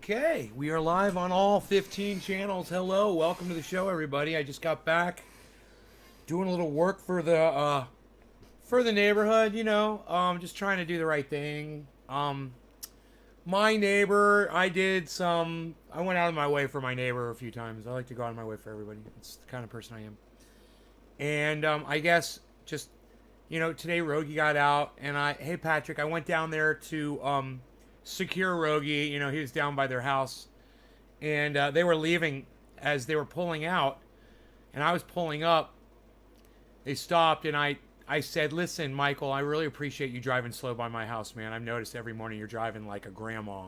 Okay, we are live on all 15 channels. Hello, welcome to the show, everybody. I just got back doing a little work for the neighborhood. Just trying to do the right thing. My neighbor, I went out of my way for my neighbor a few times. I like to go out of my way for everybody. It's the kind of person I am. And I guess just today Rogie got out, and hey Patrick, I went down there to secure Rogie. He was down by their house, and they were leaving as they were pulling out, and I was pulling up. They stopped, and I said, "Listen, Michael, I really appreciate you driving slow by my house, man. I've noticed every morning you're driving like a grandma,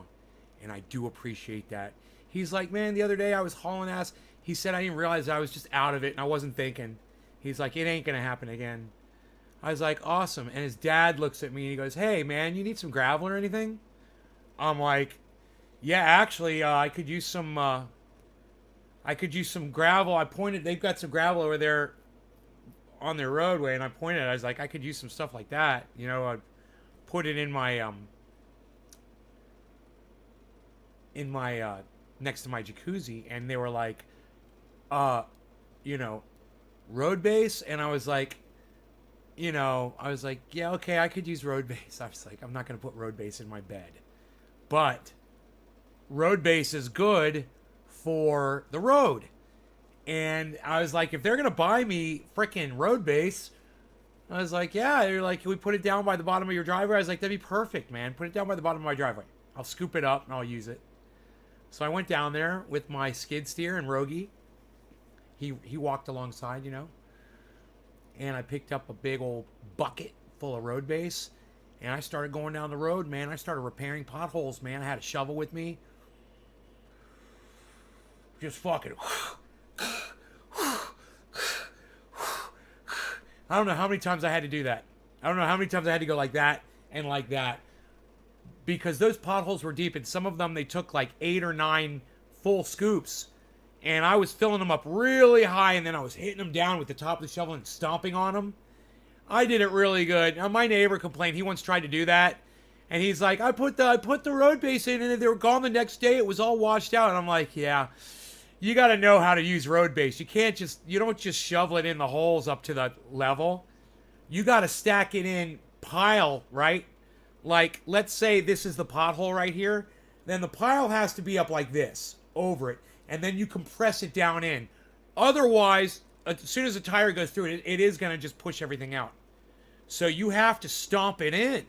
and I do appreciate that." He's like, "Man, the other day I was hauling ass." He said, "I didn't realize I was just out of it, and I wasn't thinking." He's like, "It ain't gonna happen again." I was like, "Awesome." And his dad looks at me and he goes, "Hey, man, you need some gravel or anything?" I'm like, "Yeah, actually, I could use some. I could use some gravel." I pointed. They've got some gravel over there on their roadway, and I pointed. I was like, "I could use some stuff like that." I put it in my next to my jacuzzi, and they were like, uh, you know, road base, and I was like, "Yeah, okay, I could use road base." I was like, "I'm not gonna put road base in my bed." But road base is good for the road. And I was like, if they're going to buy me freaking road base, I was like, yeah, they're like, "Can we put it down by the bottom of your driveway?" I was like, "That'd be perfect, man. Put it down by the bottom of my driveway. I'll scoop it up and I'll use it." So I went down there with my skid steer and Rogie. He walked alongside, and I picked up a big old bucket full of road base. And I started going down the road, man. I started repairing potholes, man. I had a shovel with me. Just fucking. I don't know how many times I had to do that. I don't know how many times I had to go like that and like that. Because those potholes were deep, and some of them they took like 8 or 9 full scoops. And I was filling them up really high, and then I was hitting them down with the top of the shovel and stomping on them. I did it really good. Now, my neighbor complained. He once tried to do that, and he's like, I put the road base in, and they were gone the next day. It was all washed out." And I'm like, "Yeah, you got to know how to use road base. You don't just shovel it in the holes up to the level. You got to stack it in pile, right? Like, let's say this is the pothole right here. Then the pile has to be up like this over it, and then you compress it down in. Otherwise, as soon as the tire goes through it, it is going to just push everything out. So you have to stomp it in.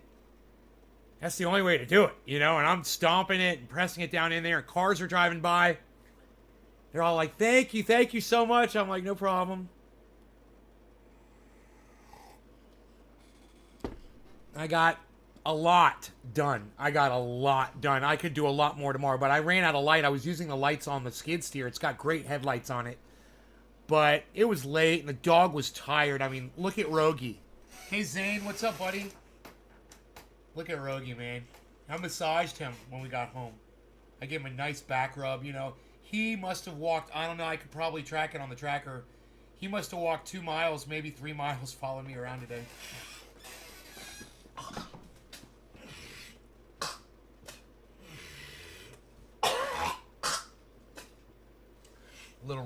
That's the only way to do it, and I'm stomping it and pressing it down in there, and cars are driving by. They're all like, thank you so much." I'm like, "No problem." I got a lot done. I could do a lot more tomorrow, but I ran out of light. I was using the lights on the skid steer. It's got great headlights on it. But it was late, and the dog was tired. I mean, look at Rogie. Hey, Zane, what's up, buddy? Look at Rogie, man. I massaged him when we got home. I gave him a nice back rub, He must have walked, I don't know, I could probably track it on the tracker. He must have walked 2 miles, maybe 3 miles following me around today. Little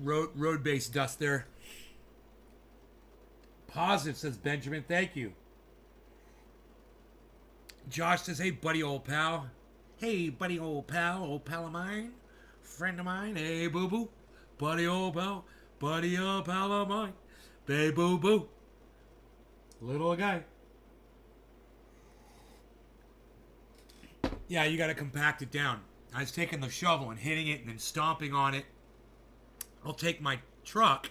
road base dust there. Positive, says Benjamin. Thank you. Josh says, "Hey, buddy, old pal." Hey, buddy, old pal of mine, friend of mine. Hey, boo boo, buddy, old pal of mine. Hey, boo boo, little guy. Yeah, you got to compact it down. I was taking the shovel and hitting it and then stomping on it. I'll take my truck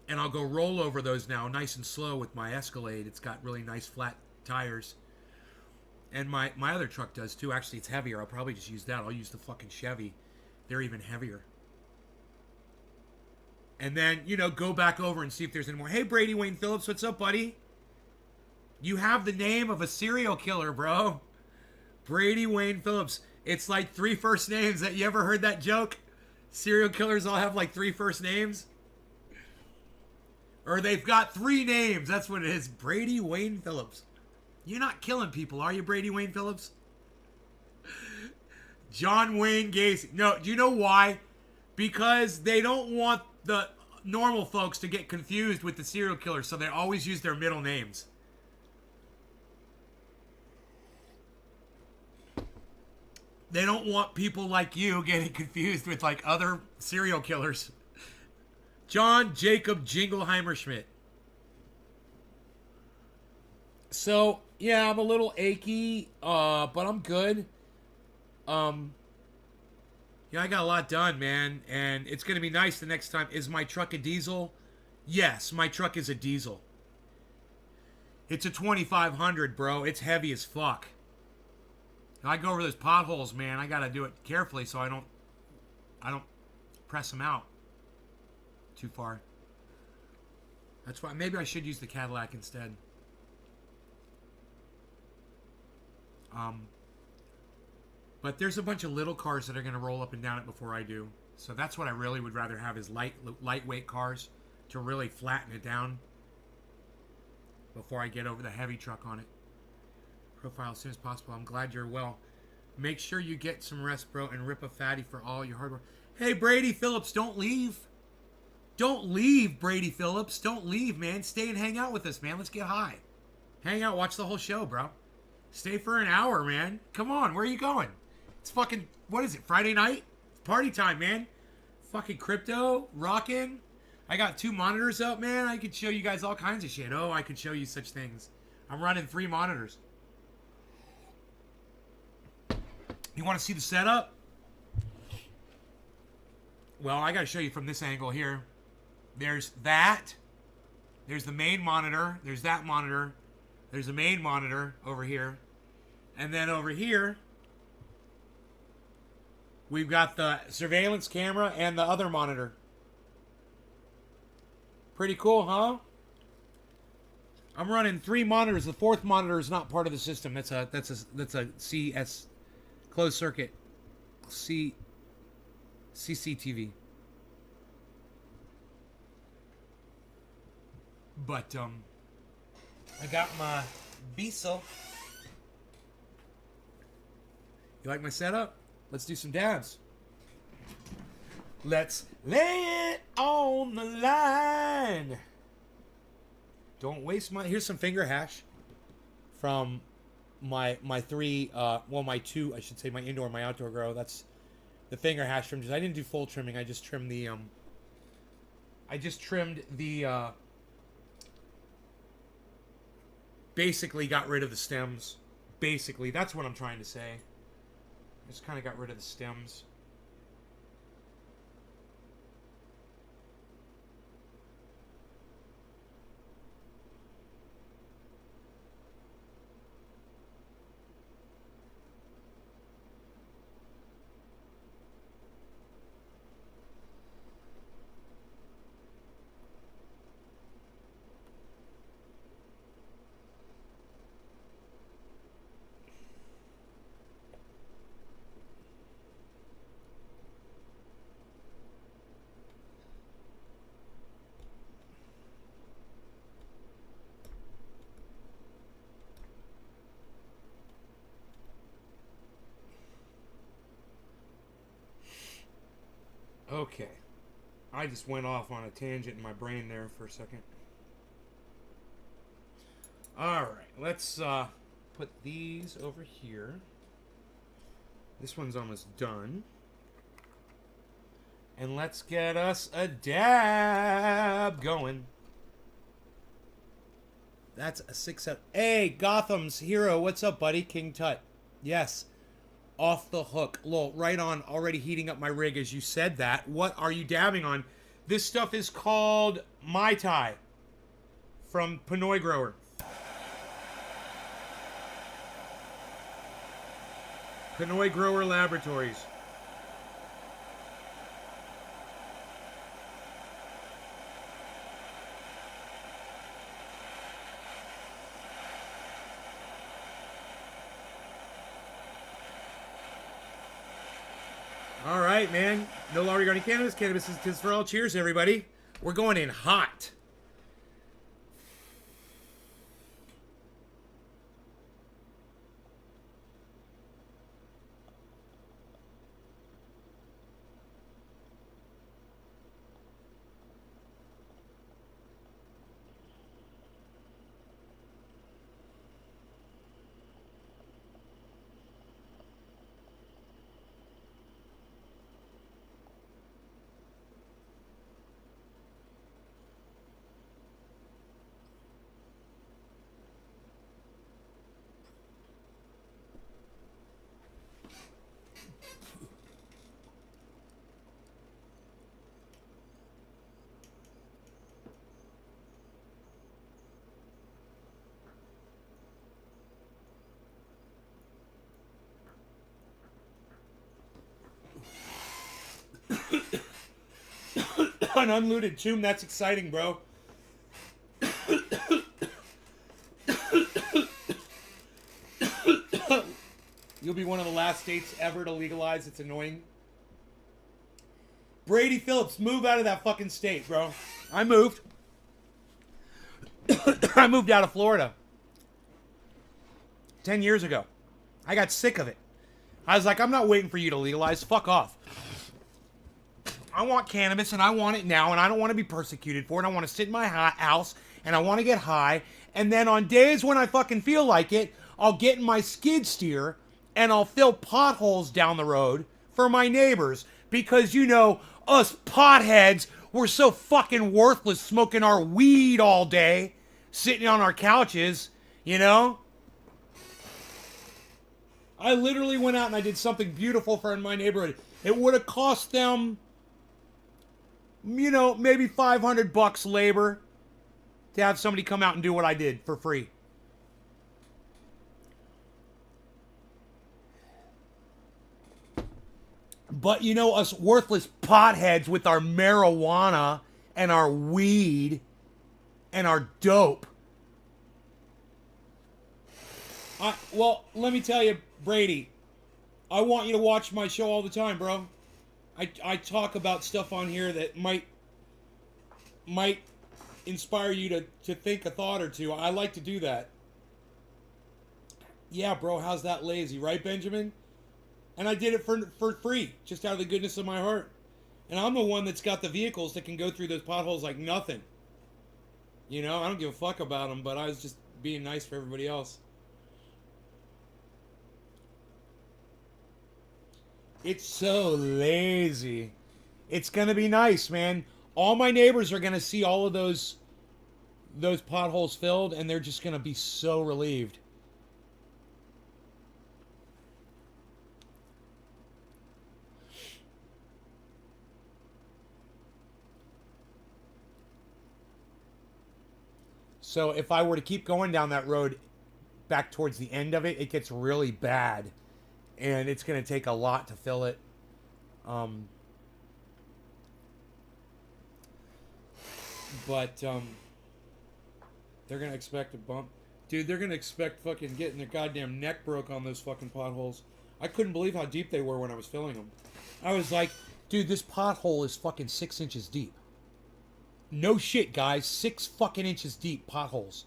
and I'll go roll over those now nice and slow with my Escalade. It's got really nice flat tires. And my other truck does too. Actually, it's heavier. I'll probably just use that. I'll use the fucking Chevy. They're even heavier. And then, go back over and see if there's any more. Hey, Brady Wayne Phillips, what's up, buddy? You have the name of a serial killer, bro. Brady Wayne Phillips. It's like 3 first names. That you ever heard that joke? Serial killers all have like 3 first names. Or they've got 3 names. That's what it is. Brady Wayne Phillips. You're not killing people, are you, Brady Wayne Phillips? John Wayne Gacy. No, do you know why? Because they don't want the normal folks to get confused with the serial killer, so they always use their middle names. They don't want people like you getting confused with like other serial killers. John Jacob Jingleheimer Schmidt. So, yeah, I'm a little achy, but I'm good. Yeah, I got a lot done, man, and it's going to be nice the next time. Is my truck a diesel? Yes, my truck is a diesel. It's a 2500, bro. It's heavy as fuck. I go over those potholes, man. I got to do it carefully so I don't press them out too far. That's why maybe I should use the Cadillac instead. But there's a bunch of little cars that are going to roll up and down it before I do. So that's what I really would rather have is lightweight cars to really flatten it down before I get over the heavy truck on it. Profile as soon as possible. I'm glad you're well. Make sure you get some rest, bro, and rip a fatty for all your hard work. Hey, Brady Phillips, don't leave. Don't leave, Brady Phillips. Don't leave, man. Stay and hang out with us, man. Let's get high. Hang out, watch the whole show, bro. Stay for an hour, man. Come on, where are you going? It's fucking, what is it, Friday night? Party time, man. Fucking crypto, rocking. I got 2 monitors up, man. I could show you guys all kinds of shit. Oh, I could show you such things. I'm running 3 monitors. You want to see the setup? Well, I got to show you from this angle here. There's that. There's the main monitor. There's that monitor. There's the main monitor over here. And then over here, we've got the surveillance camera and the other monitor. Pretty cool, huh? I'm running 3 monitors. The 4th monitor is not part of the system. That's a CS closed circuit CCTV. But I got my Diesel. You like my setup? Let's do some dabs. Let's lay it on the line. Don't waste my... Here's some finger hash from my 3, my 2, I should say, my indoor and my outdoor grow. That's the finger hash trim. I didn't do full trimming. I just trimmed the, basically got rid of the stems. Basically, that's what I'm trying to say. Just kind of got rid of the stems. Okay. I just went off on a tangent in my brain there for a second. Alright, let's put these over here. This one's almost done. And let's get us a dab going. That's a 6-7. Hey, Gotham's hero. What's up, buddy? King Tut. Yes. Off the hook. Lol, right on. Already heating up my rig as you said that. What are you dabbing on? This stuff is called Mai Tai from Pinoy Grower. Pinoy Grower Laboratories. All right, man. No longer regarding cannabis. Cannabis is for all. Cheers, everybody. We're going in hot. An unlooted tomb, that's exciting, bro. You'll be one of the last states ever to legalize. It's annoying. Brady Phillips, move out of that fucking state, bro. I moved. I moved out of Florida 10 years ago. I got sick of it. I was like, I'm not waiting for you to legalize. Fuck off. I want cannabis, and I want it now, and I don't want to be persecuted for it. I want to sit in my house, and I want to get high. And then on days when I fucking feel like it, I'll get in my skid steer, and I'll fill potholes down the road for my neighbors. Because, you know, us potheads, we're so fucking worthless smoking our weed all day, sitting on our couches, you know? I literally went out and I did something beautiful for in my neighborhood. It would have cost them, you know, maybe $500 labor to have somebody come out and do what I did for free. But, you know, us worthless potheads with our marijuana and our weed and our dope. Well, let me tell you, Brady, I want you to watch my show all the time, bro. I talk about stuff on here that might inspire you to think a thought or two. I like to do that. Yeah, bro, how's that lazy, right, Benjamin? And I did it for free, just out of the goodness of my heart. And I'm the one that's got the vehicles that can go through those potholes like nothing. You know, I don't give a fuck about them, but I was just being nice for everybody else. It's so lazy. It's going to be nice, man. All my neighbors are going to see all of those potholes filled, and they're just going to be so relieved. So if I were to keep going down that road back towards the end of it, it gets really bad. And it's going to take a lot to fill it. But they're going to expect a bump. Dude, they're going to expect fucking getting their goddamn neck broke on those fucking potholes. I couldn't believe how deep they were when I was filling them. I was like, dude, this pothole is fucking 6 inches deep. No shit, guys. 6 fucking inches deep potholes.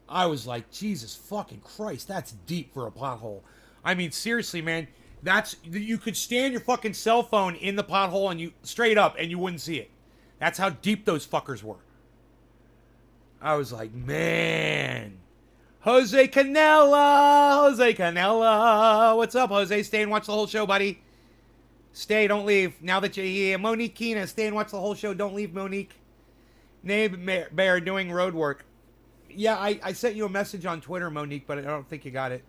I was like, Jesus fucking Christ, that's deep for a pothole. I mean, seriously, man, you could stand your fucking cell phone in the pothole and you straight up and you wouldn't see it. That's how deep those fuckers were. I was like, man. Jose Canella. What's up, Jose? Stay and watch the whole show, buddy. Stay, don't leave. Now that you're here. Monique Keena, stay and watch the whole show. Don't leave, Monique. Nabe Bear doing road work. Yeah, I sent you a message on Twitter, Monique, but I don't think you got it.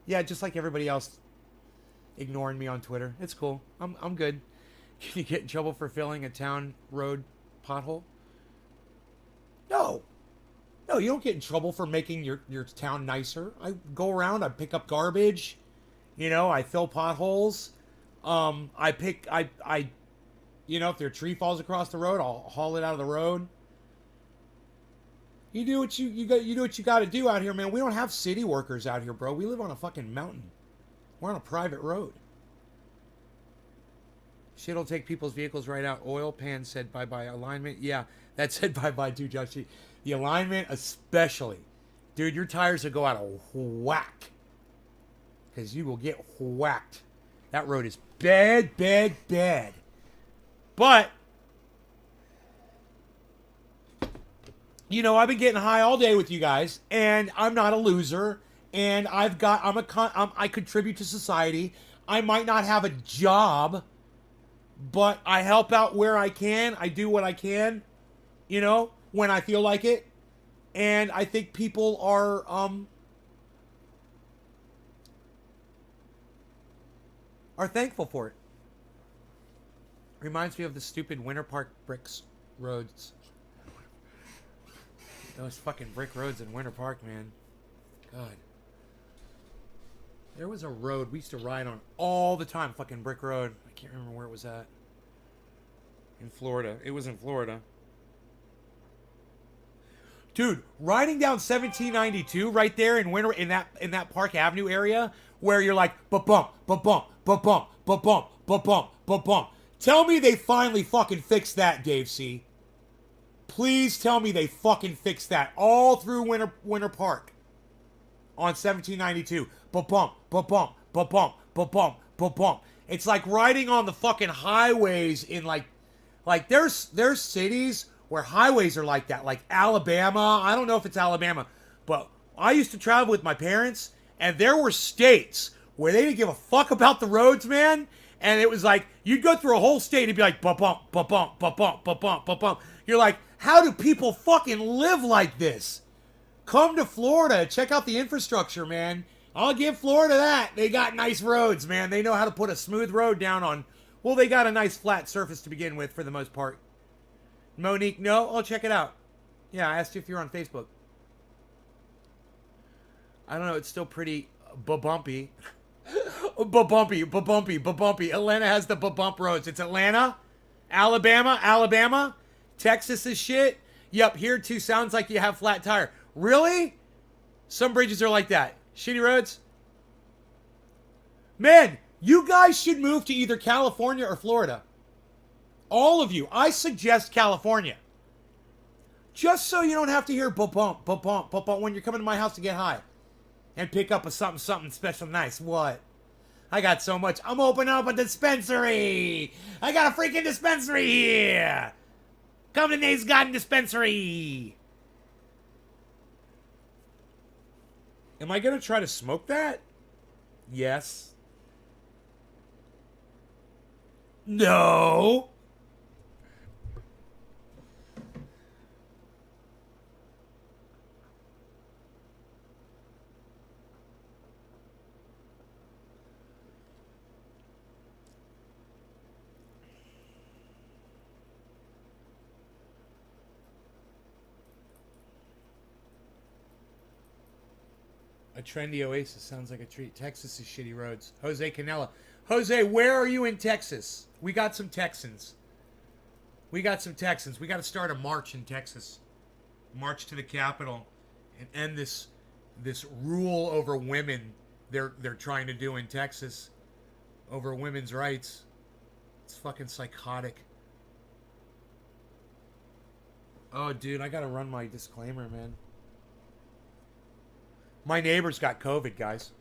Yeah, just like everybody else ignoring me on Twitter. It's cool. I'm good. Can you get in trouble for filling a town road pothole? No. No, you don't get in trouble for making your town nicer. I go around, I pick up garbage. You know, I fill potholes. I you know, if their tree falls across the road, I'll haul it out of the road. You do what you do what you got to do out here, man. We don't have city workers out here, bro. We live on a fucking mountain. We're on a private road. Shit'll take people's vehicles right out. Oil pan said bye-bye. Alignment, yeah, that said bye-bye too, Joshi. The alignment especially. Dude, your tires will go out of whack. Because you will get whacked. That road is bad, bad, bad. But you know, I've been getting high all day with you guys, and I'm not a loser, and I contribute to society. I might not have a job, but I help out where I can. I do what I can, you know, when I feel like it. And I think people are thankful for it. Reminds me of the stupid Winter Park bricks roads. Those fucking brick roads in Winter Park, man. God. There was a road we used to ride on all the time. Fucking brick road. I can't remember where it was at. In Florida. It was in Florida. Dude, riding down 1792 right there in winter in that Park Avenue area where you're like ba-bump, ba-bump, ba-bump, ba-bump, ba-bump, ba-bump. Tell me they finally fucking fixed that, Dave C. Please tell me they fucking fixed that all through Winter Park on 1792. Ba-bump, ba-bump, ba-bump, ba-bump, ba-bump. It's like riding on the fucking highways in like there's cities where highways are like that, like Alabama. I don't know if it's Alabama, but I used to travel with my parents, and there were states where they didn't give a fuck about the roads, man. And it was like you'd go through a whole state and be like, bump, bump, bump, bump, bump, bump, bump, bump, bump. You're like, how do people fucking live like this? Come to Florida, check out the infrastructure, man. I'll give Florida that. They got nice roads, man. They know how to put a smooth road down on. Well, they got a nice flat surface to begin with for the most part. Monique, no? Oh, check it out. Yeah, I asked you if you're on Facebook. I don't know. It's still pretty bumpy. Bumpy. Atlanta has the bump roads. It's Atlanta, Alabama. Texas is shit. Yep, here too sounds like you have flat tire. Really? Some bridges are like that. Shitty roads? Man, you guys should move to either California or Florida. All of you. I suggest California. Just so you don't have to hear bump when you're coming to my house to get high. And pick up a something special nice. What? I got so much. I'm opening up a dispensary. I got a freaking dispensary here. Come to Nate's Garden Dispensary. Am I going to try to smoke that? Yes. No. A trendy oasis sounds like a treat. Texas is shitty roads. Jose Canella. Jose, where are you in Texas? We got some Texans. We got to start a march in Texas. March to the Capitol and end this rule over women they're trying to do in Texas over women's rights. It's fucking psychotic. Oh, dude, I got to run my disclaimer, man. My neighbor's got COVID, guys.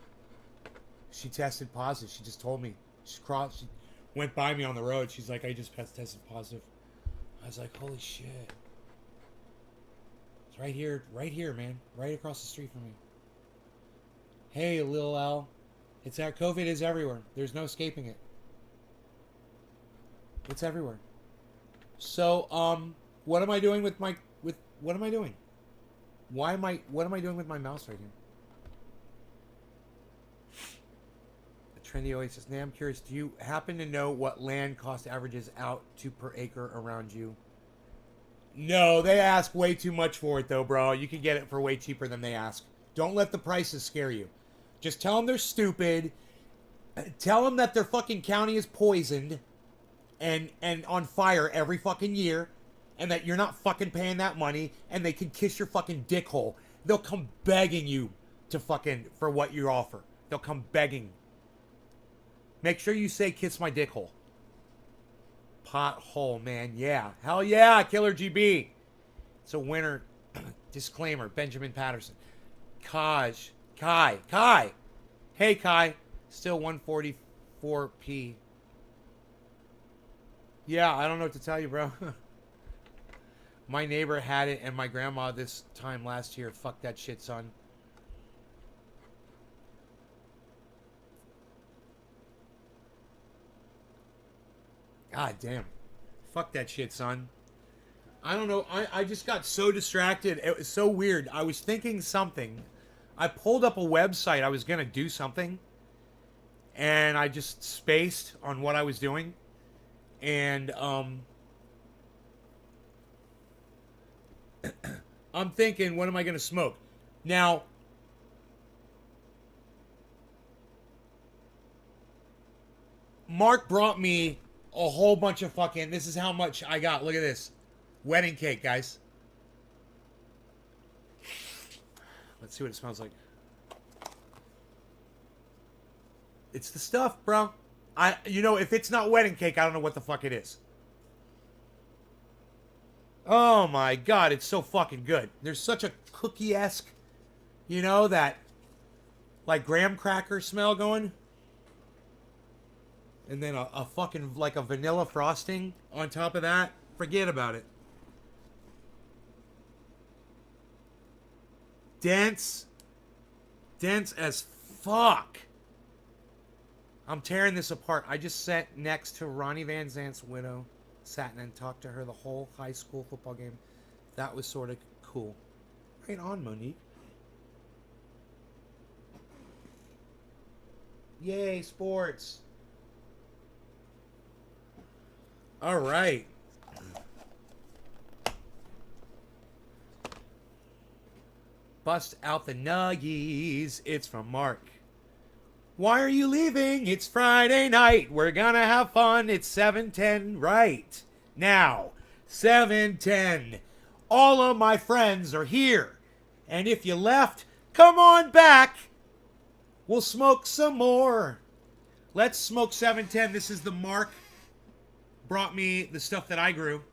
She tested positive. She just told me. She went by me on the road. She's like, I just tested positive. I was like, holy shit. It's right here, man. Right across the street from me. Hey, Lil L. It's that COVID is everywhere. There's no escaping it. It's everywhere. So, what am I doing with what am I doing? What am I doing with my mouse right here? Trendy Oasis. Now I'm curious, do you happen to know what land cost averages out to per acre around you? No, they ask way too much for it though, bro. You can get it for way cheaper than they ask. Don't let the prices scare you. Just tell them they're stupid. Tell them that their fucking county is poisoned and on fire every fucking year, and that you're not fucking paying that money, and they can kiss your fucking dick hole. They'll come begging you to fucking for what you offer. They'll come begging. Make sure you say kiss my dick hole. Pothole, man. Yeah. Hell yeah, Killer GB. It's a winner. Disclaimer, Benjamin Patterson. Kai. Hey, Kai. Still 144p. Yeah, I don't know what to tell you, bro. My neighbor had it and my grandma this time last year. Fuck that shit, son. God damn. Fuck that shit, son. I don't know. I just got so distracted. It was so weird. I was thinking something. I pulled up a website. I was going to do something. And I just spaced on what I was doing. And, I'm thinking, what am I going to smoke? Now, Mark brought me a whole bunch of fucking. This is how much I got. Look at this. Wedding cake, guys. Let's see what it smells like. It's the stuff, bro. If it's not wedding cake, I don't know what the fuck it is. Oh my god, it's so fucking good. There's such a cookie-esque, that like graham cracker smell going. And then a fucking like a vanilla frosting on top of that. Forget about it. Dense as fuck. I'm tearing this apart. I just sat next to Ronnie Van Zant's widow, sat and talked to her the whole high school football game. That was sort of cool. Right on, Monique. Yay, sports. All right. Bust out the nuggies. It's from Mark. Why are you leaving? It's Friday night. We're gonna have fun. It's 7:10 right now. 7:10. All of my friends are here. And if you left, come on back. We'll smoke some more. Let's smoke 7:10. This is the Mark. Brought me the stuff that I grew.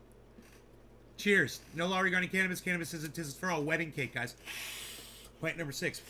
Cheers. No law regarding cannabis. Cannabis is for all. Wedding cake, guys. Plant number 6.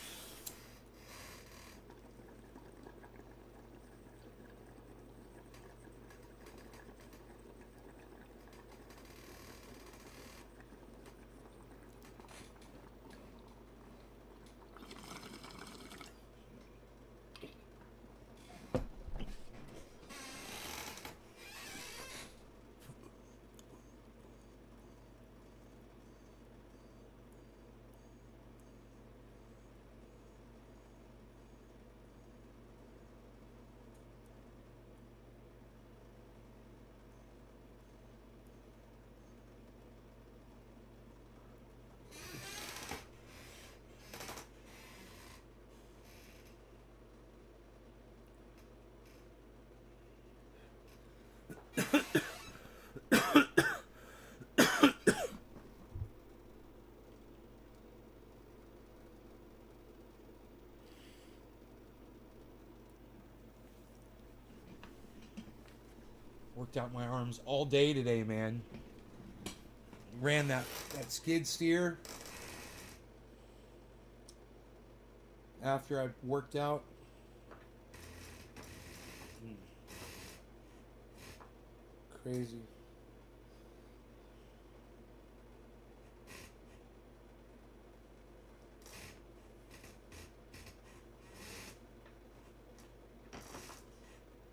Worked out my arms all day today, man. Ran that skid steer after I worked out. Crazy.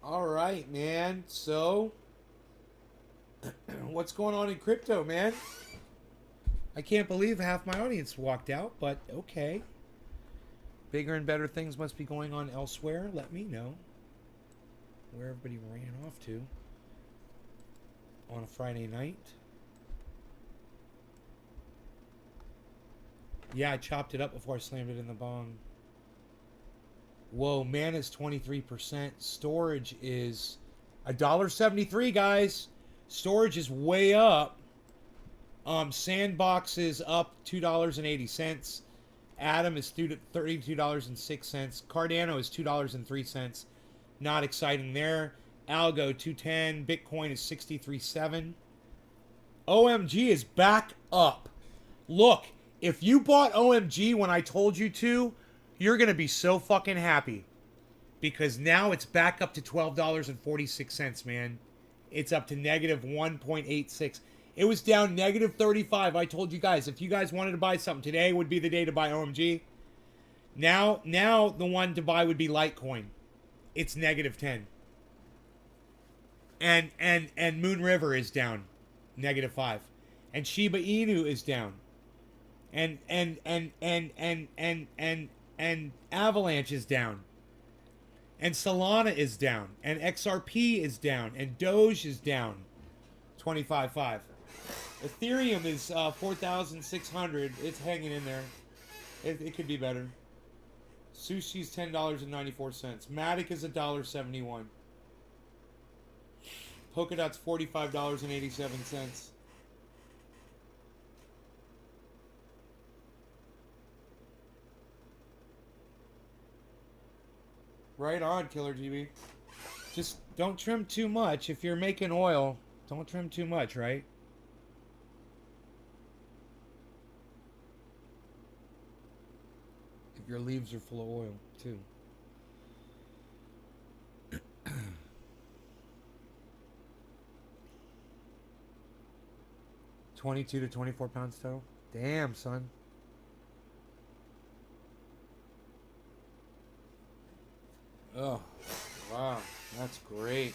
All right, man. So, what's going on in crypto, man? I can't believe half my audience walked out, but okay. Bigger and better things must be going on elsewhere. Let me know where everybody ran off to on a Friday night. Yeah, I chopped it up before I slammed it in the bong. Whoa, man is 23%. Storage is $1.73, guys. Storage is way up. Sandbox is up $2.80. Atom is $32.06. Cardano is $2.03. Not exciting there. Algo 210. Bitcoin is 63.7. OMG is back up. Look, if you bought OMG when I told you to, you're going to be so fucking happy. Because now it's back up to $12.46, man. It's up to negative 1.86. It was down negative 35. I told you guys, if you guys wanted to buy something, today would be the day to buy OMG. Now the one to buy would be Litecoin. It's negative 10. And Moon River is down, negative 5. And Shiba Inu is down. And Avalanche is down. And Solana is down. And XRP is down. And Doge is down. 25.5. Ethereum is 4,600. It's hanging in there. It could be better. Sushi's $10.94. Matic is $1.71. Polka dot's $45.87. Right on, Killer GB. Just don't trim too much. If you're making oil, don't trim too much, right? If your leaves are full of oil, too. 22 to 24 pounds total. Damn, son. Oh, wow. That's great.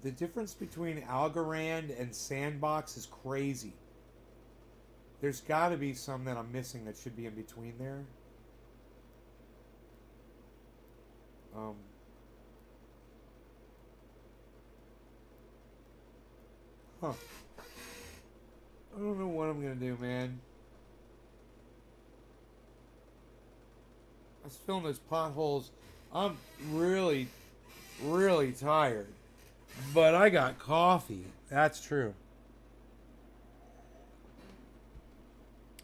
The difference between Algorand and Sandbox is crazy. There's got to be some that I'm missing that should be in between there. Huh. I don't know what I'm going to do, man. I was filling those potholes. I'm really, really tired. But I got coffee. That's true.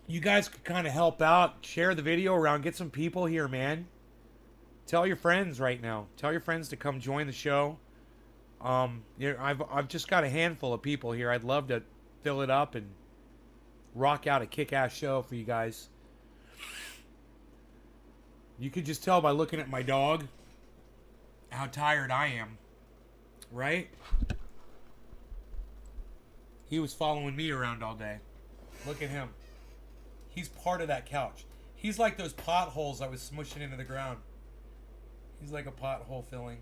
You guys could kind of help out. Share the video around. Get some people here, man. Tell your friends right now. Tell your friends to come join the show. I've just got a handful of people here. I'd love to fill it up and rock out a kick-ass show for you guys. You could just tell by looking at my dog how tired I am. Right? He was following me around all day. Look at him. He's part of that couch. He's like those potholes I was smushing into the ground. He's like a pothole filling.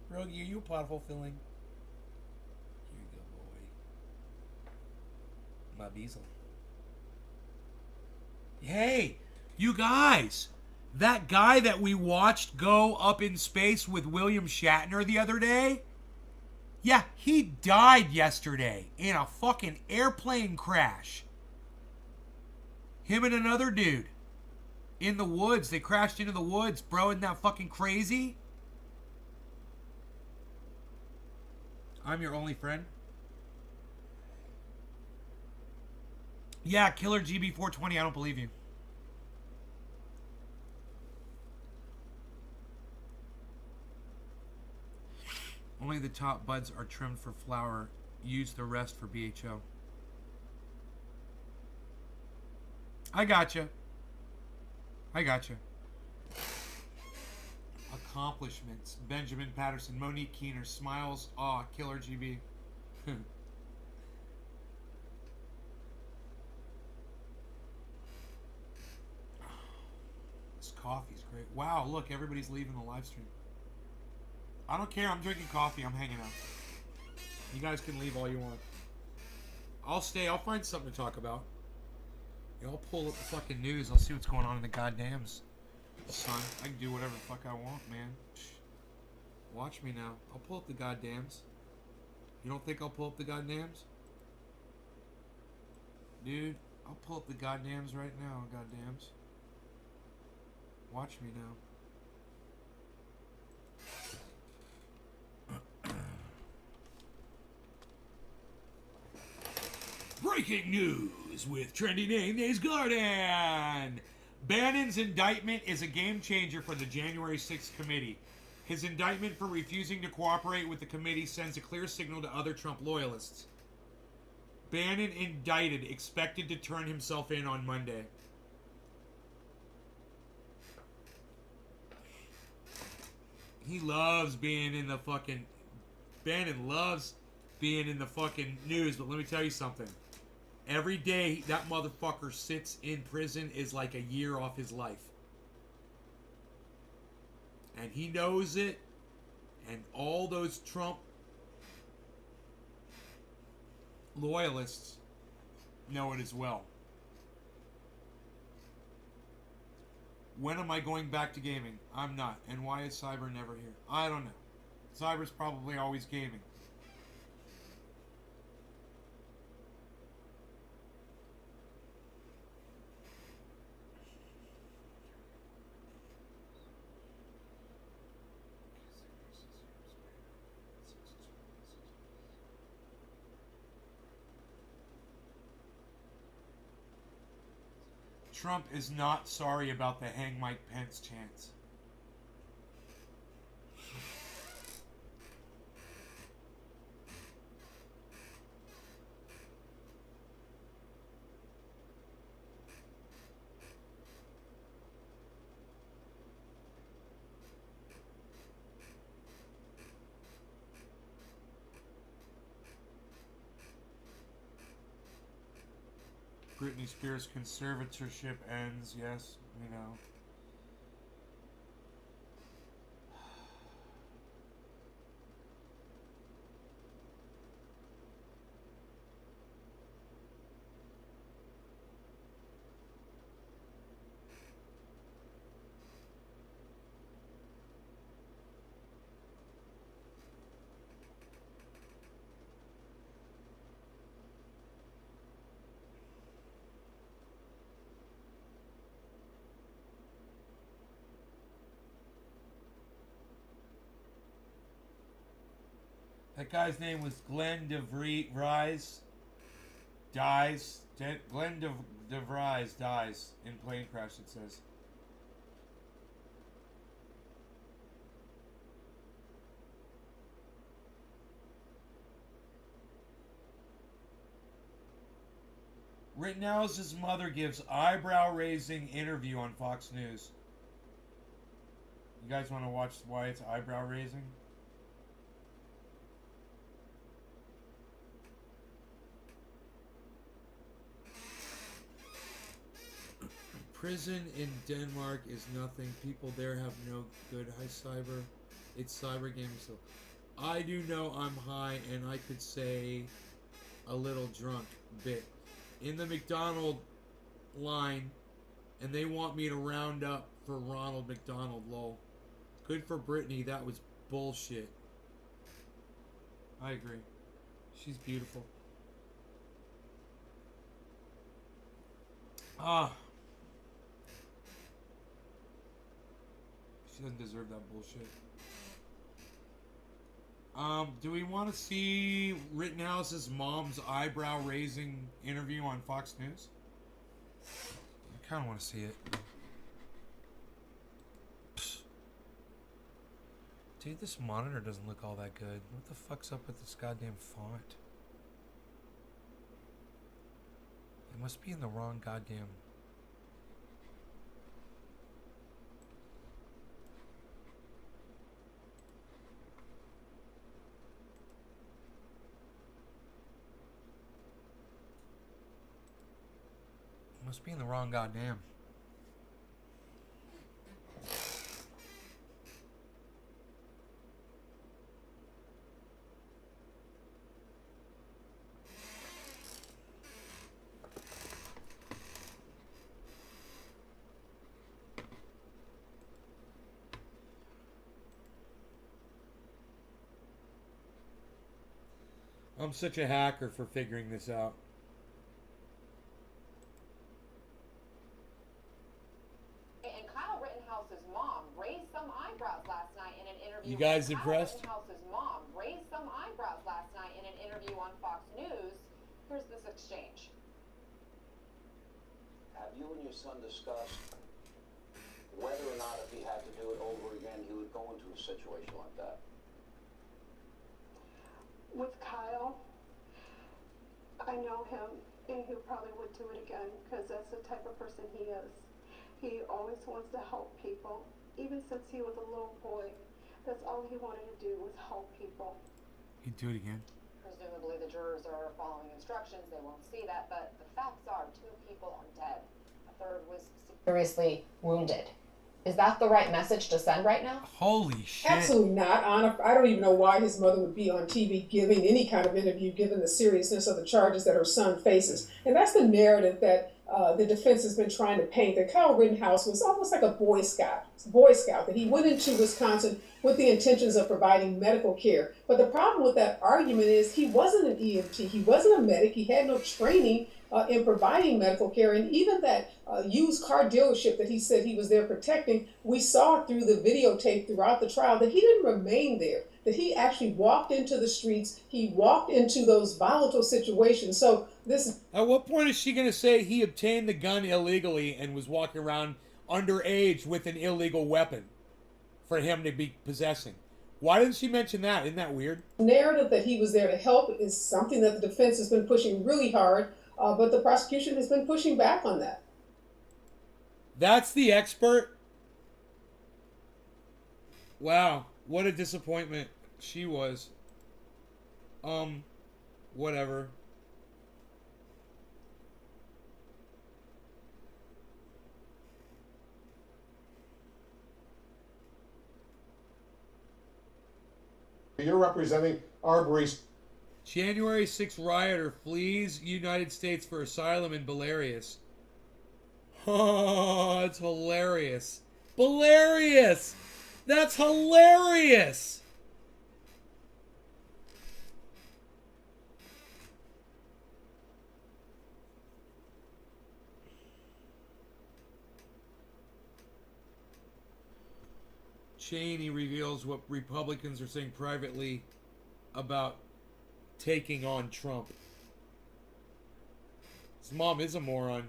Rogie, are you a pothole filling? You go, boy. My Beazle. Hey, you guys. That guy that we watched go up in space with William Shatner the other day? Yeah, he died yesterday in a fucking airplane crash. Him and another dude. In the woods. They crashed into the woods, bro. Isn't that fucking crazy? I'm your only friend. Yeah, Killer GB420. I don't believe you. Only the top buds are trimmed for flower. Use the rest for BHO. I gotcha. I gotcha. Accomplishments. Benjamin Patterson, Monique Keener, Smiles. Aw, Killer GB. This coffee's great. Wow, look, everybody's leaving the live stream. I don't care. I'm drinking coffee. I'm hanging out. You guys can leave all you want. I'll stay. I'll find something to talk about. I'll pull up the fucking news. I'll see what's going on in the goddams. Son, I can do whatever the fuck I want, man. Watch me now. I'll pull up the goddams. You don't think I'll pull up the goddams? Dude, I'll pull up the goddams right now, goddams. Watch me now. Breaking news with trendy name Nays Garden. Bannon's indictment is a game changer for the January 6th committee. His indictment for refusing to cooperate with the committee sends a clear signal to other Trump loyalists. Bannon indicted, expected to turn himself in on Monday. He loves being in the fucking... Bannon loves being in the fucking news, but let me tell you something. Every day that motherfucker sits in prison is like a year off his life. And he knows it. And all those Trump loyalists know it as well. When am I going back to gaming? I'm not. And why is Cyber never here? I don't know. Cyber's probably always gaming. Trump is not sorry about the hang Mike Pence chants. Britney Spears' conservatorship ends. Yes, we know. That guy's name was Glenn DeVries. Glenn DeVries dies in plane crash, it says. Rittenhouse's mother gives eyebrow-raising interview on Fox News. You guys want to watch why it's eyebrow-raising? Prison in Denmark is nothing. People there have no good high cyber. It's cyber gaming. So I do know I'm high and I could say a little drunk bit. In the McDonald line, and they want me to round up for Ronald McDonald, lol. Good for Brittany, that was bullshit. I agree. She's beautiful. She doesn't deserve that bullshit. Do we want to see Rittenhouse's mom's eyebrow-raising interview on Fox News? I kind of want to see it. Dude, this monitor doesn't look all that good. What the fuck's up with this goddamn font? It must be in the wrong goddamn... Must be in the wrong goddamn. I'm such a hacker for figuring this out. You guys impressed? Rittenhouse's mom raised some eyebrows last night in an interview on Fox News. Here's this exchange. Have you and your son discussed whether or not if he had to do it over again, he would go into a situation like that? With Kyle, I know him, and he probably would do it again because that's the type of person he is. He always wants to help people, even since he was a little boy. That's all he wanted to do was help people. He'd do it again. Presumably the jurors are following instructions. They won't see that, but the facts are 2 people are dead. A third was seriously wounded. Is that the right message to send right now? Holy shit. Absolutely not, Anna. I don't even know why his mother would be on TV giving any kind of interview given the seriousness of the charges that her son faces. And that's the narrative that the defense has been trying to paint, that Kyle Rittenhouse was almost like a Boy Scout, that he went into Wisconsin with the intentions of providing medical care. But the problem with that argument is he wasn't an EMT, he wasn't a medic, he had no training in providing medical care. And even that used car dealership that he said he was there protecting, we saw through the videotape throughout the trial that he didn't remain there, that he actually walked into the streets. He walked into those volatile situations. So this. At what point is she going to say he obtained the gun illegally and was walking around underage with an illegal weapon for him to be possessing? Why didn't she mention that? Isn't that weird? Narrative that he was there to help is something that the defense has been pushing really hard, but the prosecution has been pushing back on that. That's the expert? Wow, what a disappointment she was. Whatever. You're representing Arbery's. January 6th rioter flees United States for asylum in Belarus. Oh, that's hilarious. Belarus! That's hilarious! Cheney reveals what Republicans are saying privately about taking on Trump. His mom is a moron.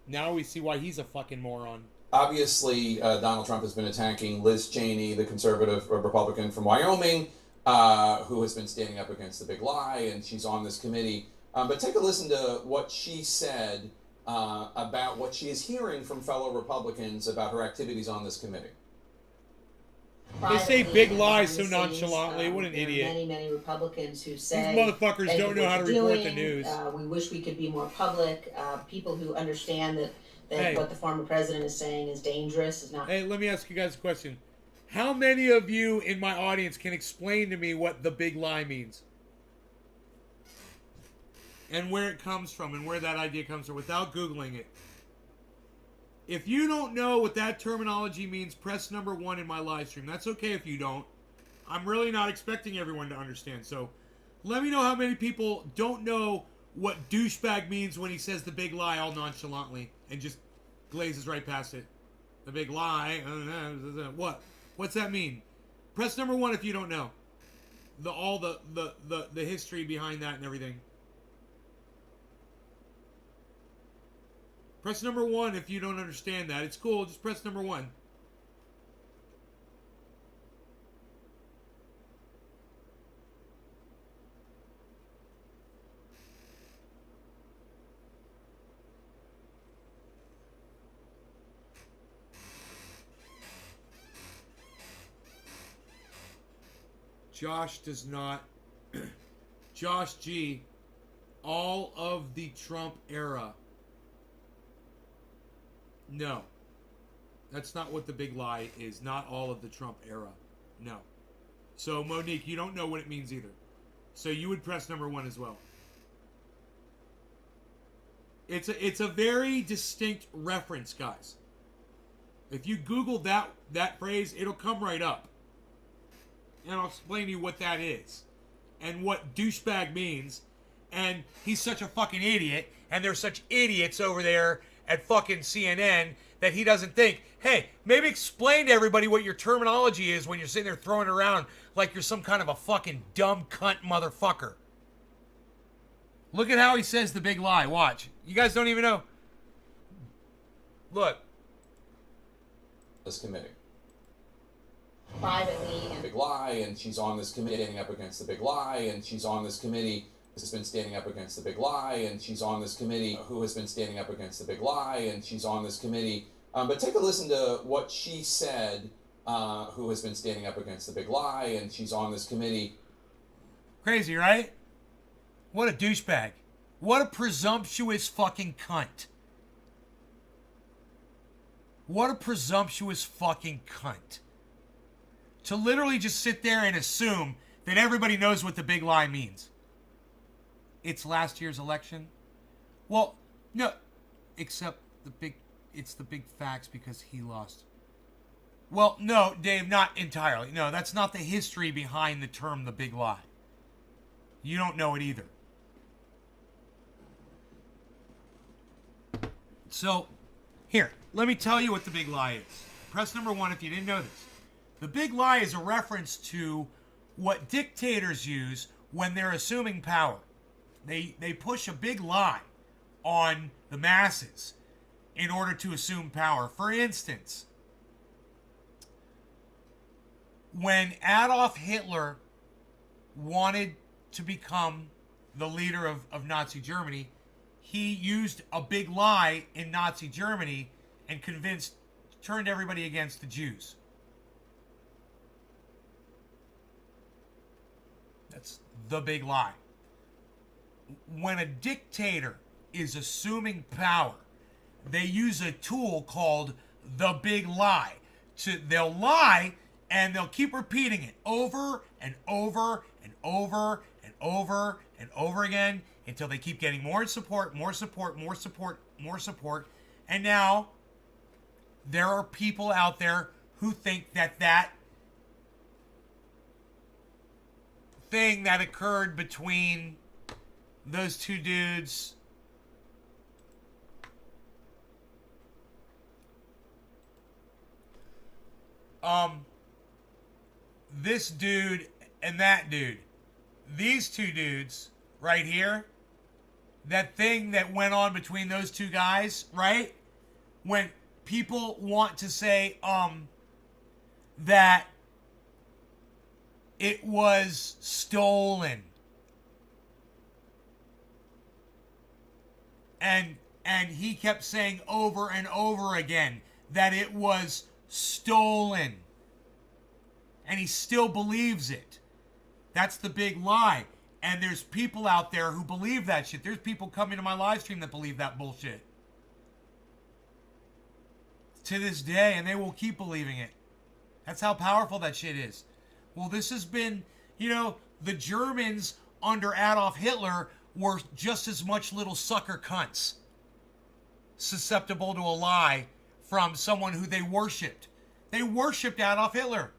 Now we see why he's a fucking moron. Obviously, Donald Trump has been attacking Liz Cheney, the conservative Republican from Wyoming, who has been standing up against the big lie, and she's on this committee. But take a listen to what she said about what she is hearing from fellow Republicans about her activities on this committee. They say big lies so nonchalantly. What an idiot. Many Republicans who say these motherfuckers don't know how to report the news. We wish we could be more public. People who understand that Hey. what the former president is saying is dangerous is not. Hey, let me ask you guys a question. How many of you in my audience can explain to me what the big lie means? And where it comes from and where that idea comes from without Googling it. If you don't know what that terminology means, press number 1 in my live stream. That's okay if you don't. I'm really not expecting everyone to understand. So let me know how many people don't know what douchebag means when he says the big lie all nonchalantly and just glazes right past it. The big lie. What? What's that mean? Press number 1 if you don't know. The history behind that and everything. Press number 1 if you don't understand that. It's cool. Just press number 1. Josh does not. Josh G. All of the Trump era. No. That's not what the big lie is. Not all of the Trump era. No. So, Monique, you don't know what it means either. So you would press number 1 as well. It's a very distinct reference, guys. If you Google that phrase, it'll come right up. And I'll explain to you what that is. And what douchebag means. And he's such a fucking idiot. And there's such idiots over there at fucking CNN that he doesn't think, hey, maybe explain to everybody what your terminology is when you're sitting there throwing it around like you're some kind of a fucking dumb cunt motherfucker. Look at how he says the big lie. Watch. You guys don't even know. Look. This committee. Privately. Big lie, and she's on this committee standing up against the big lie, and she's on this committee has been standing up against the big lie, and she's on this committee who has been standing up against the big lie, and she's on this committee. But take a listen to what she said, who has been standing up against the big lie, and she's on this committee. Crazy, right? What a douchebag. What a presumptuous fucking cunt. What a presumptuous fucking cunt. To literally just sit there and assume that everybody knows what the big lie means. It's last year's election. Well, no, except it's the big facts because he lost. Well, no, Dave, not entirely. No, that's not the history behind the term the big lie. You don't know it either. So, here, let me tell you what the big lie is. Press number 1 if you didn't know this. The big lie is a reference to what dictators use when they're assuming power. They push a big lie on the masses in order to assume power. For instance, when Adolf Hitler wanted to become the leader of Nazi Germany, he used a big lie in Nazi Germany and turned everybody against the Jews. That's the big lie. When a dictator is assuming power, they use a tool called the big lie. They'll lie and they'll keep repeating it over and over and over and over and over again until they keep getting more support, more support, more support, more support. And now there are people out there who think that thing that occurred between those two dudes this dude and that dude, these two dudes right here, that thing that went on between those two guys, right? When people want to say that it was stolen, and he kept saying over and over again that it was stolen, and he still believes it. That's the big lie. And there's people out there who believe that shit. There's people coming to my live stream that believe that bullshit to this day, and they will keep believing it. That's how powerful that shit is. Well, this has been, the Germans under Adolf Hitler were just as much little sucker cunts, susceptible to a lie from someone who they worshipped. They worshipped Adolf Hitler,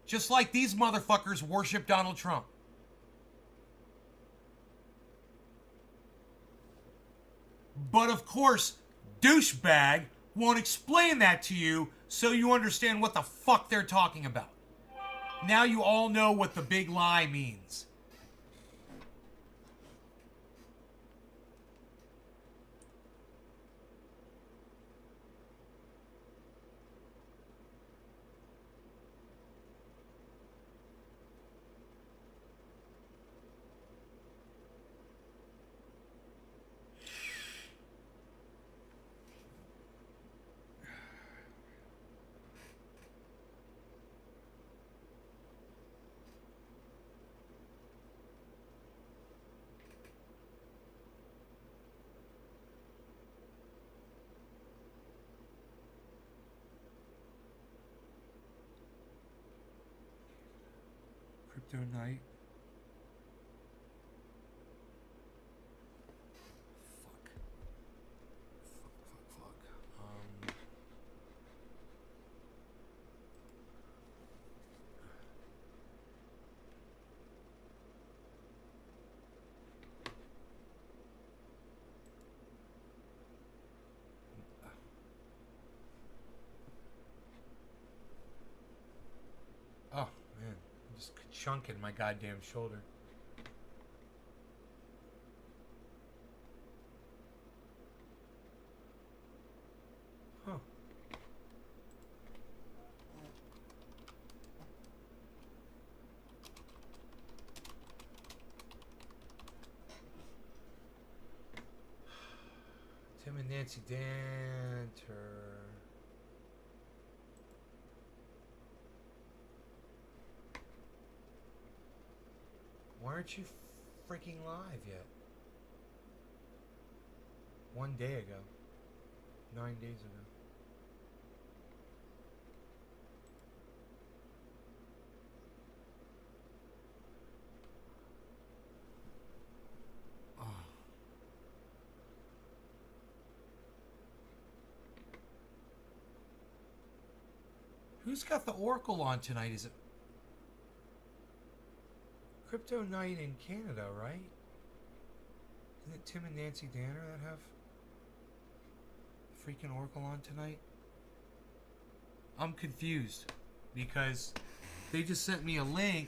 just like these motherfuckers worship Donald Trump. But of course, douchebag won't explain that to you so you understand what the fuck they're talking about. Now you all know what the big lie means. Crypto Night. Fuck. Oh, man. I'm just chunking my goddamn shoulder. Huh. Tim and Nancy Danter. Why aren't you freaking live yet? 1 day ago. 9 days ago. Oh. Who's got the Oracle on tonight? Is it Crypto Night in Canada, right? Isn't it Tim and Nancy Danner that have freaking Oracle on tonight? I'm confused because they just sent me a link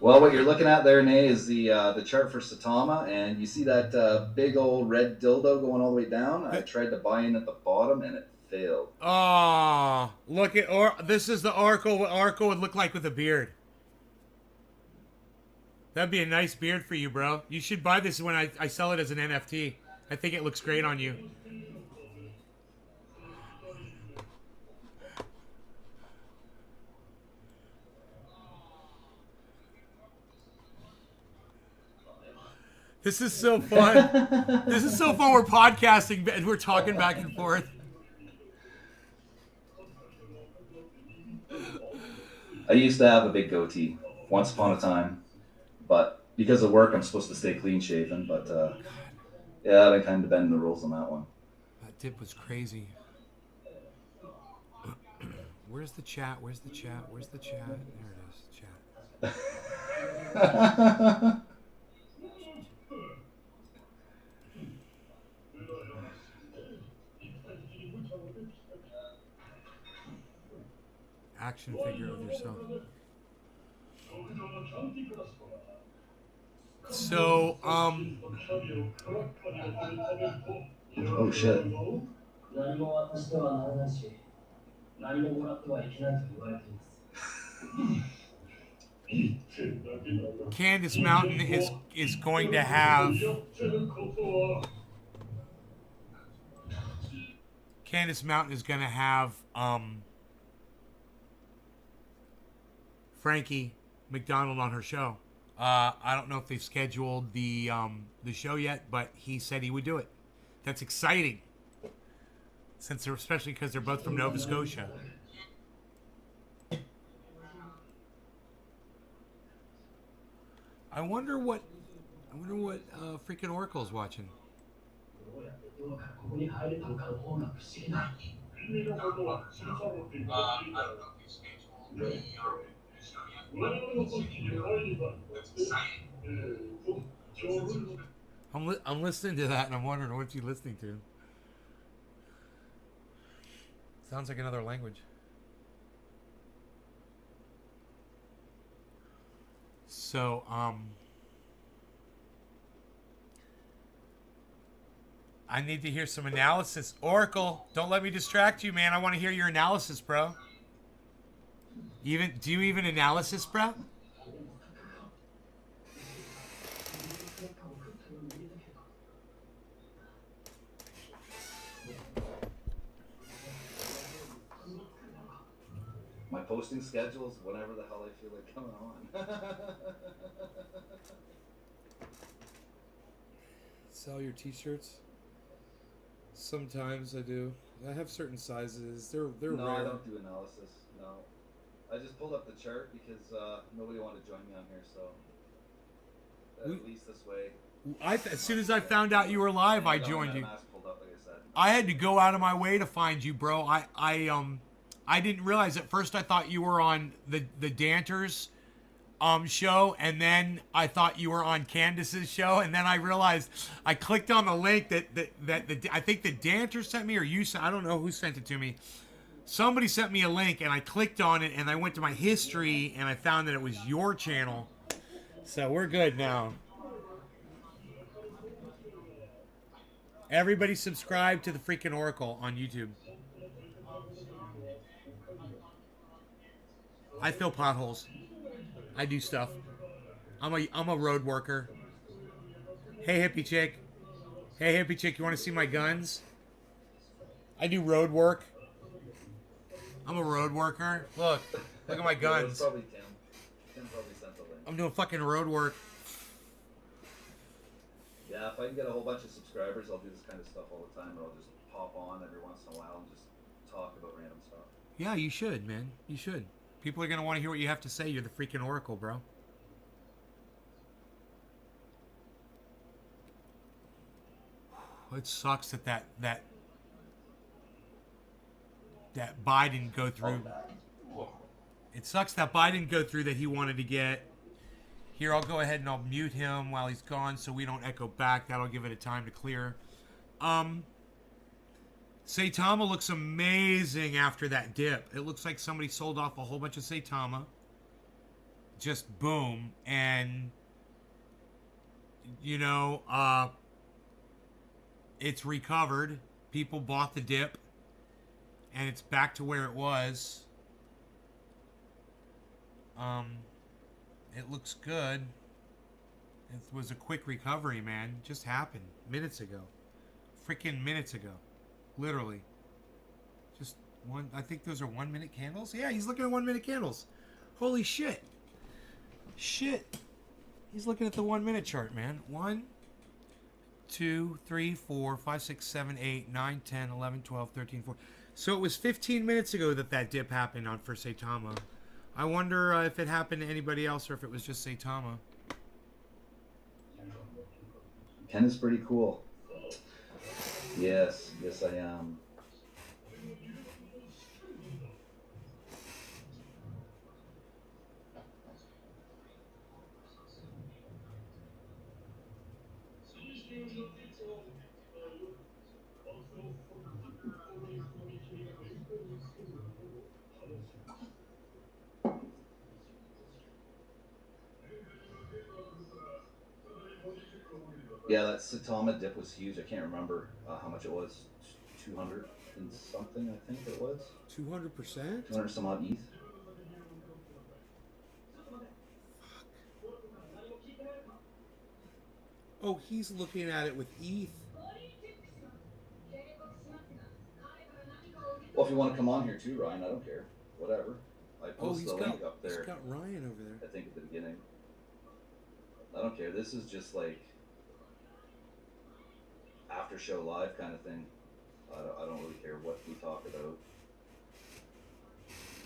Well, what you're looking at there, Nay, is the chart for Satama, and you see that big old red dildo going all the way down. I tried to buy in at the bottom, and it failed. Oh, look at this is the Orko. What Orko would look like with a beard. That'd be a nice beard for you, bro. You should buy this when I sell it as an NFT. I think it looks great on you. This is so fun. This is so fun. We're podcasting and we're talking back and forth. I used to have a big goatee once upon a time, but because of work, I'm supposed to stay clean shaven. But yeah, I've been kind of bending the rules on that one. That dip was crazy. Where's the chat? Where's the chat? Where's the chat? There it is. Chat. Action figure of yourself. So, Oh shit. Candace Mountain is going to have Frankie McDonald on her show. I don't know if they've scheduled the show yet, but he said he would do it. That's exciting. since they're especially because they're both from Nova Scotia. I wonder what freaking Oracle's watching. I'm listening to that and I'm wondering what's he listening to. Sounds like another language. So, I need to hear some analysis. Oracle, don't let me distract you, man. I want to hear your analysis, bro. Do you even analysis, bro? My posting schedules, whenever the hell I feel like coming on. Sell your t-shirts? Sometimes I do. I have certain sizes. They're No, rare. I don't do analysis. No, I just pulled up the chart because nobody wanted to join me on here, so at least this way. As soon as I found out you were live, I joined you. I had to go out of my way to find you, bro. I didn't realize at first. I thought you were on the Danters show, and then I thought you were on Candace's show, and then I realized I clicked on the link that I think the Danters sent me, or you sent. I don't know who sent it to me. Somebody sent me a link, and I clicked on it, and I went to my history, and I found that it was your channel. So we're good now. Everybody subscribe to the freaking Oracle on YouTube. I fill potholes. I do stuff. I'm a road worker. Hey hippie chick. Hey hippie chick, you want to see my guns? I do road work. I'm a road worker. Look at my guns. Probably Tim. Tim probably sent the link. I'm doing fucking road work. Yeah, if I can get a whole bunch of subscribers, I'll do this kind of stuff all the time, or I'll just pop on every once in a while and just talk about random stuff. Yeah, you should, man. You should. People are gonna want to hear what you have to say. You're the freaking Oracle, bro. It sucks that Biden go through. It sucks that Biden go through that he wanted to get. Here, I'll go ahead and I'll mute him while he's gone so we don't echo back. That'll give it a time to clear. Saitama looks amazing after that dip. It looks like somebody sold off a whole bunch of Saitama. Just boom. And, you know, it's recovered. People bought the dip. And it's back to where it was. It looks good. It was a quick recovery, man. It just happened minutes ago. Freaking minutes ago. Literally. Just one. I think those are 1 minute candles. Yeah, he's looking at 1 minute candles. Holy shit. Shit. He's looking at the 1 minute chart, man. 1, 2, 3, 4, 5, 6, 7, 8, 9, 10, 11, 12, 13, 14. So it was 15 minutes ago that dip happened for Saitama. I wonder if it happened to anybody else or if it was just Saitama. Ken is pretty cool. Yes, I am. Yeah, that Saitama dip was huge. I can't remember how much it was. 200 and something, I think it was. 200%? 200 some odd ETH. Oh, he's looking at it with ETH. Well, if you want to come on here too, Ryan, I don't care. Whatever. I posted the link up there. He's got Ryan over there. I think at the beginning. I don't care. This is just like after show live kind of thing. I don't really care what we talk about.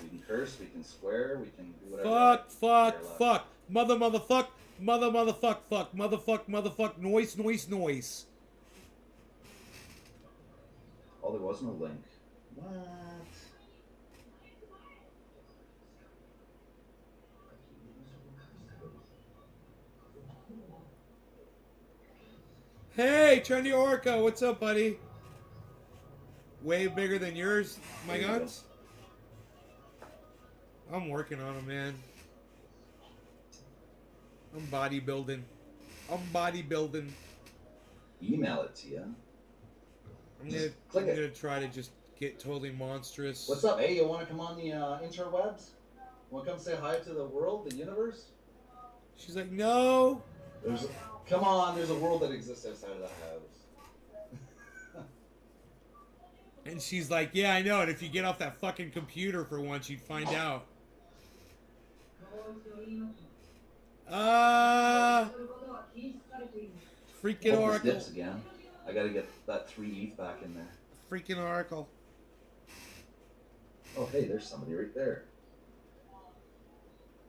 We can curse, we can swear, we can do whatever. Fuck. Motherfuck. Noise. Oh, there was no link. What? Hey, Trendy Orca, what's up, buddy? Way bigger than yours, my There you guns. I'm working on them, man. I'm bodybuilding. Email it to you. I'm Click it. gonna try to just get totally monstrous. What's up? Hey, you want to come on the interwebs? Want to come say hi to the world, the universe? She's like, no. Come on, there's a world that exists outside of the house. And she's like, yeah, I know. And if you get off that fucking computer for once, you'd find out. Freaking Hope this Oracle. dips again. I gotta get that 3 ETH back in there. Freaking Oracle. Oh, hey, there's somebody right there.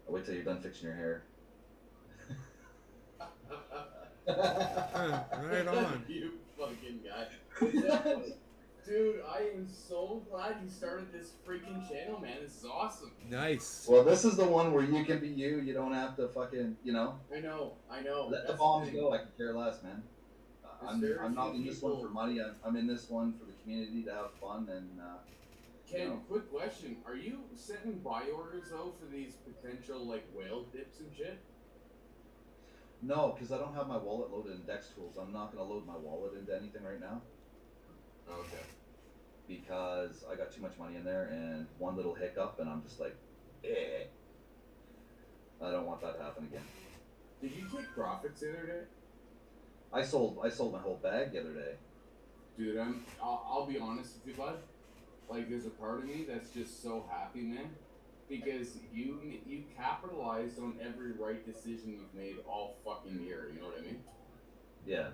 I'll wait till you're done fixing your hair. Right on. You fucking guy. Dude, I am so glad you started this freaking channel, man. This is awesome. Nice. Well, this is the one where you can be you. You don't have to fucking, you know. I know. Let the bombs go. I can care less, man. I'm not in this one people- for money. I'm in this one for the community to have fun and. Ken, you know. quick question. Are you setting buy orders, though, for these potential, like, whale dips and shit? No, because I don't have my wallet loaded in Dex Tools. I'm not going to load my wallet into anything right now. Okay. Because I got too much money in there, and one little hiccup, and I'm just like, eh. I don't want that to happen again. Did you take profits the other day? I sold my whole bag the other day. Dude, I'll be honest with you, bud. Like, there's a part of me that's just so happy, man. Because you capitalized on every right decision you've made all fucking year, you know what I mean? Yeah.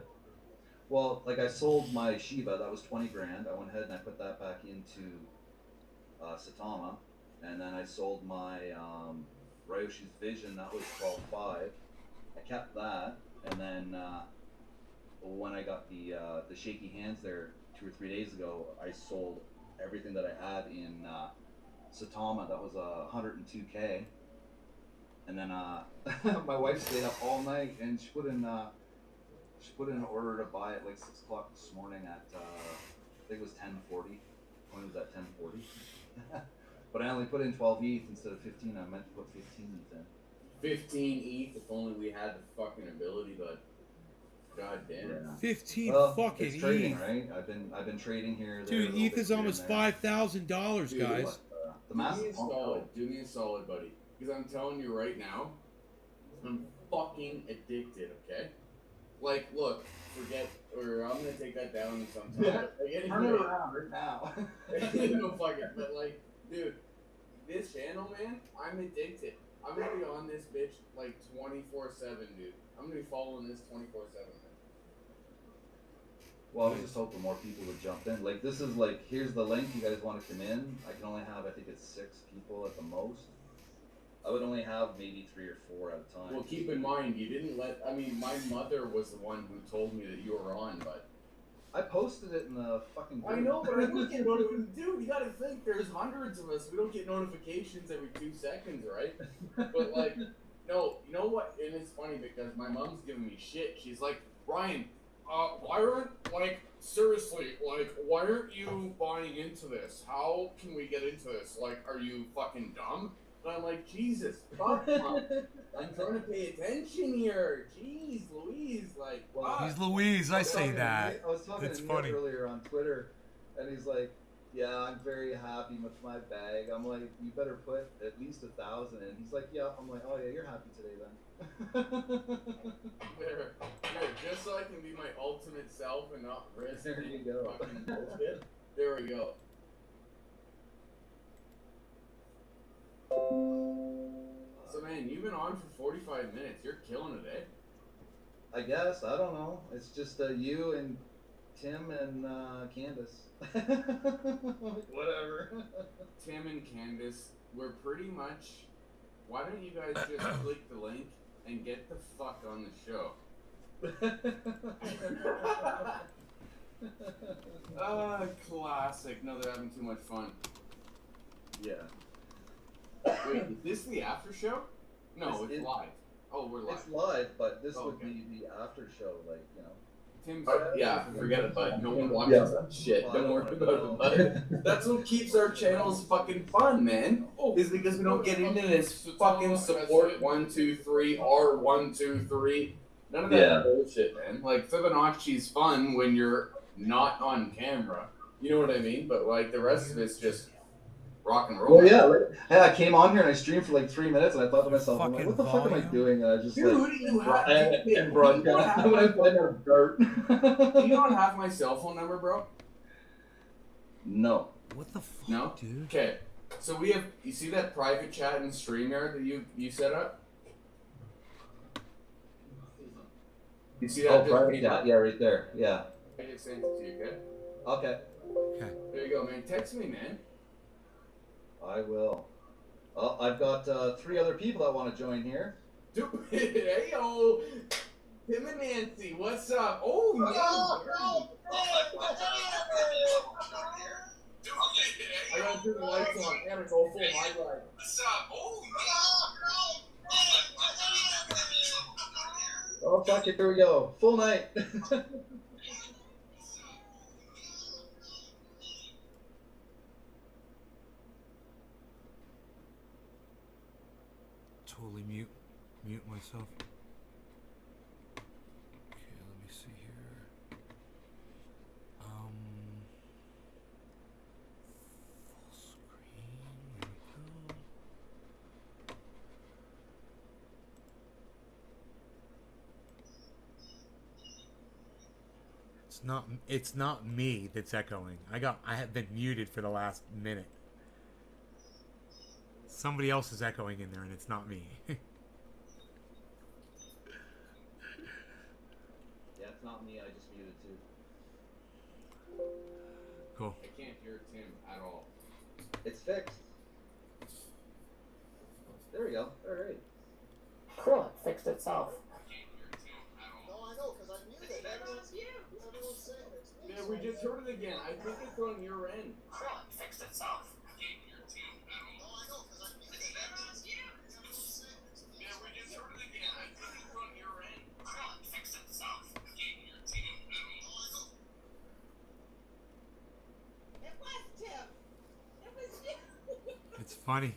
Well, like I sold my Shiba, that was 20 grand. I went ahead and I put that back into Satama. And then I sold my Ryoshi's Vision, that was 12.5. I kept that. And then when I got the shaky hands there 2 or 3 days ago, I sold everything that I had in Satama. That was 102K. And then my wife stayed up all night and she put in an order to buy it like 6 o'clock this morning at I think it was 10:40. When it was at 10:40. But I only put in 12 ETH instead of 15. I meant to put 15 ETH in. 15 ETH if only we had the fucking ability, but god damn it. Yeah. 15 Well, fucking it's trading, ETH. right? I've been trading here. There, Dude, a little ETH bit is here almost and there. $5,000, Dude, guys. The Do me massive a solid. Do me a solid, buddy. Because I'm telling you right now, I'm fucking addicted, okay? Like, look, forget, or I'm gonna take that down sometime. Like, Turn it around right now. no fucking, but like, dude, this channel, man, I'm addicted. I'm gonna be on this bitch like 24/7, dude. I'm gonna be following this 24/7. Well, I was just hoping more people would jump in. Like, this is like, here's the link. You guys want to come in? I can only have, I think it's 6 people at the most. I would only have maybe 3 or 4 at a time. Well, keep in mind, you didn't let. I mean, my mother was the one who told me that you were on, but. I posted it in the fucking group. I know, but I don't get notifications. Dude, you gotta think, there's hundreds of us. We don't get notifications every 2 seconds, right? But, like, no, you know what? And it's funny because my mom's giving me shit. She's like, Ryan, why aren't, like, seriously, like, why aren't you buying into this? How can we get into this? Like, are you fucking dumb? And I'm like, Jesus, fuck, Mom. I'm trying to pay attention here. Jeez, Louise, like, fuck. He's Louise, I say that. I was talking It's to funny. Nick earlier on Twitter, and he's like, "Yeah, I'm very happy with my bag." I'm like, "You better put at least 1,000 in." He's like, "Yeah." I'm like, "Oh yeah, you're happy today then." There, just so I can be my ultimate self and not risk There you any go. fucking bullshit. There we go. So man, you've been on for 45 minutes. You're killing it, eh? I guess I don't know. It's just you and Tim and Candace. Whatever. Tim and Candace, we're pretty much. Why don't you guys just click the link and get the fuck on the show? Classic. No, they're having too much fun. Yeah. Wait, is this the after show? No, it's live. Oh, we're live. It's live, but this would Okay. be the after show, like, you know. Tim's, yeah, forget it, bud. No one watches that shit. Don't worry about it, bud. That's what keeps our channels fucking fun, man. Is because we don't get into this fucking support 1, 2, 3, R 1, 2, 3. None of that bullshit, man. Like Fibonacci's fun when you're not on camera. You know what I mean? But like the rest of it's just rock and roll. Well, yeah, I came on here and I streamed for like 3 minutes and I thought to myself, I'm like, what the fuck am I doing? And I just Dude, like, you have and broadcast. I went out dirt. Do you not have my cell phone number, bro? No. What the fuck, No? dude? Okay. So we have, you see that private chat in StreamYard that you set up? You see that? Oh, private chat. Yeah, right there. Yeah. I just sent it to you, okay? Okay. Okay. There you go, man. Text me, man. I will. Oh, I've got 3 other people that want to join here. Dude, hey, yo. Tim and Nancy, what's up? Oh, yeah. I gotta turn the lights on. I gotta go full high ride. What's up? Oh, Oh, fuck it. Here we go. Full night. Totally mute myself. Okay, let me see here. Full screen. There we go. It's not me that's echoing. I have been muted for the last minute. Somebody else is echoing in there, and it's not me. Yeah, it's not me. I just muted too. Cool. I can't hear Tim at all. It's fixed. There we go. All right. Cool, it fixed itself. No, I know, because I muted it. Everyone's saying it's me. Yeah, we just heard it again. I think it's on your end. Cool, it fixed itself. No, I know, because I muted it. Everyone's saying it's me. Yeah, we just heard it again. I think it's on your end. Cool, it fixed itself. No, I know. It was Tim. It was you. It's funny.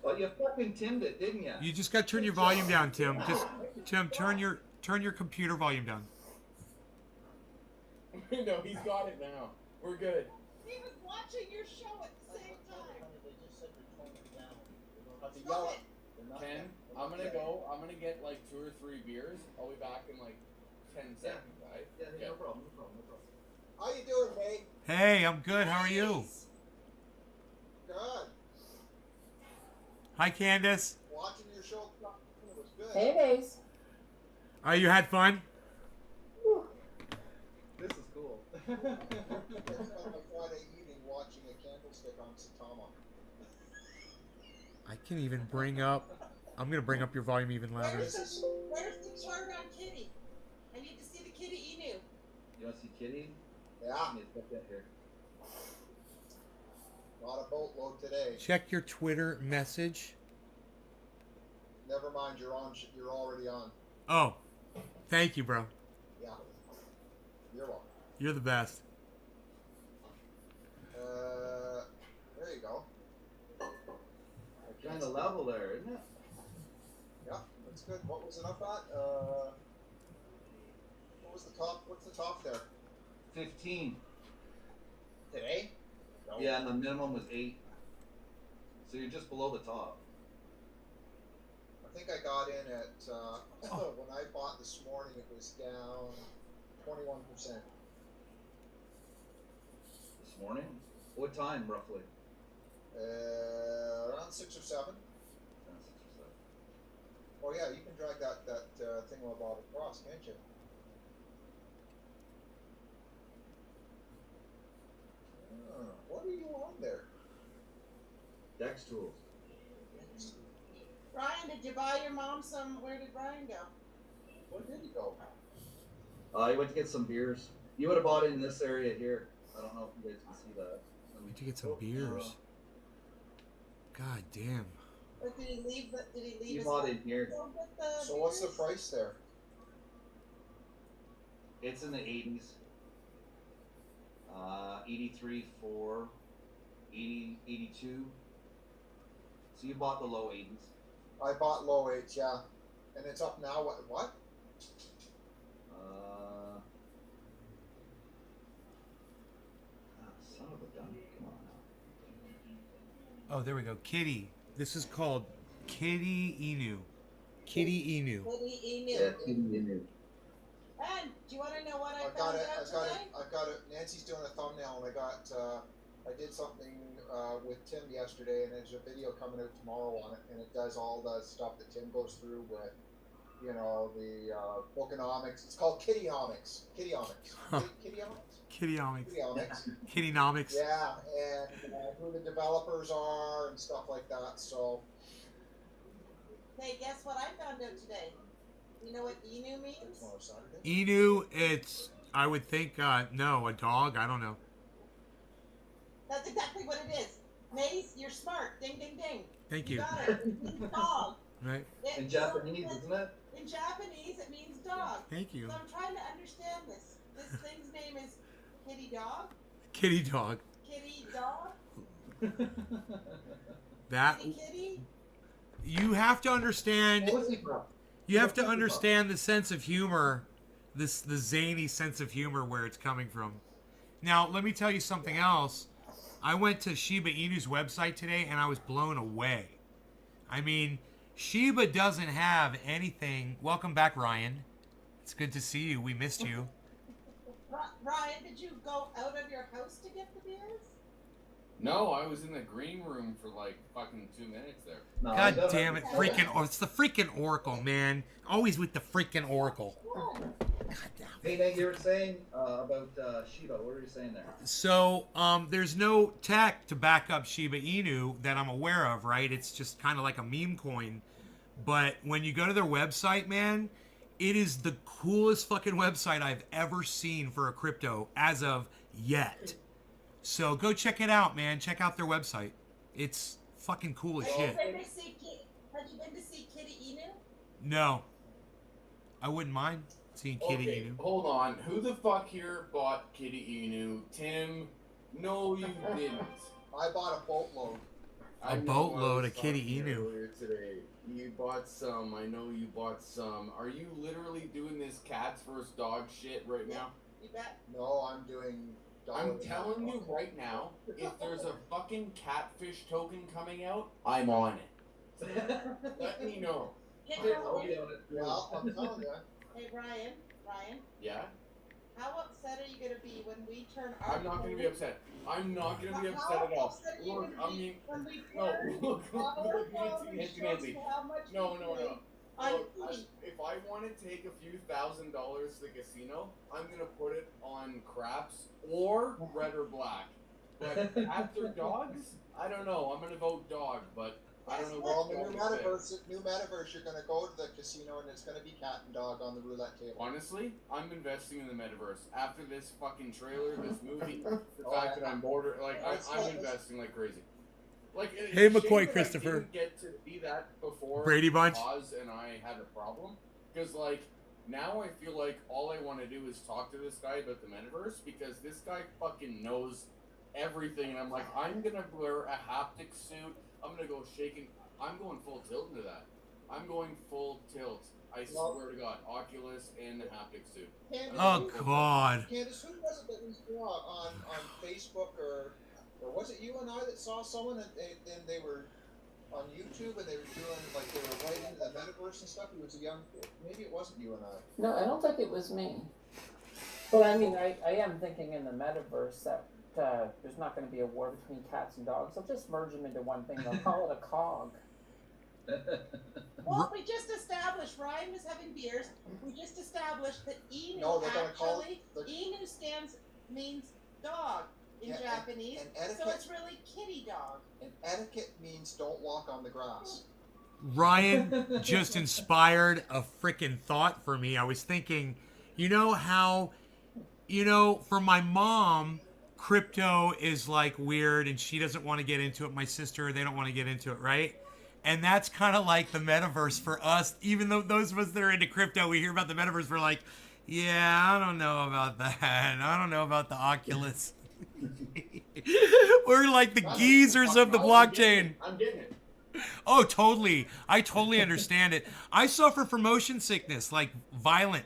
Oh, you fucking timmed it, didn't you? You just got to turn your volume down, Tim. Tim, turn your computer volume down. No, he's got it now. We're good. He was watching your show at the same time. They just said they're toning it down. They don't have to Stop yell it. They're not- Ken, I'm gonna go. I'm gonna get like 2 or 3 beers. I'll be back in like 10 seconds, right? Yeah, no problem. How you doing, mate? Hey, I'm good. How are you? Good. Hi, Candace. Watching your show, it was good. Hey, Days. You had fun? This is cool. I spent my Friday evening watching a candlestick on Satama. I can even bring up. I'm gonna bring up your volume even louder. Where's the chart on Kitty? I need to see the Kitty Inu. You want to see Kitty? Yeah, Let me put that here. not a boatload today. Check your Twitter message. Never mind, you're on. You're already on. Oh, thank you, bro. Yeah. You're welcome. You're the best. There you go. Kind of level there, isn't it? Yeah, that's good. What was it up at? What was the top? What's the top there? 15. Today? No. Yeah, and the minimum was 8. So you're just below the top. I think I got in at when I bought this morning. It was down 21%. This morning? What time, roughly? Around 6 or 7. 6 or 7. Oh yeah, you can drag that thing about across, can't you? Dex tools. Ryan, did you buy your mom some? Where did Ryan go? Where did he go? He went to get some beers. You would have bought it in this area here. I don't know if you guys can see that. Went to get some beers. God damn. Or did he leave? Did he leave? You bought it here. So what's the price there? It's in the 80s. 83 for 80, 82. So you bought the low 80s. I bought low H, yeah. And it's up now, what? Son of a gun. Come on now. Oh, there we go. Kitty. This is called Kitty Inu. Kitty Inu. Kitty Inu. Yeah, Kitty Inu. And do you want to know what I I've found got it. out today? I've got it. Nancy's doing a thumbnail, and I did something with Tim yesterday, and there's a video coming out tomorrow on it, and it does all the stuff that Tim goes through with, you know, the Bokonomics. It's called Kittynomics. Kittynomics. Huh. Kittynomics. Kittynomics. Kittynomics. Kittynomics. Yeah, and who the developers are and stuff like that. So. Hey, guess what I found out today? You know what Inu means? Inu, it's, I would think, no, a dog. I don't know. That's exactly what it is. Maze, you're smart. Ding, ding, ding. Thank you. Got it. It means dog. Right. In Japanese, isn't it? In Japanese, it means dog. Thank you. So I'm trying to understand this. This thing's name is Kitty Dog? Kitty dog. Kitty Dog? That. Kitty? You have to understand. You have to understand the sense of humor, the zany sense of humor where it's coming from. Now, let me tell you something else. I went to Shiba Inu's website today and I was blown away. I mean, Shiba doesn't have anything. Welcome back, Ryan. It's good to see you. We missed you. Ryan, did you go out of your house to get the beers? No, I was in the green room for like fucking 2 minutes there. No, God damn it, freaking! Oh, it's the freaking Oracle, man. Always with the freaking Oracle. God damn. Hey, Nate, you were saying about Shiba. What were you saying there? So, there's no tech to back up Shiba Inu that I'm aware of, right? It's just kind of like a meme coin. But when you go to their website, man, it is the coolest fucking website I've ever seen for a crypto as of yet. So go check it out, man. Check out their website. It's fucking cool as shit. Have you been to see Kitty Inu? No. I wouldn't mind seeing Kitty Inu. Hold on. Who the fuck here bought Kitty Inu? Tim? No, you didn't. I bought a boatload. A boatload of Kitty Inu. Earlier today. You bought some. I know you bought some. Are you literally doing this cats versus dog shit right now? You bet. No, I'm doing. I'm telling you right now, if there's a fucking catfish token coming out, I'm on it. Let me know. Hey, I'll be on it. Well, I'm telling you. Hey, Ryan. Yeah? How upset are you going to be when we turn our... I'm not going to be upset. I'm not going to be upset at all. Look, I mean... No, look, Nancy. No. Look, if I want to take a few $1,000s to the casino, I'm going to put it on craps or red or black. But cats or dogs? I don't know. I'm going to vote dog, but I don't know. Well, new metaverse, you're going to go to the casino and it's going to be cat and dog on the roulette table. Honestly, I'm investing in the metaverse. After this fucking trailer, this movie, the fact that I'm I'm investing like crazy. Like, Hey, McCoy Christopher. I didn't get to see that before Brady Bunch. Oz and I had a problem. Because, like, now I feel like all I want to do is talk to this guy about the metaverse because this guy fucking knows everything. And I'm like, I'm going to wear a haptic suit. I'm going to go shaking. I'm going full tilt into that. I'm going full tilt. I swear to God. Oculus and the haptic suit. Oh, God. Candace, who was it that we saw on Facebook or was it you and I that saw someone and they were on YouTube and they were doing, like, they were right into the metaverse and stuff? He was a young kid. Maybe it wasn't you and I. No, I don't think it was me. But I mean, I am thinking in the metaverse that there's not going to be a war between cats and dogs. They'll just merge them into one thing. They'll call it a cog. Well, we just established, Ryan was having beers, we just established that Inu Inu means dog in Japanese, and etiquette, so it's really kitty dog. And etiquette means means don't walk on the grass. Ryan just inspired a freaking thought for me. I was thinking, you know how, for my mom, crypto is like weird and she doesn't want to get into it. My sister, they don't want to get into it, right? And that's kind of like the metaverse for us. Even though those of us that are into crypto, we hear about the metaverse, we're like, yeah, I don't know about that. I don't know about the Oculus. We're like the geezers of the blockchain. I'm getting it. Oh, totally. I totally understand it. I suffer from motion sickness, like violent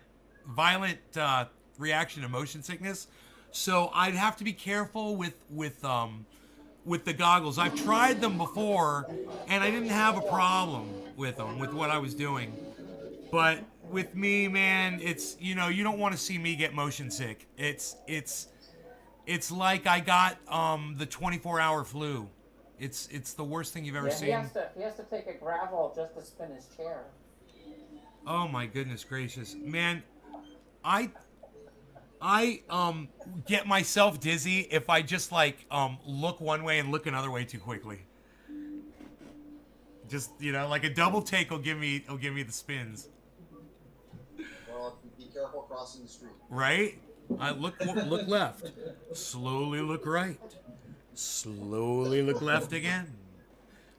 reaction to motion sickness. So I'd have to be careful with the goggles. I've tried them before, and I didn't have a problem with them, with what I was doing. But with me, man, it's, you don't want to see me get motion sick. It's like I got the 24-hour flu. It's the worst thing you've ever seen. He has to take a gravel just to spin his chair. Oh my goodness gracious, man! I get myself dizzy if I just look one way and look another way too quickly. Just like a double take will give me the spins. Well, be careful crossing the street. Right? I look left, slowly look right, slowly look left again,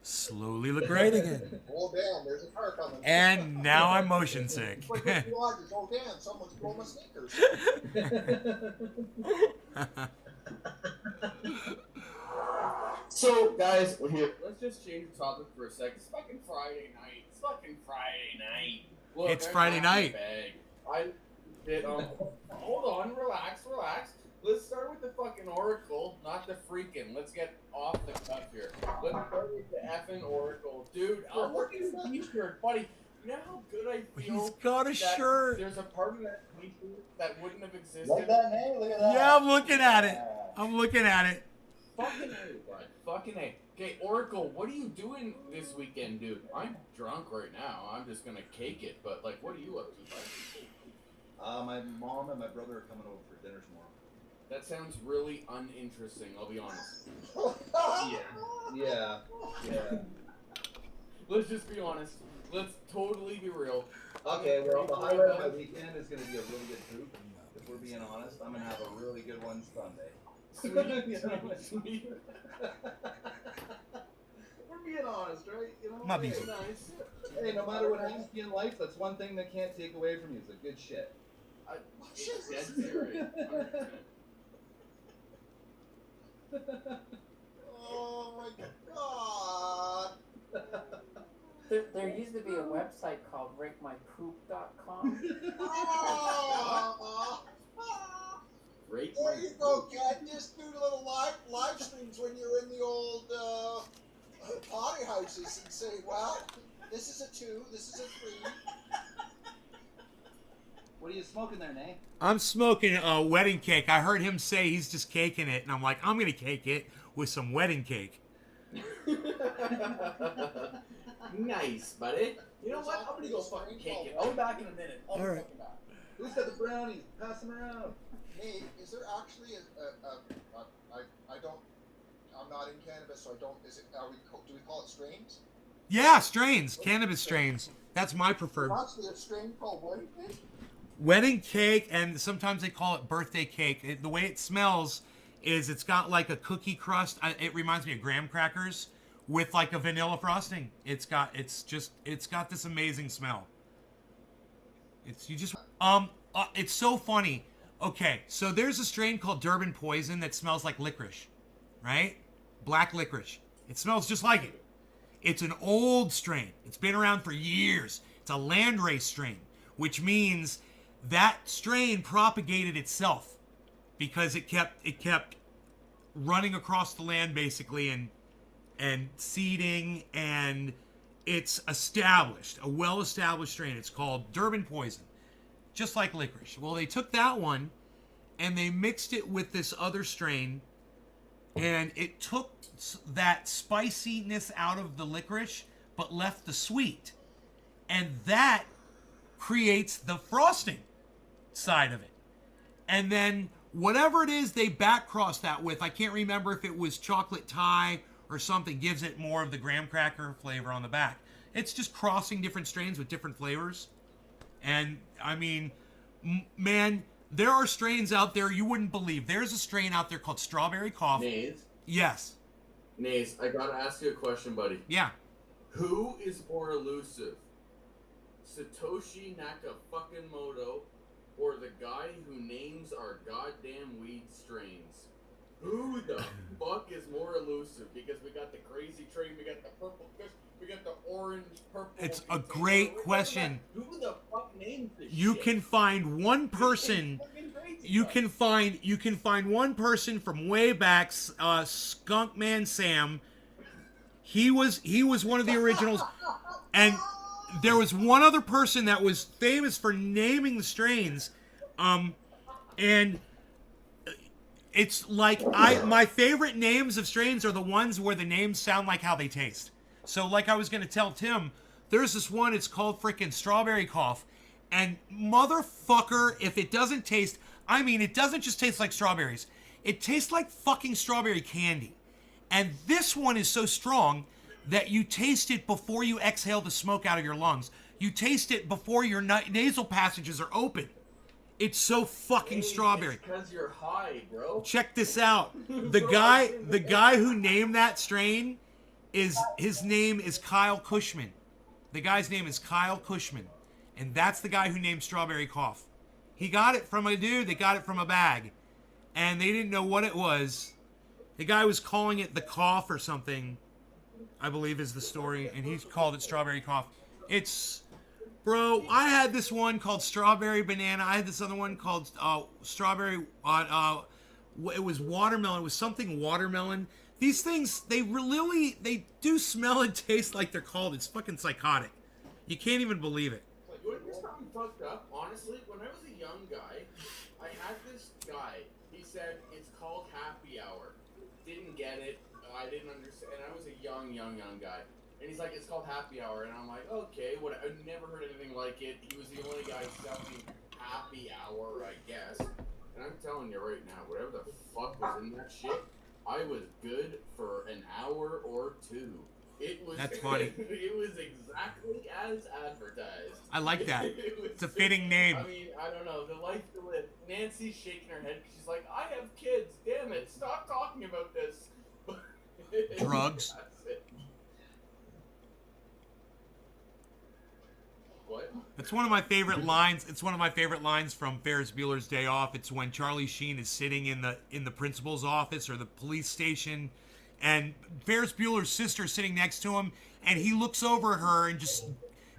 slowly look right again. Oh damn! There's a car coming. And now I'm motion sick. Oh damn! Someone's blowing my sneakers. So, guys, we're here. Let's just change the topic for a sec. It's fucking Friday night. Look, It's Friday night. Hold on, relax. Let's start with the fucking Oracle, not the freaking. Let's get off the cuff here. Let's start with the effing Oracle. Dude, I'm looking at the t-shirt, buddy. You know how good I feel? He's got a shirt. There's a part of that t-shirt that wouldn't have existed. Like that, hey? Look at that. Yeah, I'm looking at it. Fucking A, bud. Fucking A. Okay, Oracle, what are you doing this weekend, dude? I'm drunk right now. I'm just gonna cake it, but, what are you up to, bud? My mom and my brother are coming over for dinner tomorrow. That sounds really uninteresting, I'll be honest. Yeah. Let's just be honest. Let's totally be real. Okay, well, the highlight of my weekend is going to be a really good poop. If we're being honest, I'm going to have a really good one Sunday. Sweet. We're being honest, right? Not being nice. Hey, no matter what happens to you in life, that's one thing they can't take away from you. It's a good shit. It's dead serious. 100%. Oh my god! There used to be a website called ratemypoop.com. There you go, Cat. Just do little live streams when you're in the old potty houses and say, well, this is a 2, this is a 3. What are you smoking there, Nate? I'm smoking a wedding cake. I heard him say he's just caking it, and I'm like, I'm gonna cake it with some wedding cake. Nice, buddy. You know what? I'm gonna go fucking cake it. I'll be back in a minute. I'll be fucking back. Who's got the brownies? Pass them around. Nate, is there actually I'm not in cannabis, so I don't, do we call it strains? Yeah, strains, cannabis strains. That's my preferred. There's actually a strain called wedding cake? Wedding cake, and sometimes they call it birthday cake. The way it smells is it's got like a cookie crust. It reminds me of graham crackers with like a vanilla frosting. It's got this amazing smell. It's so funny. Okay, so there's a strain called Durban Poison that smells like licorice, right? Black licorice. It smells just like it. It's an old strain. It's been around for years. It's a landrace strain, which means that strain propagated itself because it kept running across the land basically and seeding, and it's established, a well-established strain. It's called Durban Poison, just like licorice. Well, they took that one and they mixed it with this other strain, and it took that spiciness out of the licorice but left the sweet, and that creates the frosting side of it. And then whatever it is they back cross that with, I can't remember if it was chocolate Thai or something gives it more of the graham cracker flavor on the back. It's just crossing different strains with different flavors. And I mean, man, there are strains out there you wouldn't believe. There's a strain out there called Strawberry Coffee. Nays? Yes. Nays, I gotta ask you a question, buddy. Yeah. Who is more elusive? Satoshi Nakamoto or the guy who names our goddamn weed strains? Who the fuck is more elusive? Because we got the crazy strain, we got the purple kush, we got the orange, purple. It's a great question. Who the fuck names this You shit? can find one person. You can find one person from way back, Skunkman Sam. He was one of the originals, and there was one other person that was famous for naming the strains, and it's like my favorite names of strains are the ones where the names sound like how they taste. So like I was gonna tell Tim, there's this one, it's called freaking Strawberry Cough, and motherfucker, if it doesn't taste, I mean, it doesn't just taste like strawberries, it tastes like fucking strawberry candy. And this one is so strong that you taste it before you exhale the smoke out of your lungs. You taste it before your nasal passages are open. It's so fucking strawberry. Because you're high, bro. Check this out. The guy who named that strain his name is Kyle Cushman. The guy's name is Kyle Cushman. And that's the guy who named Strawberry Cough. He got it from a dude that got it from a bag. And they didn't know what it was. The guy was calling it the cough or something, I believe is the story, and he called it Strawberry Cough. Bro, I had this one called Strawberry Banana. I had this other one called Strawberry, it was watermelon. It was something watermelon. These things, they do smell and taste like they're called. It's fucking psychotic. You can't even believe it. You want to hear something fucked up? Honestly, when I was a young guy, I had this guy. He said, it's called Happy Hour. Didn't get it. I didn't understand. And I was a young guy. And he's like, it's called Happy Hour. And I'm like, okay, what? I've never heard anything like it. He was the only guy selling Happy Hour, I guess. And I'm telling you right now, whatever the fuck was in that shit, I was good for an hour or two. It was. That's funny. It was exactly as advertised. I like that. It's a fitting name. I mean, I don't know. The life to live. Nancy's shaking her head. She's like, I have kids. Damn it. Stop talking about this. Drugs. That's it. What? It's one of my favorite lines. It's one of my favorite lines from Ferris Bueller's Day Off. It's when Charlie Sheen is sitting in the principal's office or the police station, and Ferris Bueller's sister is sitting next to him, and he looks over at her and just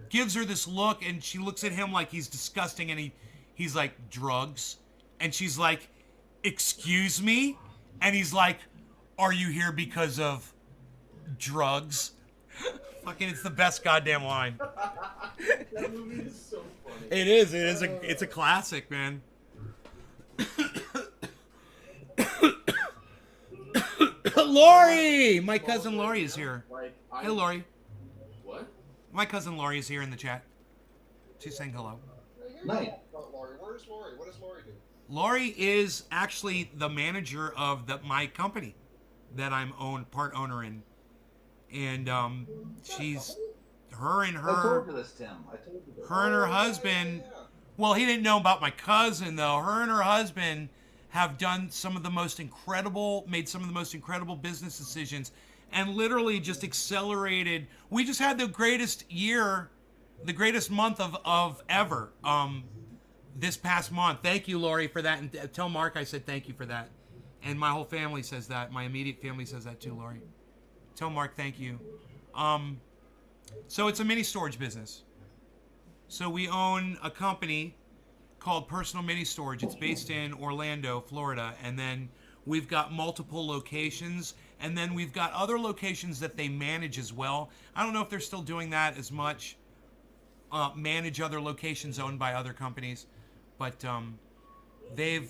gives her this look, and she looks at him like he's disgusting, and he's like, drugs? And she's like, excuse me? And he's like, are you here because of drugs? Fucking, it's the best goddamn line. That movie is so funny. It is. It's a classic, man. Lori! My cousin Lori is here. Hey, Lori. What? My cousin Lori is here in the chat. She's saying hello. Nice. Lori. Where's Lori? What does Lori do? Lori is actually the manager of my company that I'm part owner in. And she's her and I her told you this, Tim. I told you this. her and her husband. Well, he didn't know about my cousin though. Her and her husband have done some of the most incredible business decisions, and literally just accelerated. We just had the greatest month of ever. This past month. Thank you, Lori, for that, and tell Mark I said thank you for that. And my whole family says that. My immediate family says that too, Lori. Tell Mark thank you. So it's a mini storage business. So we own a company called Personal Mini Storage. It's based in Orlando, Florida. And then we've got multiple locations. And then we've got other locations that they manage as well. I don't know if they're still doing that as much. Manage other locations owned by other companies. But they've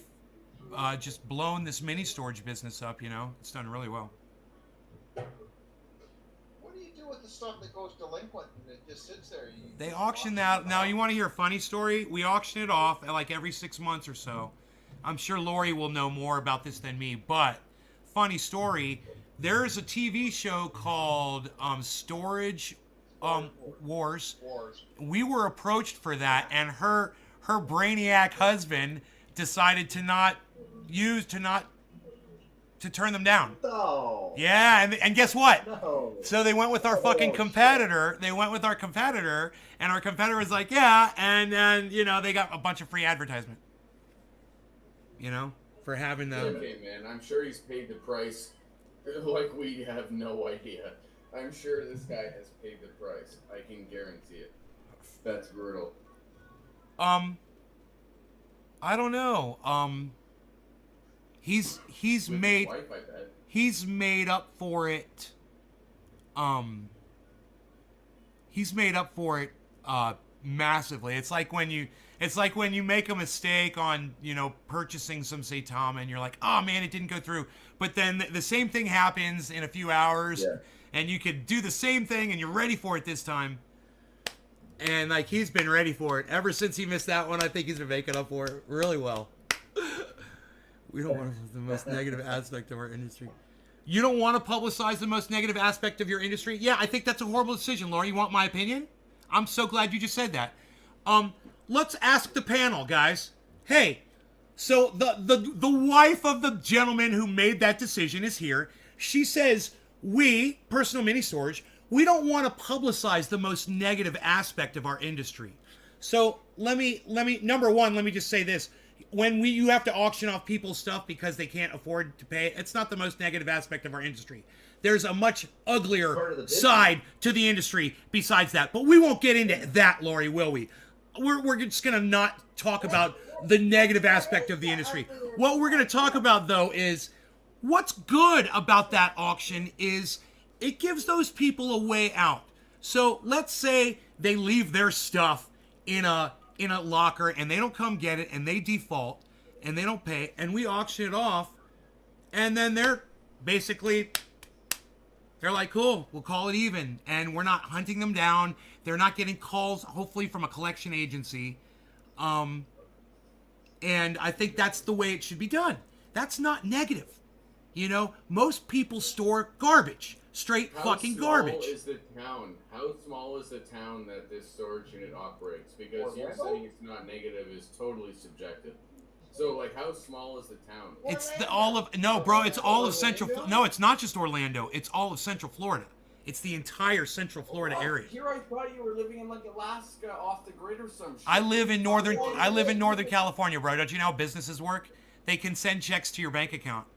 just blown this mini storage business up, you know. It's done really well. What do you do with the stuff that goes delinquent and it just sits there? They auction that. Now, you want to hear a funny story? We auction it off like every 6 months or so. I'm sure Lori will know more about this than me, but funny story, there's a TV show called Storage Wars. We were approached for that, and her brainiac husband decided to not turn them down. No. Yeah, and guess what? No. So they went with our fucking competitor. They went with our competitor, and our competitor was like, yeah, and then, you know, they got a bunch of free advertisement. You know, for having them. Okay, man, I'm sure he's paid the price like we have no idea. I'm sure this guy has paid the price. I can guarantee it. That's brutal. I don't know. He's With made his wife, I bet. he's made up for it. He's made up for it massively. It's like when you make a mistake on, you know, purchasing some Saitama and you're like, oh man, it didn't go through. But then the same thing happens in a few hours, and you could do the same thing and you're ready for it this time. And like, he's been ready for it ever since he missed that one. I think he's been making up for it really well. We don't want the most negative aspect of our industry. You don't want to publicize the most negative aspect of your industry? Yeah, I think that's a horrible decision, Laura. You want my opinion? I'm so glad you just said that. Let's ask the panel, guys. Hey, so the wife of the gentleman who made that decision is here. She says, we, Personal Mini Storage, we don't want to publicize the most negative aspect of our industry. So let me number one, let me just say this. When you have to auction off people's stuff because they can't afford to pay, it's not the most negative aspect of our industry. There's a much uglier side to the industry besides that. But we won't get into that, Lori, will we? We're just going to not talk about the negative aspect of the industry. What we're going to talk about, though, is what's good about that auction is it gives those people a way out. So let's say they leave their stuff in a locker and they don't come get it and they default and they don't pay and we auction it off, and then they're like, cool, we'll call it even, and we're not hunting them down. They're not getting calls, hopefully, from a collection agency. And I think that's the way it should be done. That's not negative. You know, most people store garbage. Straight fucking garbage. How small is the town? How small is the town that this storage unit operates? Because you saying it's not negative is totally subjective. So, like, how small is the town? It's it's all of Central. No, it's not just Orlando. It's all of Central Florida. It's the entire Central Florida area. Here, I thought you were living in like Alaska, off the grid or some shit. I live in Northern California, bro. Don't you know how businesses work? They can send checks to your bank account.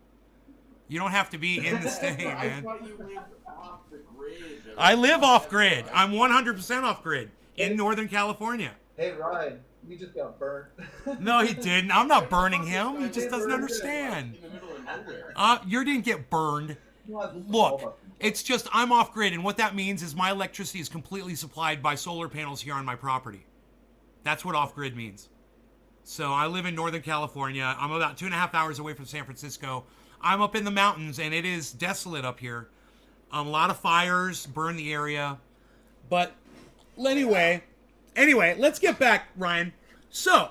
You don't have to be in the state, man. I thought you lived off the grid. I live off grid. I'm 100% off grid in Northern California. Hey, Ryan, you just got burnt. No, he didn't. I'm not burning him. He just doesn't understand. In the middle of nowhere. You didn't get burned. Look, it's just I'm off grid, and what that means is my electricity is completely supplied by solar panels here on my property. That's what off grid means. So I live in Northern California. I'm about 2.5 hours away from San Francisco. I'm up in the mountains, and it is desolate up here. A lot of fires burn the area. But anyway, let's get back, Ryan. So,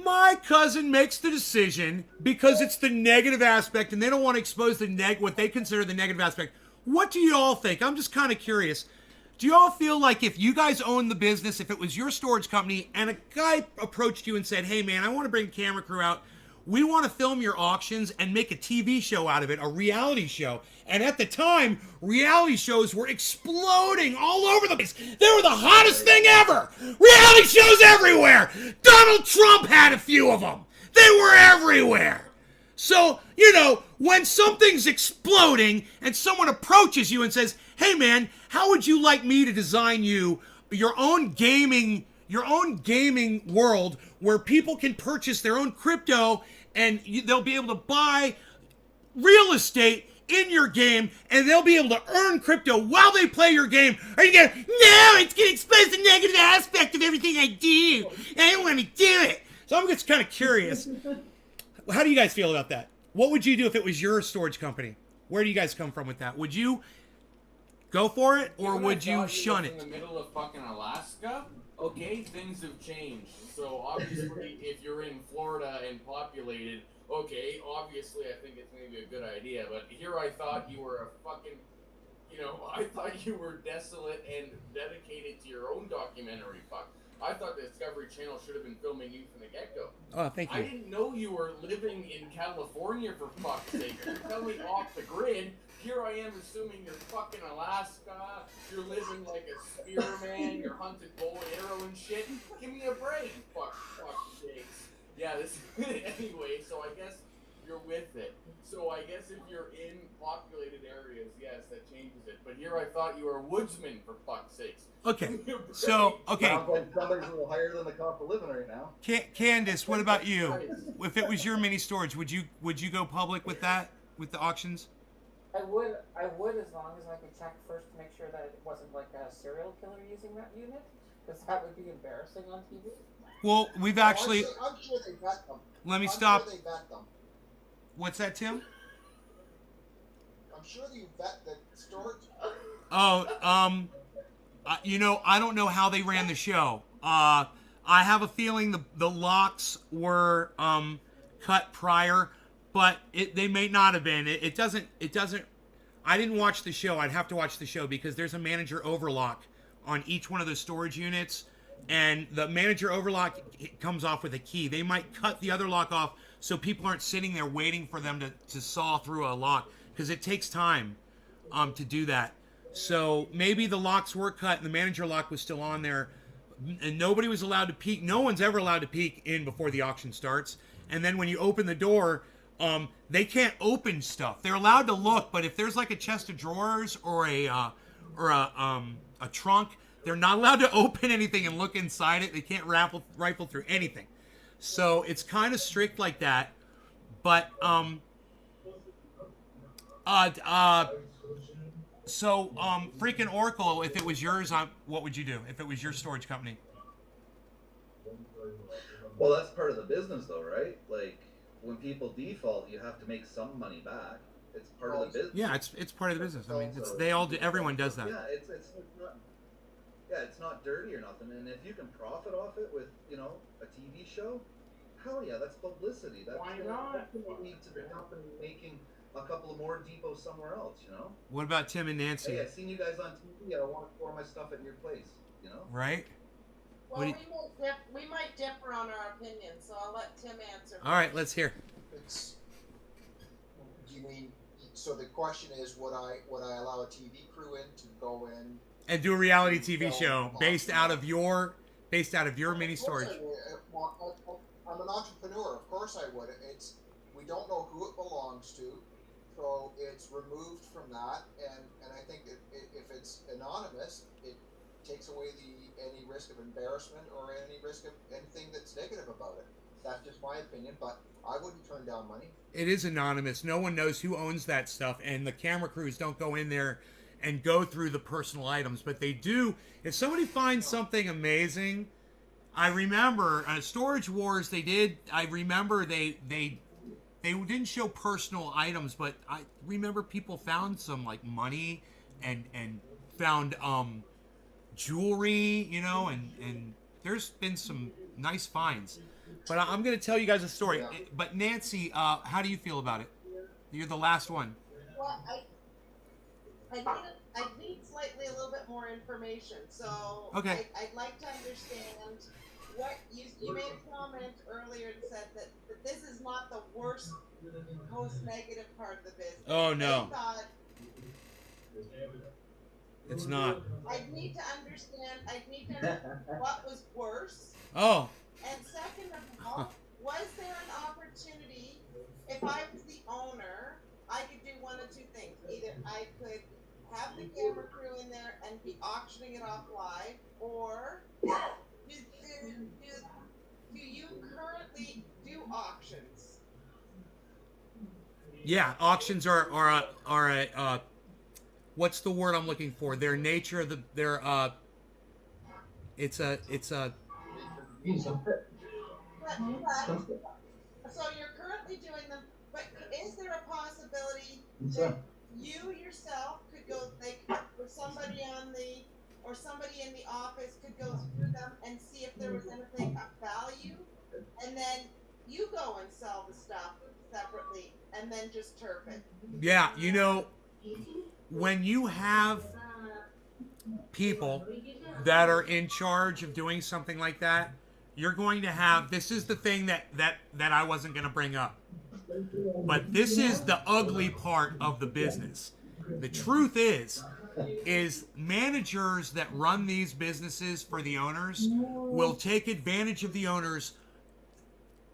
my cousin makes the decision because it's the negative aspect, and they don't want to expose what they consider the negative aspect. What do you all think? I'm just kind of curious. Do you all feel like if you guys owned the business, if it was your storage company, and a guy approached you and said, hey, man, I want to bring a camera crew out. We want to film your auctions and make a TV show out of it, a reality show. And at the time, reality shows were exploding all over the place. They were the hottest thing ever. Reality shows everywhere. Donald Trump had a few of them. They were everywhere. So, you know, when something's exploding and someone approaches you and says, hey man, how would you like me to design you your own gaming world where people can purchase their own crypto and they'll be able to buy real estate in your game and they'll be able to earn crypto while they play your game? Are you going, no, it's going to expose the negative aspect of everything I do. I don't want to do it. So I'm just kind of curious. How do you guys feel about that? What would you do if it was your storage company? Where do you guys come from with that? Would you go for it, or Even would I you thought shun was it? in the middle of fucking Alaska. Okay, things have changed. So obviously, if you're in Florida and populated, okay, obviously I think it's maybe a good idea. But here I thought you were a fucking, I thought you were desolate and dedicated to your own documentary. Fuck. I thought the Discovery Channel should have been filming you from the get-go. Oh, thank I you. didn't know you were living in California, for fuck's sake. You're telling me off the grid. Here I am assuming you're fucking Alaska. You're living like a spearman. You're hunting bow and arrow and shit. Give me a break. Fuck sakes. Yeah, this anyway, so I guess you're with it. So I guess if you're in populated areas, yes, that changes it. But here I thought you were a woodsman, for fuck's sakes. Okay, so, okay. Sounds like somebody's a little higher than the cost of living right now. Candace, what about you? If it was your mini storage, would you go public with that, with the auctions? I would as long as I could check first to make sure that it wasn't like a serial killer using that unit, because that would be embarrassing on TV. Well, we've actually. I'm sure they vet them. Let me I'm stop. Sure they vet them. What's that, Tim? I'm sure you vet the storage. Oh, I don't know how they ran the show. I have a feeling the locks were cut prior, but they may not have been. It doesn't. I didn't watch the show. I'd have to watch the show because there's a manager overlock on each one of those storage units, and the manager overlock comes off with a key. They might cut the other lock off so people aren't sitting there waiting for them to saw through a lock, because it takes time to do that. So maybe the locks were cut and the manager lock was still on there, and nobody was allowed to peek. No one's ever allowed to peek in before the auction starts. And then when you open the door, they can't open stuff. They're allowed to look, but if there's like a chest of drawers or a trunk, they're not allowed to open anything and look inside it. They can't rifle through anything. So it's kind of strict like that. But so freaking Oracle, if it was yours, what would you do if it was your storage company? Well, that's part of the business, though, right? Like, when people default, you have to make some money back. It's part of the business. Yeah, it's part of the business. I mean, everyone does that. Yeah, it's not. Yeah, it's not dirty or nothing. And if you can profit off it with, a TV show, hell yeah, that's publicity. That's Why not? Lead to the company making a couple of more depots somewhere else. What about Tim and Nancy? Hey, I've seen you guys on TV. I want to store my stuff at your place. Right. Well, we might differ on our opinion, so I'll let Tim answer. All right, let's hear. You mean? So the question is, would I allow a TV crew in to go in and do a reality TV show based out of your mini storage? I'm an entrepreneur. Of course I would. We don't know who it belongs to, so it's removed from that. And I think if it's anonymous, it takes away any risk of embarrassment or any risk of anything that's negative about it. That's just my opinion, but I wouldn't turn down money. It is anonymous. No one knows who owns that stuff, and the camera crews don't go in there and go through the personal items, but they do. If somebody finds something amazing, I remember Storage Wars. They did. I remember they didn't show personal items, but I remember people found some like money and found jewelry, and there's been some nice finds. But I'm going to tell you guys a story. Yeah. But Nancy, how do you feel about it? You're the last one. Well, I need slightly a little bit more information. So Okay. I'd like to understand what you made a comment earlier and said that this is not the worst, most negative part of the business. Oh, no. I thought, It's not. I need to understand what was worse. Oh. And second of all, was there an opportunity, if I was the owner, I could do one of two things. Either I could have the camera crew in there and be auctioning it off live, or do you currently do auctions? Yeah, auctions are a what's the word I'm looking for? Their nature, it's a. So you're currently doing them, but is there a possibility that you yourself could go, like, for somebody in the office could go through them and see if there was anything of value, and then you go and sell the stuff separately, and then just turf it. Yeah, you know, when you have people that are in charge of doing something like that, you're going to have, this is the thing that I wasn't going to bring up. But this is the ugly part of the business. The truth is managers that run these businesses for the owners will take advantage of the owners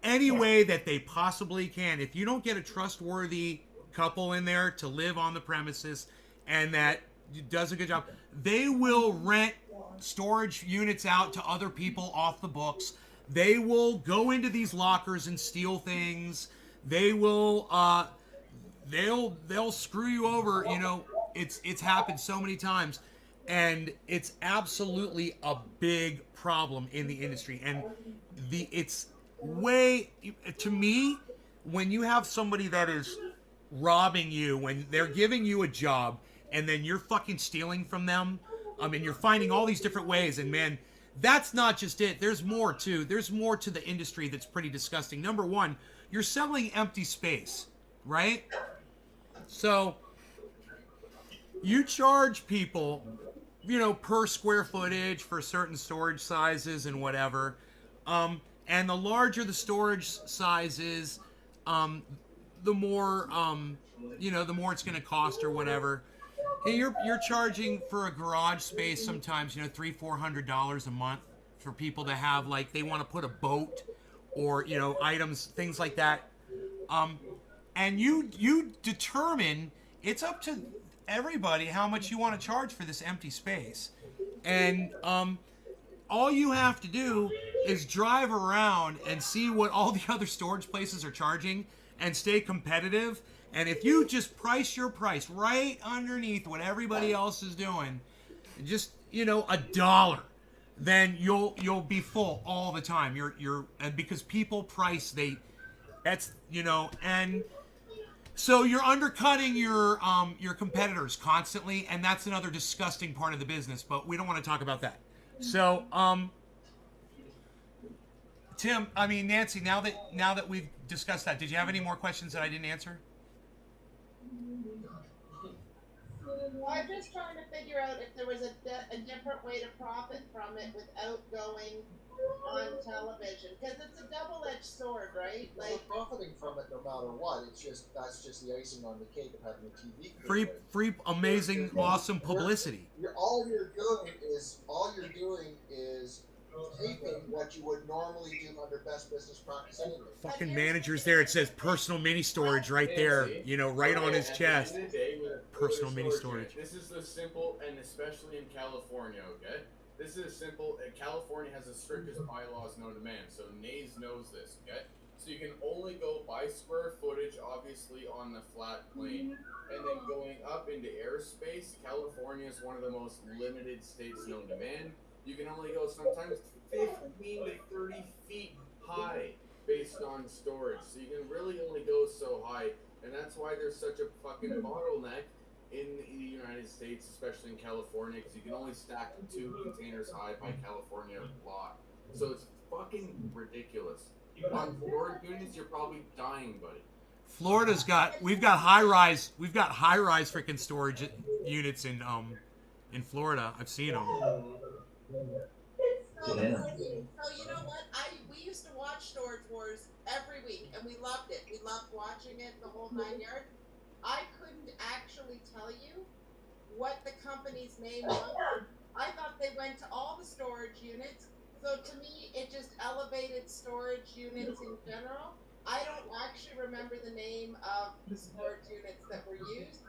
any way that they possibly can. If you don't get a trustworthy couple in there to live on the premises and that does a good job, they will rent storage units out to other people off the books. They will go into these lockers and steal things. They will they'll screw you over. You know, it's happened so many times, and it's absolutely a big problem in the industry. And it's way, to me, when you have somebody that is robbing you, when they're giving you a job and then you're fucking stealing from them, I mean, you're finding all these different ways, and man, that's not just it. There's more too. There's more to the industry that's pretty disgusting. Number one, you're selling empty space, right? So you charge people, you know, per square footage for certain storage sizes and whatever. And the larger the storage size is, the more, you know, the more it's going to cost or whatever. And you're charging for a garage space sometimes, you know, $300-400 a month for people to have, like, they want to put a boat or, you know, items, things like that. And you determine, it's up to everybody how much you want to charge for this empty space. And all you have to do is drive around and see what all the other storage places are charging and stay competitive. And if you just price your price right underneath what everybody else is doing, just, you know, $1, then you'll be full all the time. And because people price, that's, you know, and so you're undercutting your competitors constantly, and that's another disgusting part of the business, but we don't want to talk about that. So, Tim, I mean, Nancy, now that we've discussed that, did you have any more questions that I didn't answer? Well, I'm just trying to figure out if there was a different way to profit from it without going on television, because it's a double-edged sword, right? Like, we're profiting from it no matter what. It's just, that's just the icing on the cake of having a TV crew. Free, amazing, awesome publicity. All you're doing is taping what you would normally do under best business practice anyway. Fucking managers there. It says personal mini storage right there. You know, right on his chest. Personal mini storage. This is the simple, and especially in California, okay? This is simple. California has the strictest bylaws known to man, so Nays knows this, okay? So you can only go by square footage, obviously, on the flat plane. And then going up into airspace, California is one of the most limited states known to man. You can only go sometimes 15 to 30 feet high based on storage. So you can really only go so high. And that's why there's such a fucking bottleneck in the United States, especially in California, because you can only stack 2 containers high by California law. So it's fucking ridiculous. On storage units, you're probably dying, buddy. We've got high rise freaking storage units in Florida. I've seen them. So you know what? We used to watch Storage Wars every week, and we loved it. We loved watching it, the whole 9 yards. I couldn't actually tell you what the company's name was. I thought they went to all the storage units. So to me, it just elevated storage units in general. I don't actually remember the name of the storage units that were used.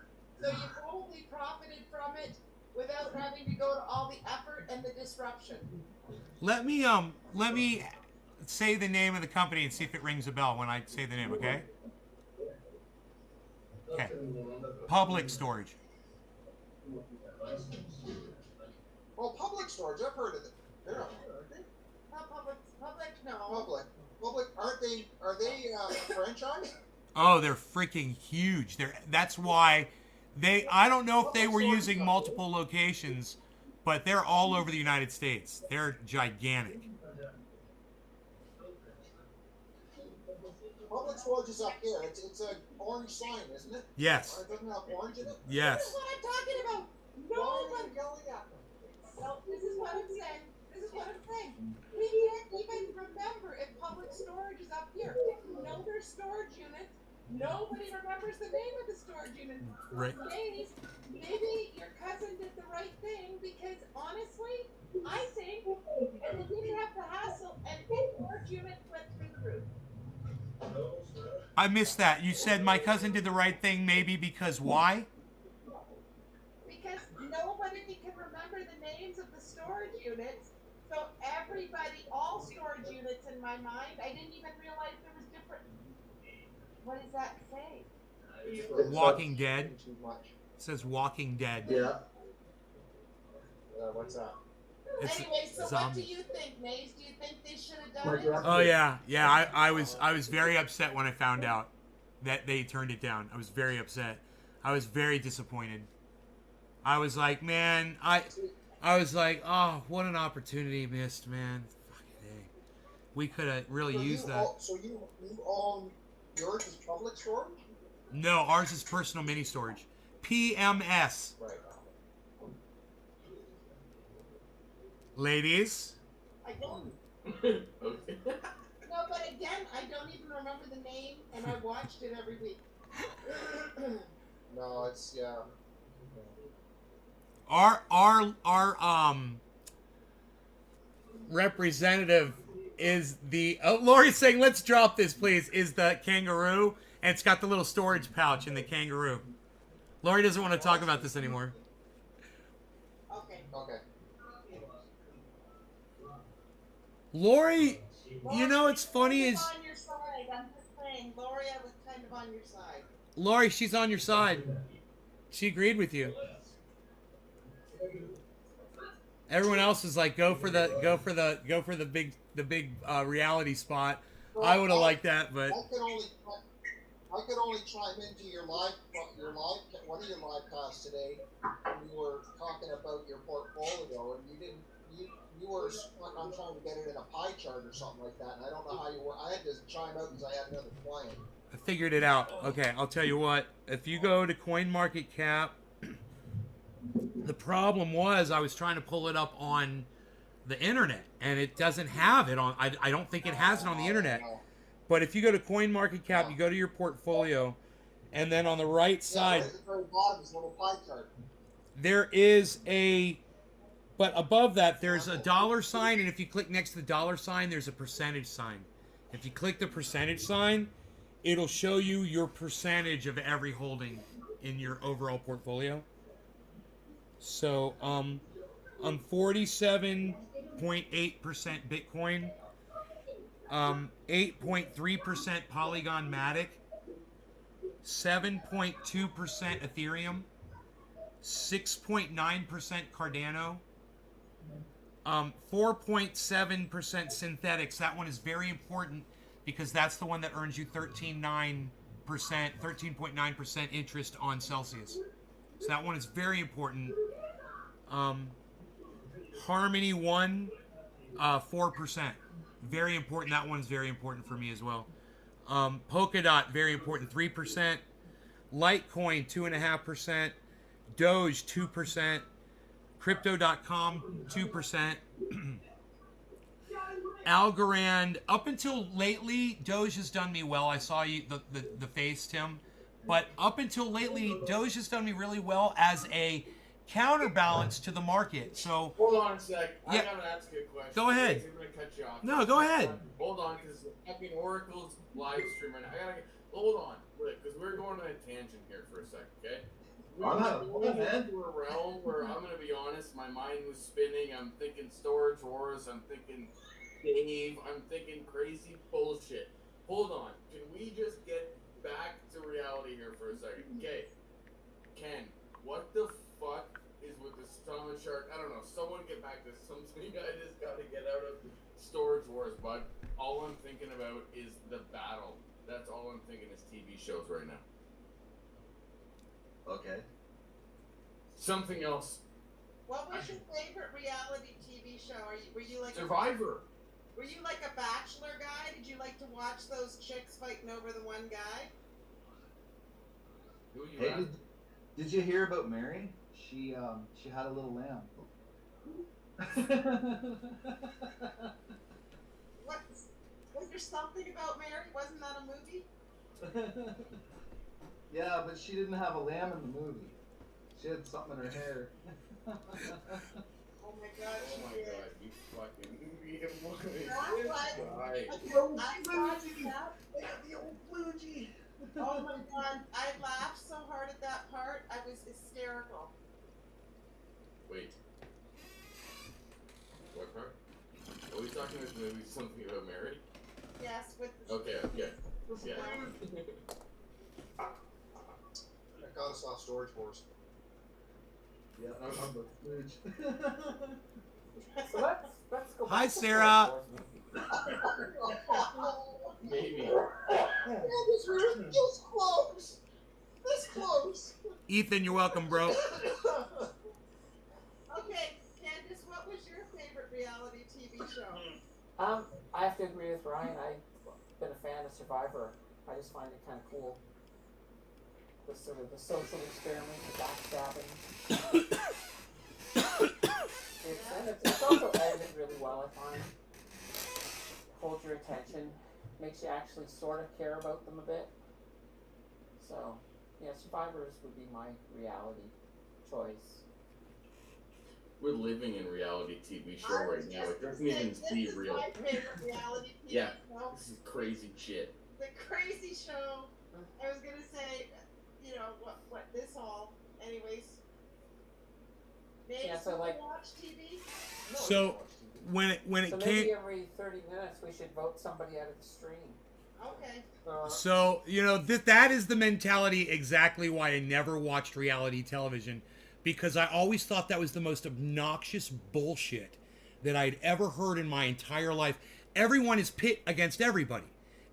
So you probably profited from it without having to go to all the effort and the disruption. Let me say the name of the company and see if it rings a bell when I say the name, okay? Okay. Public Storage. Well, Public Storage, I've heard of it. They're not, aren't they? Not public, no. Public, are they franchise? Oh, they're freaking huge. That's why I don't know if they were using multiple locations, but they're all over the United States. They're gigantic. Public storage is up here. It's a orange sign, isn't it? Yes. Or it doesn't have orange in it? Yes. This is what I'm talking about. No one yelling at them. No, this is what I'm saying. We can't even remember if public storage is up here. If you know their storage units, nobody remembers the name of the storage unit. Right. Maybe your cousin did the right thing because honestly, I think, and they didn't have the hassle, and the storage unit went through the roof. I missed that. You said my cousin did the right thing, maybe because why? Because nobody can remember the names of the storage units. So everybody, all storage units in my mind, I didn't even realize there was different. What does that say? Walking Dead. Too much. It says Walking Dead. Yeah. What's that? It's Anyway, so what zombie. do you think, Maze? Do you think they should have done it? Oh yeah. I was very upset when I found out that they turned it down. I was very upset. I was very disappointed. I was like, man, I was like, oh, what an opportunity missed, man. Fucking A. We could have really used that. So you own yours is public storage? No, ours is personal mini storage. PMS. Right. Ladies. I don't. Okay. No, but again, I don't even remember the name, and I watched it every week. No, it's yeah. Our representative is the Lori's saying let's drop this please is the kangaroo, and it's got the little storage pouch in the kangaroo. Lori doesn't want to talk about this anymore. Okay. Okay. Lori, you know it's funny is On your side, I'm just saying, Lori, I was kind of on your side. Lori, she's on your side. She agreed with you. Everyone else is like, go for the big reality spot. I would have liked that, but I could only chime into your live one of your live casts today. You were talking about your portfolio, and you were stuck on trying to get it in a pie chart or something like that. And I don't know how you were. I had to chime out because I had another client. I figured it out. Okay, I'll tell you what. If you go to CoinMarketCap, the problem was I was trying to pull it up on the internet, and it doesn't have it on. I don't think it has it on the internet. But if you go to CoinMarketCap, you go to your portfolio, and then on the right side, at the very bottom is a little pie chart. there is a. But above that, there's a dollar sign, and if you click next to the dollar sign, there's a percentage sign. If you click the percentage sign, it'll show you your percentage of every holding in your overall portfolio. So, I'm 47.8% Bitcoin, 8.3% Polygon Matic, 7.2% Ethereum, 6.9% Cardano, 4.7% Synthetics. That one is very important because that's the one that earns you 13.9% interest on Celsius. So that one is very important. Harmony 1, 4%. Very important. That one's very important for me as well. Polkadot, very important, 3%. Litecoin, 2.5%. Doge, 2%. Crypto.com, 2%. Algorand, up until lately, Doge has done me well. I saw you the face, Tim. But up until lately, Doge has done me really well as a counterbalance to the market. So hold on a sec. Yeah. I gotta ask you a question. Go ahead. I'm gonna cut you off. No, go ahead. Hold on, because fucking Oracle's live stream right now. Hold on, because we're going on a tangent here for a second, okay? I'm not going into a realm where I'm gonna be honest, my mind was spinning. I'm thinking Storage Wars. I'm thinking Dave. I'm thinking crazy bullshit. Hold on. Can we just get back to reality here for a second? Okay. Ken, what the fuck is with the stomach shark? I don't know. Someone get back to something. I just gotta get out of Storage Wars, bud. All I'm thinking about is the battle. That's all I'm thinking is TV shows right now. Okay. Something else. What was your favorite reality TV show? Were you like Survivor. Were you like a Bachelor guy? Did you like to watch those chicks fighting over the one guy? Who you Hey, at? did you hear about Mary? She had a little lamb. Was there something about Mary? Wasn't that a movie? Yeah, but she didn't have a lamb in the movie. She had something in her hair. Oh my god, Oh my did. god, you fucking. Right. I watched that. The old bluejay. Oh my god, I laughed so hard at that part. I was hysterical. Wait. What part? Are we talking about the movie Something About Mary? Yes, with the Okay. Yeah. I got us off Storage Wars. Yeah, I'm the smooch. So let's go back Hi, to Sarah. Maybe. This close. This close. Ethan, you're welcome, bro. Okay, Candace, what was your favorite reality TV show? I have to agree with Ryan. I've been a fan of Survivor. I just find it kind of cool. The sort of the social experiment, the backstabbing. It's also edited really well, I find. Holds your attention, makes you actually sort of care about them a bit. So, yeah, Survivors would be my reality choice. We're living in reality TV show right now. It doesn't even seem real. My favorite reality TV Yeah. show. This is crazy shit. The crazy show. I was gonna say, what this all. Anyways. Nate, Yeah, so like. watch TV. So when it So came, maybe every 30 minutes we should vote somebody out of the stream. Okay. so that is the mentality exactly why I never watched reality television, because I always thought that was the most obnoxious bullshit that I'd ever heard in my entire life. Everyone is pit against everybody,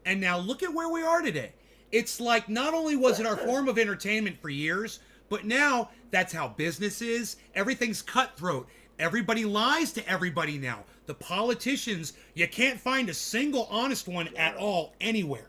and now look at where we are today. It's like not only was it our form of entertainment for years, but now that's how business is. Everything's cutthroat. Everybody lies to everybody now. The politicians, you can't find a single honest one at all anywhere.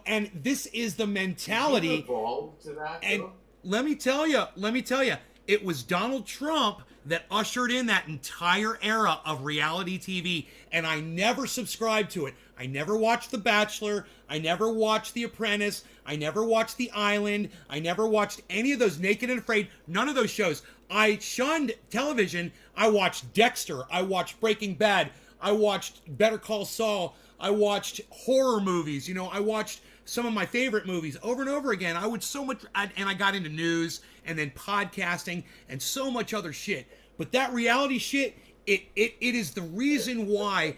And this is the mentality. Did you evolve to that, And though? let me tell you, it was Donald Trump that ushered in that entire era of reality TV, and I never subscribed to it. I never watched The Bachelor. I never watched The Apprentice. I never watched The Island. I never watched any of those Naked and Afraid. None of those shows. I shunned television. I watched Dexter. I watched Breaking Bad. I watched Better Call Saul. I watched horror movies. I watched some of my favorite movies over and over again. I would so much, and I got into news and then podcasting and so much other shit. But that reality shit, it is the reason why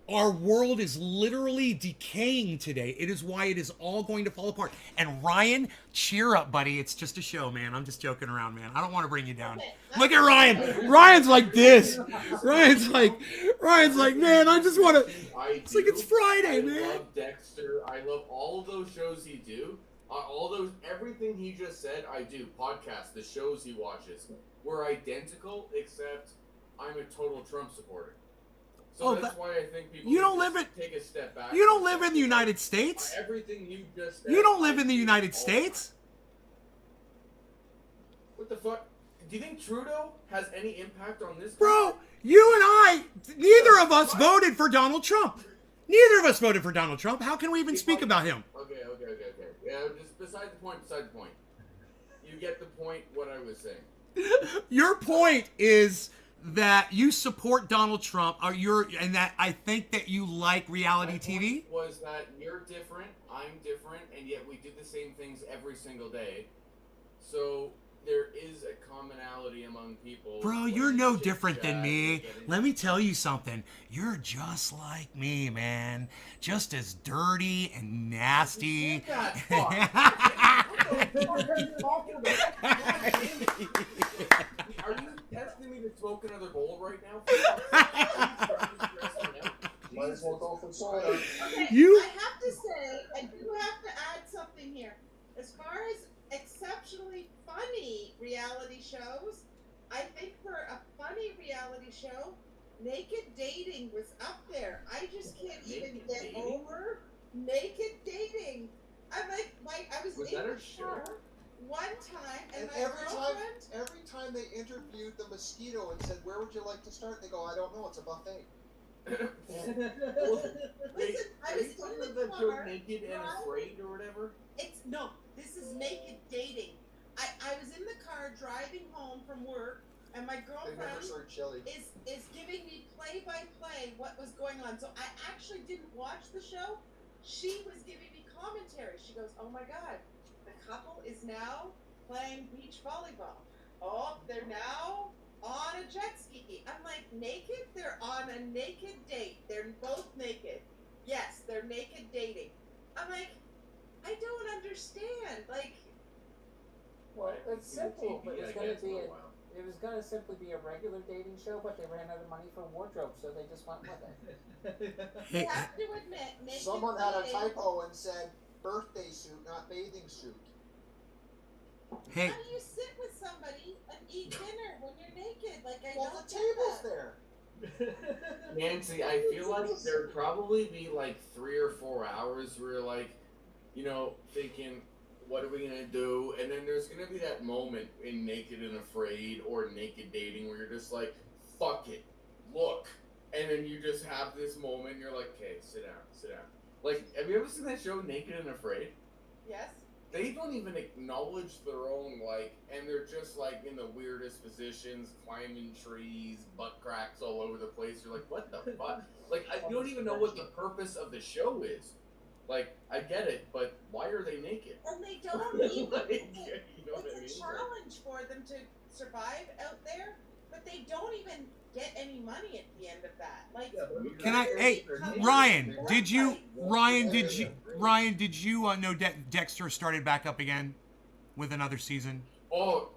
our world is literally decaying today. It is why it is all going to fall apart. And Ryan, cheer up, buddy. It's just a show, man. I'm just joking around, man. I don't want to bring you down. Look at Ryan. Ryan's like this. Ryan's like, man, I just want to. It's like it's Friday, man. I love Dexter. I love all of those shows he do. Everything he just said, I do. Podcasts, the shows he watches, were identical, except I'm a total Trump supporter. So that's why I think people take a step back. You don't live in the United States. Everything you just said, You don't live in the United States. What the fuck? Do you think Trudeau has any impact on this? Bro, you and I, neither of us voted for Donald Trump. Neither of us voted for Donald Trump. How can we even speak about him? Okay. Yeah, just beside the point. You get the point, what I was saying. Your point is that you support Donald Trump, and that I think that you like reality TV? Was that you're different, I'm different, and yet we do the same things every single day. So there is a commonality among people. Bro, you're no different than me. Let me tell you something. You're just like me, man. Just as dirty and nasty. Are you testing me to smoke another bowl right now? Might as well go for soda. Okay, You- I have to say, I do have to add something here. As far as exceptionally funny funny reality shows, I think for a funny reality show, Naked Dating was up there. I just can't even Naked get Dating? over Naked Dating. I'm like I was Was in that the a show? car one time, and And my every time they interviewed the mosquito and said, "Where would you like to start?" They go, "I don't know. It's a buffet." Listen, I was in the that show car. Naked and Afraid or whatever. No, this is Naked Dating. I was in the car driving home from work, and my They never girlfriend served chili. is giving me play by play what was going on. So I actually didn't watch the show. She was giving me commentary. She goes, "Oh my God, the couple is now playing beach volleyball. Oh, they're now on a jet ski." I'm like, naked? They're on a naked date. They're both naked. Yes, they're naked dating. I'm like, I don't understand. Like, Well, it's simple. But TV, it's I going to guess, be for a a, while. it was going to simply be a regular dating show, but they ran out of money for wardrobe, so they just went with it. you have to admit, naked Someone had a dating. typo and said birthday suit, not bathing suit. Hey, How do you sit with somebody and eat dinner when you're naked? Like, I Well, don't the get table's that. there. Nancy, I feel like there'd probably be like 3 or 4 hours where you're like, you know, thinking, what are we gonna do? And then there's gonna be that moment in Naked and Afraid or Naked Dating where you're just like, fuck it, look. And then you just have this moment and you're like, okay, sit down, sit down. Like, have you ever seen that show Naked and Afraid? Yes. They don't even acknowledge their own, like, and they're just, like, in the weirdest positions, climbing trees, butt cracks all over the place. You're like, what the fuck? Like, you don't even know what the purpose of the show is. Like, I get it, but why are they naked? And they don't even. Like, you know what I It's a mean? challenge for them to survive out there, but they don't even get any money at the end of that. Like, can I? Hey, Ryan, did you know Dexter started back up again with another season? Oh,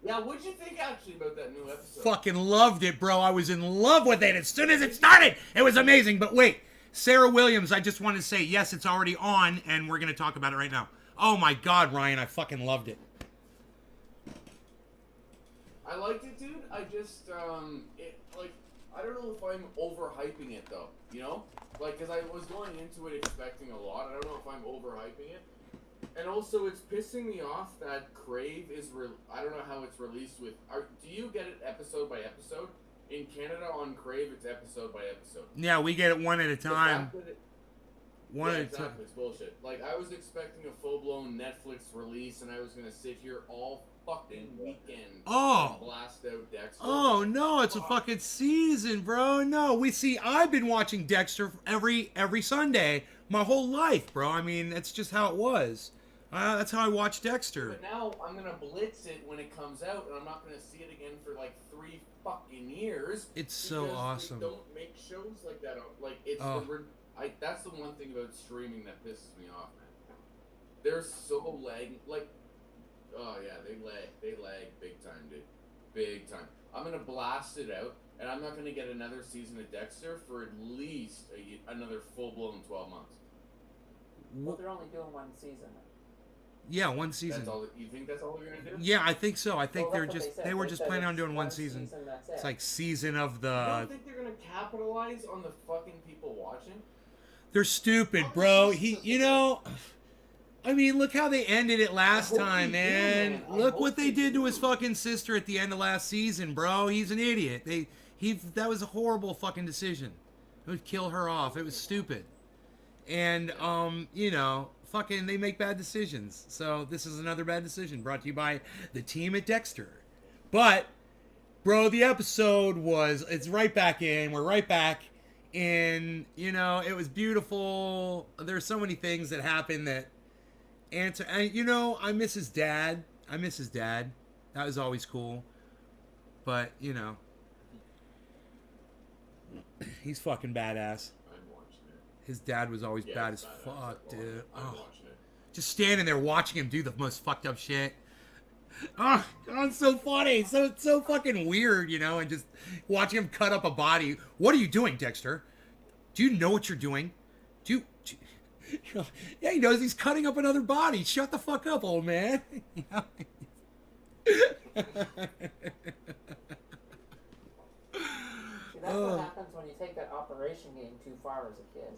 yeah, what'd you think actually about that new episode? Fucking loved it, bro. I was in love with it as soon as it started. It was amazing. But wait, Sarah Williams, I just want to say, yes, it's already on, and we're going to talk about it right now. Oh my God, Ryan, I fucking loved it. I liked it, dude. I just, I don't know if I'm overhyping it, though, you know? Like, because I was going into it expecting a lot. I don't know if I'm overhyping it. And also, it's pissing me off that Crave is, I don't know how it's released with, do you get it episode by episode? In Canada on Crave, it's episode by episode. Yeah, we get it one at a time. One at a time. It's bullshit. Like, I was expecting a full-blown Netflix release, and I was gonna sit here all fucking weekend and blast out Dexter. Oh no, it's a fucking season, bro. No, I've been watching Dexter every Sunday my whole life, bro. I mean, that's just how it was. That's how I watched Dexter. But now I'm gonna blitz it when it comes out, and I'm not gonna see it again for like 3 fucking years. It's so awesome. They don't make shows like that. Like it's that's the one thing about streaming that pisses me off, man. They're so lagging. Like, oh yeah, they lag big time, dude, big time. I'm gonna blast it out, and I'm not gonna get another season of Dexter for at least another full-blown 12 months. Well, they're only doing one season. Yeah, one season. That's all. You think that's all they're gonna do? Yeah, I think so. I think Well, they were just planning on doing one season. It's like season of the. You don't think they're gonna capitalize on the fucking people watching? They're stupid, bro. I mean, look how they ended it last time, man. Look what they did to his fucking sister at the end of last season, bro. He's an idiot. That was a horrible fucking decision. It would kill her off. It was stupid. And fucking they make bad decisions. So this is another bad decision brought to you by the team at Dexter. But, bro, the episode it's right back in. We're right back in, it was beautiful. There's so many things that happen that answer. And, I miss his dad. That was always cool. But, he's fucking badass. His dad was always bad as fuck, dude. Oh, just standing there watching him do the most fucked up shit. Oh, it's so funny. So fucking weird, and just watching him cut up a body. What are you doing, Dexter? Do you know what you're doing? Yeah, he knows he's cutting up another body. Shut the fuck up, old man. See, that's what happens when you take that operation game too far as a kid.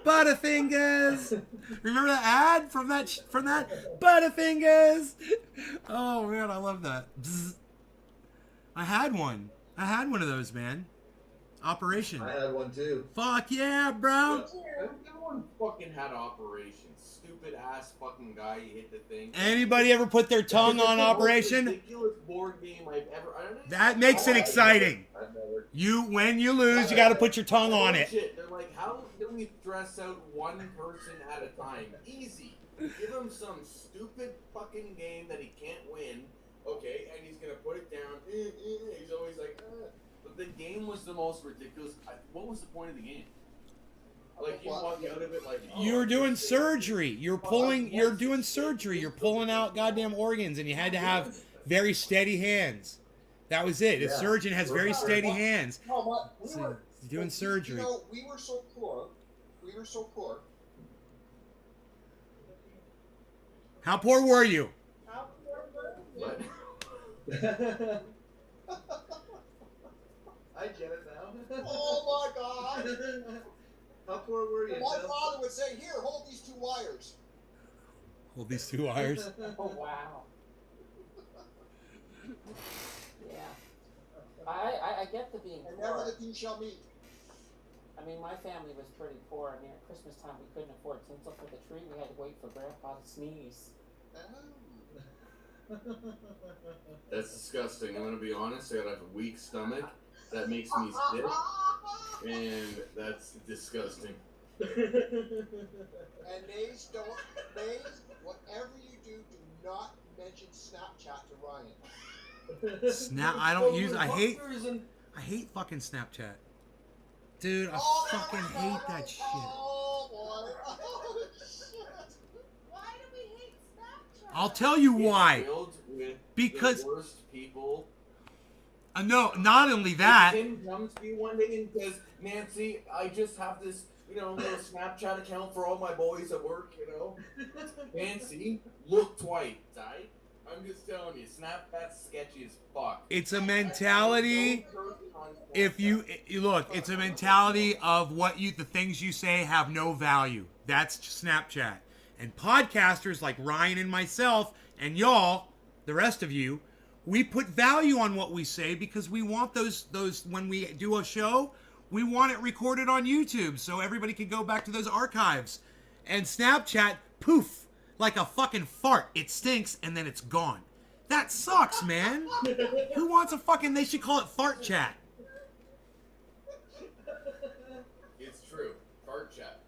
Butterfingers. Remember that ad from that Butterfingers? Oh man, I love that. I had one of those, man. Operation. I had one too. Fuck yeah, bro. Everyone fucking had operations. Stupid ass fucking guy, you hit the thing. Anybody ever put their tongue on Operation? Ridiculous board game I've ever. That makes it exciting. When you lose, you got to put your tongue on it. They're like, how do we dress out one person at a time? Easy. Give him some stupid fucking game that he can't win. Okay, and he's gonna put it down. He's always like, But the game was the most ridiculous. What was the point of the game? Like, you walk out of it like, You're doing surgery. You're doing surgery. You're pulling out goddamn organs, and you had to have very steady hands. That was it. A surgeon has very steady hands. No, doing surgery. You know, we were so poor. How poor were you? How poor were you? I get it now. Oh my God! How poor were you? My father would say, "Here, hold these 2 wires." Hold these 2 wires. Oh wow. Yeah. I get the being And poor. never the 2 shall meet. I mean, my family was pretty poor. I mean, at Christmas time, we couldn't afford tinsel for the tree. We had to wait for Grandpa to sneeze. That's disgusting. I'm gonna be honest. I have a weak stomach. That makes me sick, and that's disgusting. And Nays, whatever you do not mention Snapchat to Ryan. I hate fucking Snapchat. Dude, I fucking hate that shit. Oh boy. Oh shit. Why do we hate Snapchat? I'll tell you why. Filled with Because the worst people. no, not only that. Tim comes to you one day and says, "Nancy, I just have this, little Snapchat account for all my boys at work, Nancy, look twice, right? I'm just telling you, Snapchat's sketchy as fuck. It's a mentality. If you look, it's a mentality of the things you say have no value. That's Snapchat. And podcasters like Ryan and myself and y'all, the rest of you, we put value on what we say because we want those when we do a show, we want it recorded on YouTube so everybody can go back to those archives. And Snapchat, poof, like a fucking fart. It stinks and then it's gone. That sucks, man. Who wants they should call it fart chat. It's true. Fart chat.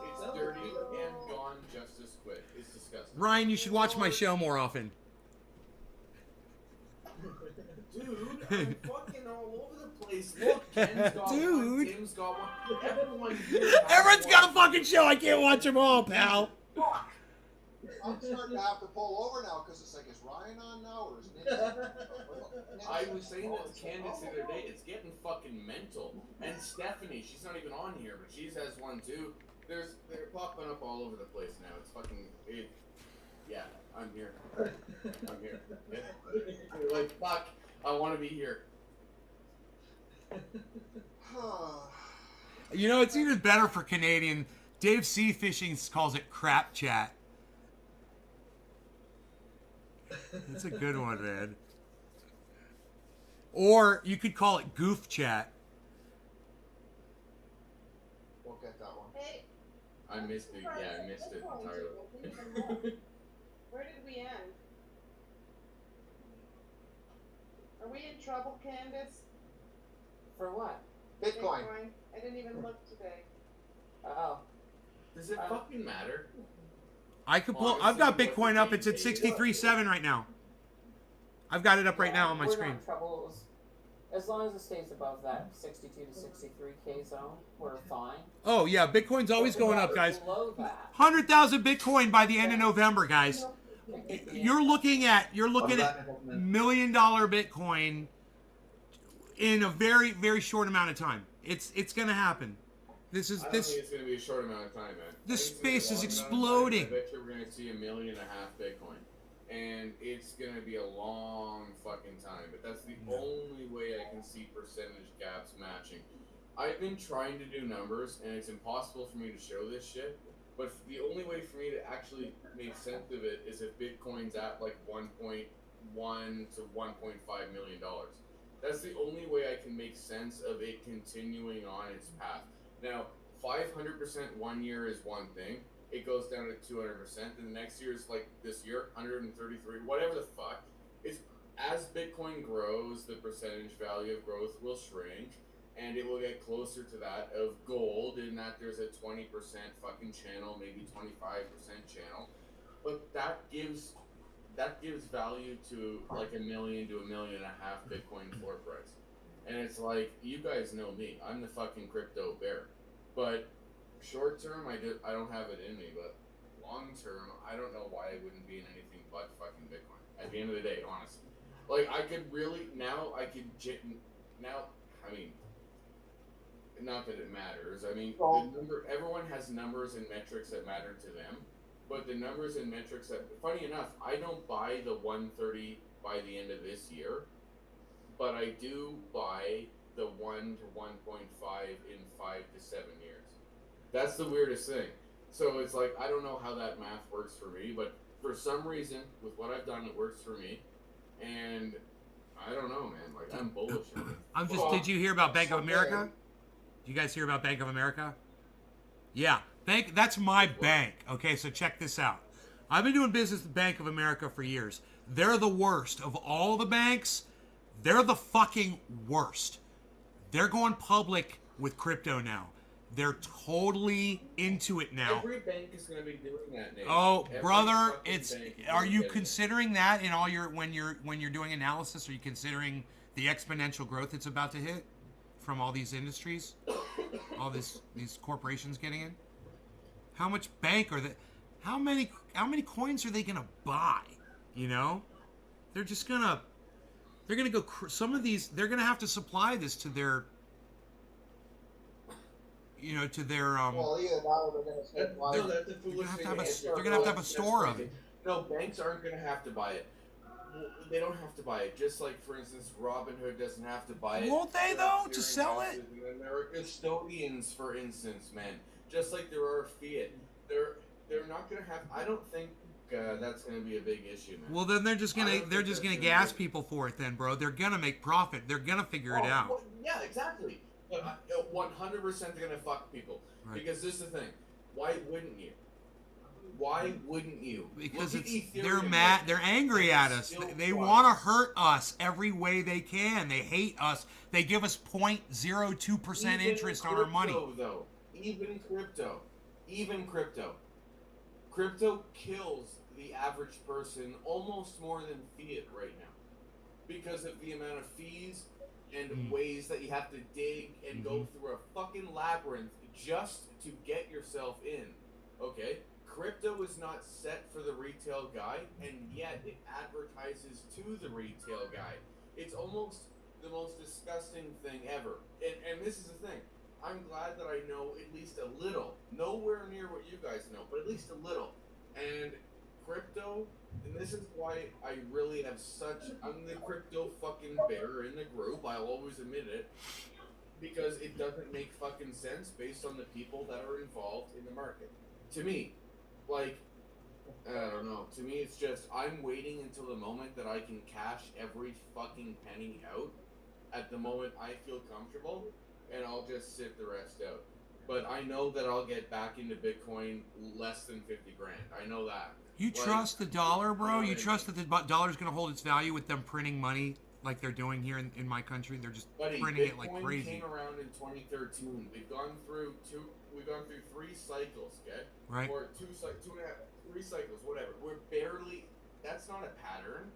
It's dirty and gone just as quick. It's disgusting. Ryan, you should watch my show more often. Dude, I'm fucking all over the place. Look, Ken's got one, Tim's got one. Everyone's got a fucking show. I can't watch them all, pal. I'm starting to have to pull over now because it's like, is Ryan on now or is Nick? I was saying that to Candace the other day. It's getting fucking mental. And Stephanie, she's not even on here, but she has one too. They're popping up all over the place now. It's fucking. Yeah, I'm here. I'm here. You're like, fuck, I want to be here. It's even better for Canadian. Dave Sea Fishing calls it crap chat. That's a good one, man. Or you could call it goof chat. Won't get that one. Hey. I missed it. Yeah, I missed it entirely. Where did we end? Are we in trouble, Candace? For what? Bitcoin. I didn't even look today. Oh. Does it fucking matter? I could pull. I've got Bitcoin up. It's at 63.7 right now. I've got it up right now on my we're screen. Not in trouble. As long as it stays above that 62 to 63K zone, we're fine. Oh yeah, Bitcoin's always going up, guys. Below that. 100,000 Bitcoin by the end of November, guys. You're looking at $1 million Bitcoin in a very, very short amount of time. It's gonna happen. This is I don't this. think it's going to be a short amount of time, man. The I think it's gonna be a space is long amount of time. exploding. I bet you we're going to see 1.5 million Bitcoin. And it's going to be a long fucking time. But that's the only way I can see percentage gaps matching. I've been trying to do numbers, and it's impossible for me to show this shit. But the only way for me to actually make sense of it is if Bitcoin's at like 1.1 to 1.5 million dollars. That's the only way I can make sense of it continuing on its path. Now, 500% 1 year is one thing. It goes down to 200%. And the next year is like this year, 133, whatever the fuck. It's as Bitcoin grows, the percentage value of growth will shrink, and it will get closer to that of gold, in that there's a 20% fucking channel, maybe 25% channel. But that gives value to like 1 million to 1.5 million Bitcoin floor price. And it's like, you guys know me. I'm the fucking crypto bear. But short term, I don't have it in me. But long term, I don't know why I wouldn't be in anything but fucking Bitcoin. At the end of the day, honestly. Like, I could really, I mean, not that it matters. I mean, everyone has numbers and metrics that matter to them. But the numbers and metrics that, funny enough, I don't buy the 130 by the end of this year, but I do buy the 1 to 1.5 in 5 to 7 years. That's the weirdest thing. So it's like, I don't know how that math works for me, but for some reason, with what I've done, it works for me. And I don't know, man. Like, I'm bullish on it. Did you hear about Bank of America? Did you guys hear about Bank of America? Yeah. That's my bank. Okay, so check this out. I've been doing business with Bank of America for years. They're the worst of all the banks. They're the fucking worst. They're going public with crypto now. They're totally into it now. Every bank is going to be doing that, Nate. Oh, Every brother, fucking bank is are gonna you get it. considering that in all your when you're doing analysis? Are you considering the exponential growth it's about to hit from all these industries? All these corporations getting in? How much bank are they? How many coins are they gonna buy? You know, they're gonna go. Some of these, they're gonna have to supply this to their, to their. Well, either that or they're going to say, That's the foolish thing. They're gonna have to have a store of it. No, banks aren't gonna have to buy it. They don't have to buy it. Just like, for instance, Robinhood doesn't have to buy it. Won't they though, to sell it? And there are custodians, for instance, man. Just like there are fiat. They're not gonna have. I don't think that's gonna be a big issue, man. Well, then they're just gonna gas people for it, then, bro. They're gonna make profit. They're gonna figure it out. Well, yeah, exactly. But 100% they're gonna fuck people. Right. Because this is the thing. Why wouldn't you? Why wouldn't you? Because Look at they're Ethereum, mad. like, They're angry at us. They want to hurt us every way they can. They hate us. They give us 0.02% interest on our money. Though, even crypto kills the average person almost more than fiat right now, because of the amount of fees and ways that you have to dig and go through a fucking labyrinth just to get yourself in. Okay? Crypto is not set for the retail guy, and yet it advertises to the retail guy. It's almost the most disgusting thing ever. And this is the thing. I'm glad that I know at least a little. Nowhere near what you guys know, but at least a little. And crypto, and this is why I really have I'm the crypto fucking bear in the group. I'll always admit it. Because it doesn't make fucking sense based on the people that are involved in the market. To me. Like, I don't know. To me, it's just, I'm waiting until the moment that I can cash every fucking penny out at the moment I feel comfortable, and I'll just sit the rest out. But I know that I'll get back into Bitcoin less than 50 grand. I know that. You trust the dollar, bro? You trust that the dollar's going to hold its value with them printing money like they're doing here in my country? They're just printing Bitcoin it like crazy. Came around in 2013. We've gone through 3 cycles, okay? Right. Or 3 cycles, whatever. We're barely, that's not a pattern.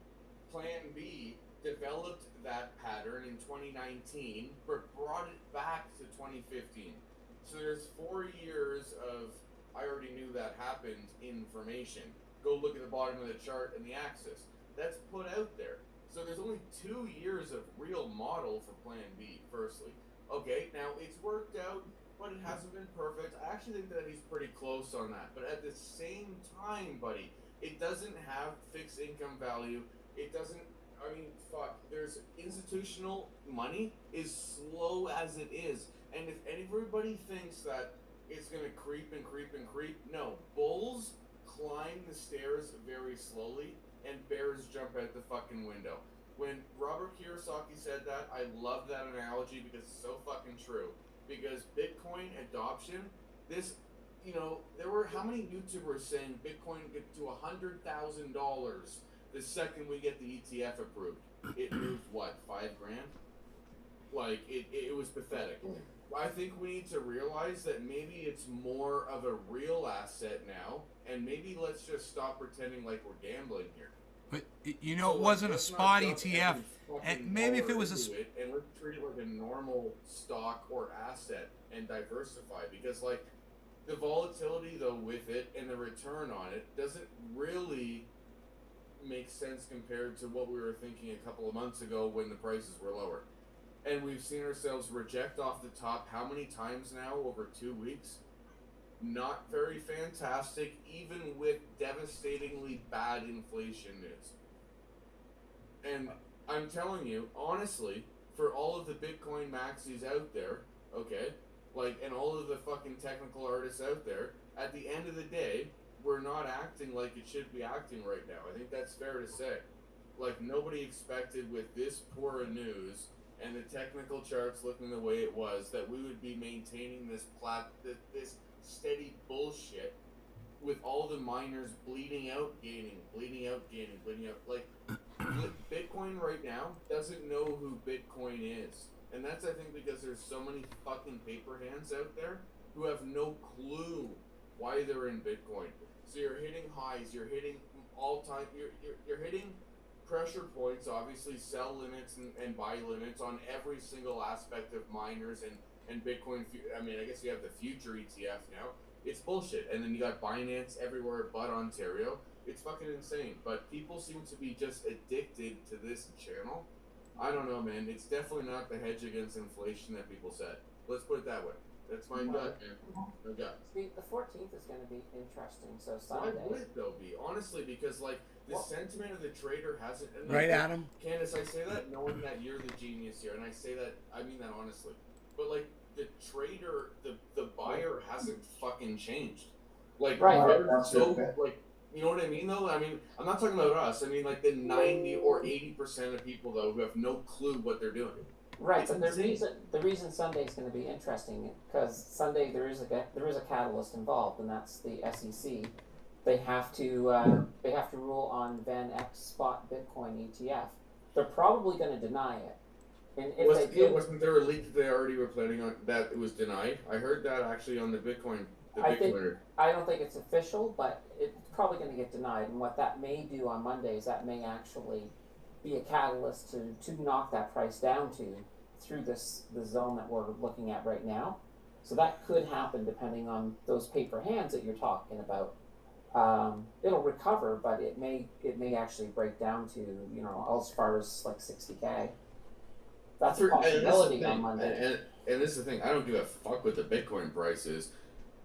Plan B developed that pattern in 2019, but brought it back to 2015. So there's 4 years of, I already knew that happened, information. Go look at the bottom of the chart and the axis. That's put out there. So there's only 2 years of real model for Plan B, firstly. Okay, now it's worked out but it hasn't been perfect. I actually think that he's pretty close on that. But at the same time, buddy, it doesn't have fixed income value. It doesn't. I mean, fuck. There's institutional money is slow as it is, and if everybody thinks that it's gonna creep and creep and creep, no. Bulls climb the stairs very slowly, and bears jump out the fucking window. When Robert Kiyosaki said that, I love that analogy because it's so fucking true. Because Bitcoin adoption, this, there were how many YouTubers saying Bitcoin get to $100,000 the second we get the ETF approved? It moved what, $5,000? Like it was pathetic. I think we need to realize that maybe it's more of a real asset now, and maybe let's just stop pretending like we're gambling here. But it wasn't a spot ETF, and maybe if it was and let's treat it like a normal stock or asset and diversify, because like the volatility though with it and the return on it doesn't really make sense compared to what we were thinking a couple of months ago when the prices were lower. And we've seen ourselves reject off the top how many times now over 2 weeks? Not very fantastic, even with devastatingly bad inflation news. And I'm telling you, honestly, for all of the Bitcoin maxis out there, okay, and all of the fucking technical artists out there, at the end of the day, we're not acting like it should be acting right now. I think that's fair to say. Nobody expected with this poor news and the technical charts looking the way it was that we would be maintaining this steady bullshit with all the miners bleeding out, gaining. Bitcoin right now doesn't know who Bitcoin is. And that's, I think, because there's so many fucking paper hands out there who have no clue why they're in Bitcoin. So you're hitting highs, you're hitting all-time, you're hitting pressure points, obviously sell limits and buy limits on every single aspect of miners and Bitcoin. I mean, I guess you have the future ETF now. It's bullshit. And then you got Binance everywhere but Ontario. It's fucking insane. But people seem to be just addicted to this channel. I don't know, man. It's definitely not the hedge against inflation that people said. Let's put it that way. That's my gut, man. My gut. The 14th is going to be interesting. So Sunday. Why would it though be? Honestly, because the sentiment of the trader hasn't. And right, Adam. Candace, I say that knowing that you're the genius here, and I say that I mean that honestly. But the trader, the buyer hasn't fucking changed. Right. So you know what I mean though? I mean, I'm not talking about us. I mean the 90 or 80% of people though who have no clue what they're doing. Right, but the reason Sunday is going to be interesting because Sunday there is a catalyst involved, and that's the SEC. They have to rule on Van Eck's spot Bitcoin ETF. They're probably going to deny it, and if they do, wasn't there a leak that they already were planning on that it was denied? I heard that actually on the Bitcoin. I don't think it's official, but it's probably going to get denied. And what that may do on Monday is that may actually be a catalyst to knock that price down through the zone that we're looking at right now. So that could happen depending on those paper hands that you're talking about. It'll recover, but it may actually break down to as far as 60K. That's a possibility on Monday. And this is the thing. I don't give a fuck what the Bitcoin price is,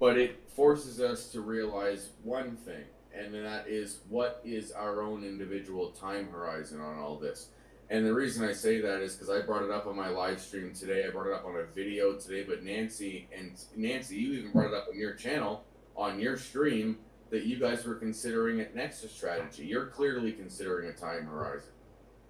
but it forces us to realize one thing. And that is, what is our own individual time horizon on all this? And the reason I say that is because I brought it up on my live stream today. I brought it up on a video today. But Nancy, you even brought it up on your channel, on your stream, that you guys were considering an exit strategy. You're clearly considering a time horizon.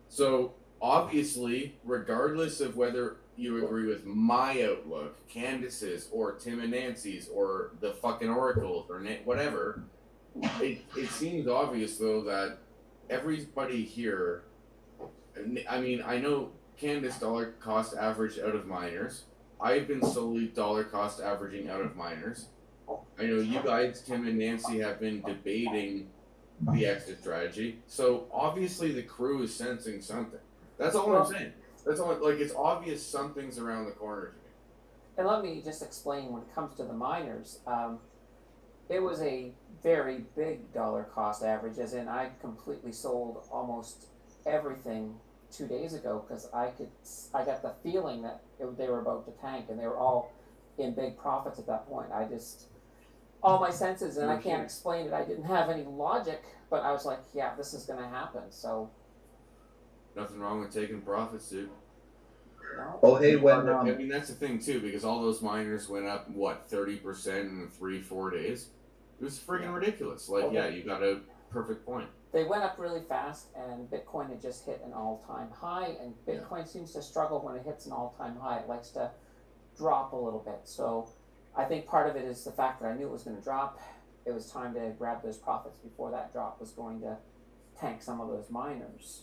So obviously, regardless of whether you agree with my outlook, Candace's, or Tim and Nancy's, or the fucking Oracles, or whatever, it seems obvious, though, that everybody here, I mean, I know Candace dollar cost averaged out of miners. I've been solely dollar cost averaging out of miners. I know you guys, Tim and Nancy, have been debating the exit strategy. So obviously the crew is sensing something. That's all I'm saying. That's all. It's obvious something's around the corner to me. And let me just explain when it comes to the miners. It was a very big dollar cost average, as in I completely sold almost everything 2 days ago because I got the feeling that they were about to tank, and they were all in big profits at that point. I just, all my senses, and I can't explain it. I didn't have any logic, but I was like, yeah, this is going to happen. So Nothing wrong with taking profits, dude. no. Oh, hey, when I mean, that's the thing too, because all those miners went up 30% in 3-4 days. It was friggin' ridiculous. Like, yeah, you got a perfect point. They went up really fast, and Bitcoin had just hit an all-time high. And Bitcoin seems to struggle when it hits an all-time high. It likes to drop a little bit. So I think part of it is the fact that I knew it was going to drop. It was time to grab those profits before that drop was going to tank some of those miners.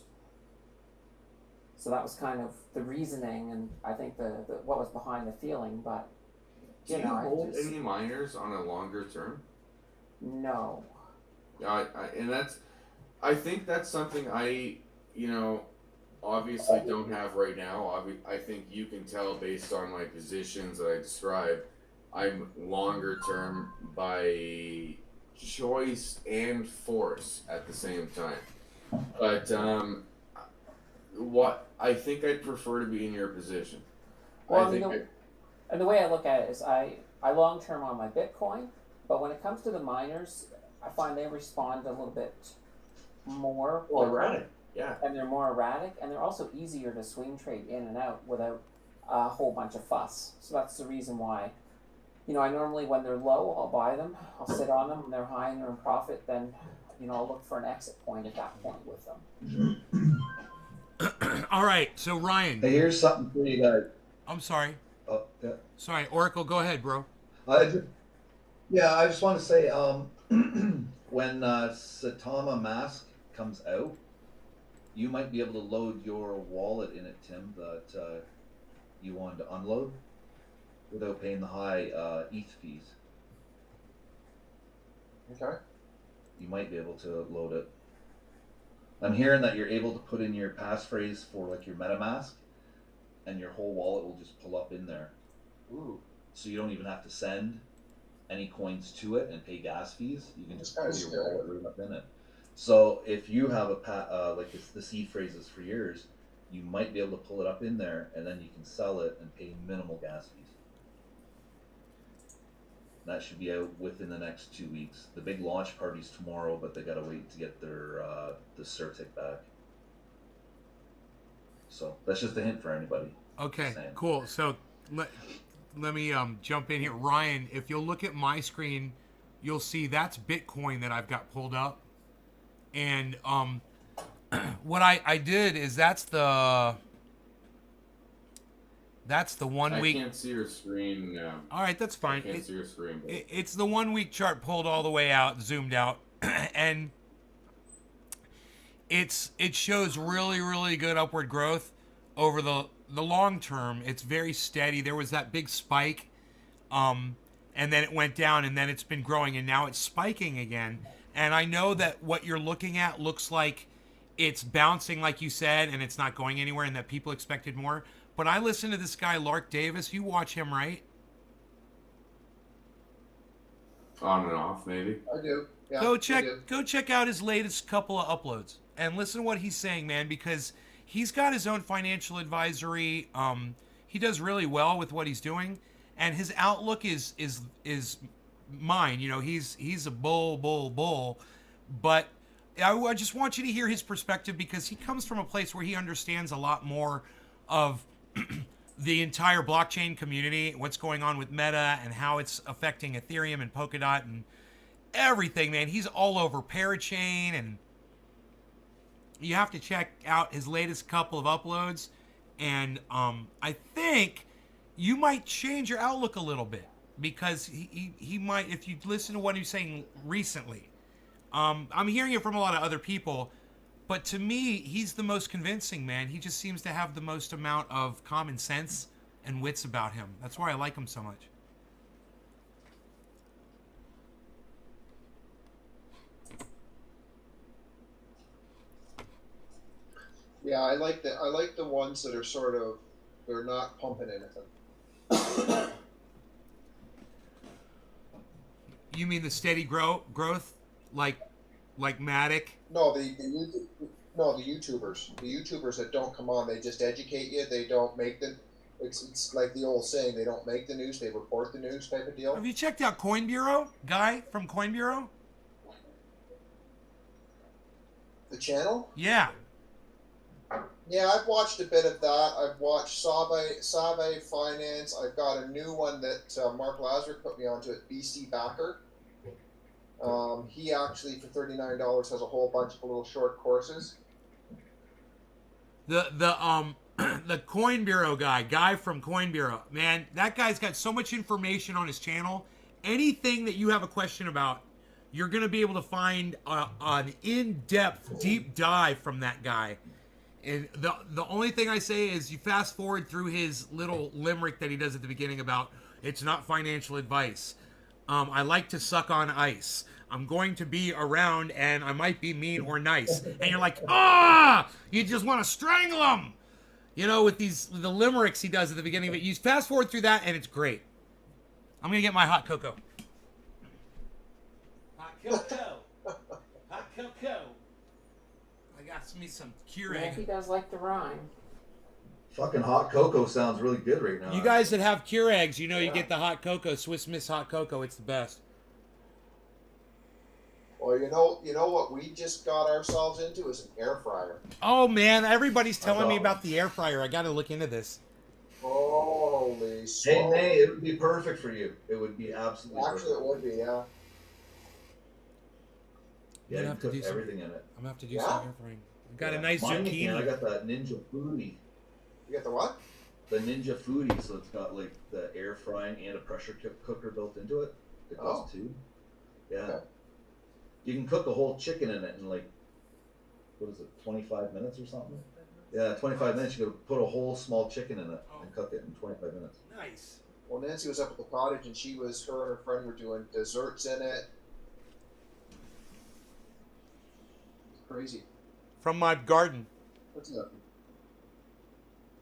So that was kind of the reasoning, and I think the what was behind the feeling. But do you hold any miners on a longer term? No. I think that's something I, obviously don't have right now. I think you can tell based on my positions that I described. I'm longer term by choice and force at the same time. But what I think I'd prefer to be in your position. Well, and the way I look at it is I long term on my Bitcoin, but when it comes to the miners, I find they respond a little bit more erratic. Yeah. And they're more erratic, and they're also easier to swing trade in and out without a whole bunch of fuss. So that's the reason why. I normally, when they're low, I'll buy them. I'll sit on them. When they're high and they're in profit, then, I'll look for an exit point at that point with them. All right, so Ryan. Hey, here's something for you guys. I'm sorry. Oh, yeah. Sorry, Oracle, go ahead, bro. I just want to say, when Satama Mask comes out, you might be able to load your wallet in it, Tim, that you wanted to unload without paying the high ETH fees. Okay. You might be able to load it. I'm hearing that you're able to put in your passphrase for like your MetaMask, and your whole wallet will just pull up in there. Ooh. So you don't even have to send any coins to it and pay gas fees. You can just pull your wallet right up in it. So if you have like the seed phrases for yours, you might be able to pull it up in there, and then you can sell it and pay minimal gas fees. That should be out within the next 2 weeks. The big launch party's tomorrow, but they gotta wait to get their the certic back. So that's just a hint for anybody. Okay, cool. So let me jump in here. Ryan, if you'll look at my screen, you'll see that's Bitcoin that I've got pulled up. And what I did is that's the 1 week. I can't see your screen now. All right, that's fine. I can't see your screen. It's the 1 week chart pulled all the way out, zoomed out, and it shows really, really good upward growth over the long term. It's very steady. There was that big spike, and then it went down, and then it's been growing, and now it's spiking again. And I know that what you're looking at looks like it's bouncing, like you said, and it's not going anywhere, and that people expected more. But I listen to this guy, Lark Davis. You watch him, right? On and off, maybe. I do. Yeah, Go check out his latest couple of uploads and listen to what he's saying, man, because he's got his own financial advisory. He does really well with what he's doing, and his outlook is mine. He's a bull, but I just want you to hear his perspective, because he comes from a place where he understands a lot more of the entire blockchain community, what's going on with Meta and how it's affecting Ethereum and Polkadot and everything, man. He's all over Parachain, and you have to check out his latest couple of uploads. And I think you might change your outlook a little bit, because he might, if you listen to what he's saying recently. I'm hearing it from a lot of other people, but to me, he's the most convincing, man. He just seems to have the most amount of common sense and wits about him. That's why I like him so much. Yeah, I like the ones that are sort of, they're not pumping anything. You mean the steady growth, like Matic? No, the YouTubers. The YouTubers that don't come on, they just educate you. They don't make them. It's like the old saying, they don't make the news, they report the news type of deal. Have you checked out Coin Bureau? Guy from Coin Bureau? The channel? Yeah. Yeah, I've watched a bit of that. I've watched Save Finance. I've got a new one that Mark Lazar put me onto at BC Backer. He actually, for $39, has a whole bunch of little short courses. The the Coin Bureau guy from Coin Bureau, man, that guy's got so much information on his channel. Anything that you have a question about, you're gonna be able to find an in-depth, deep dive from that guy. And the only thing I say is you fast forward through his little limerick that he does at the beginning about it's not financial advice. I like to suck on ice. I'm going to be around and I might be mean or nice. And you're like, you just want to strangle him. You know, with the limericks he does at the beginning of it. You fast forward through that and it's great. I'm going to get my hot cocoa. Hot cocoa. Hot cocoa. I got me some Keurig. Yeah, he does like to rhyme. Fucking hot cocoa sounds really good right now. You guys that have Keurigs, you know you get the hot cocoa, Swiss Miss hot cocoa. It's the best. Well, you know what we just got ourselves into is an air fryer. Oh man, everybody's telling me about the air fryer. I got to look into this. Holy smokes. Hey, it would be perfect for you. It would be absolutely perfect. Actually, it would be, yeah. Yeah, you cook everything in it. I'm going to have to do some air frying. I got a nice zucchini. I got that Ninja Foodie. You got the what? The Ninja Foodie, so it's got like the air frying and a pressure cooker built into it. It does too. Yeah. Okay. You can cook a whole chicken in it in like, what is it, 25 minutes or something? Yeah, 25 minutes. You could put a whole small chicken in it and cook it in 25 minutes. Nice. Well, Nancy was up at the cottage and her and her friend were doing desserts in it. It's crazy. From my garden. What's that?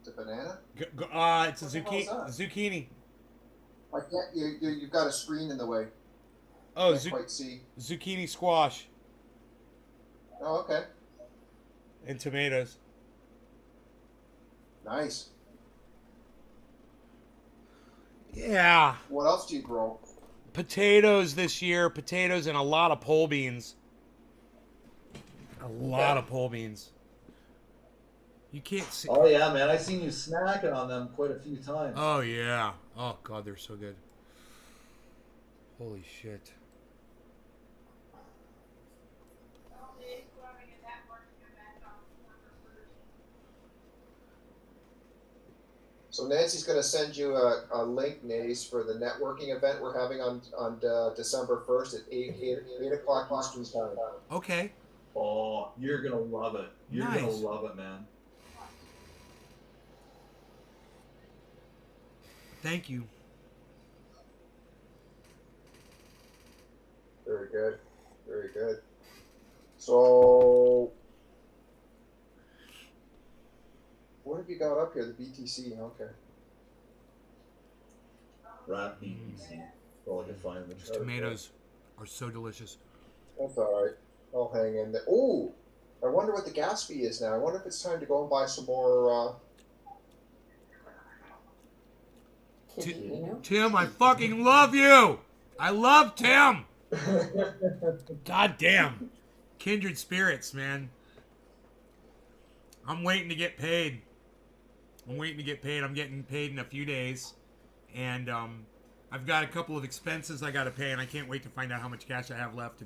It's a banana? It's a zucchini. I can't. You've got a screen in the way. Oh, can't quite see. Zucchini squash. Oh, okay. And tomatoes. Nice. Yeah. What else do you grow? Potatoes this year. Potatoes and a lot of pole beans. A lot of pole beans. You can't see. Oh yeah, man! I've seen you snacking on them quite a few times. Oh yeah. Oh god, they're so good. Holy shit. So Nancy's going to send you a link, Nace, for the networking event we're having on December 1st at 8 o'clock Eastern Time. Okay. Oh, you're going to love it. You're going to love it, man. Thank you. Very good. Very good. So, what have you got up here? The BTC. Okay. Wrap BTC. All I can find. These tomatoes are so delicious. That's all right. I'll hang in there. Ooh, I wonder what the gas fee is now. I wonder if it's time to go and buy some more. Tim, I fucking love you. I love Tim. God damn. Kindred spirits, man. I'm waiting to get paid. I'm getting paid in a few days. And I've got a couple of expenses I got to pay, and I can't wait to find out how much cash I have left to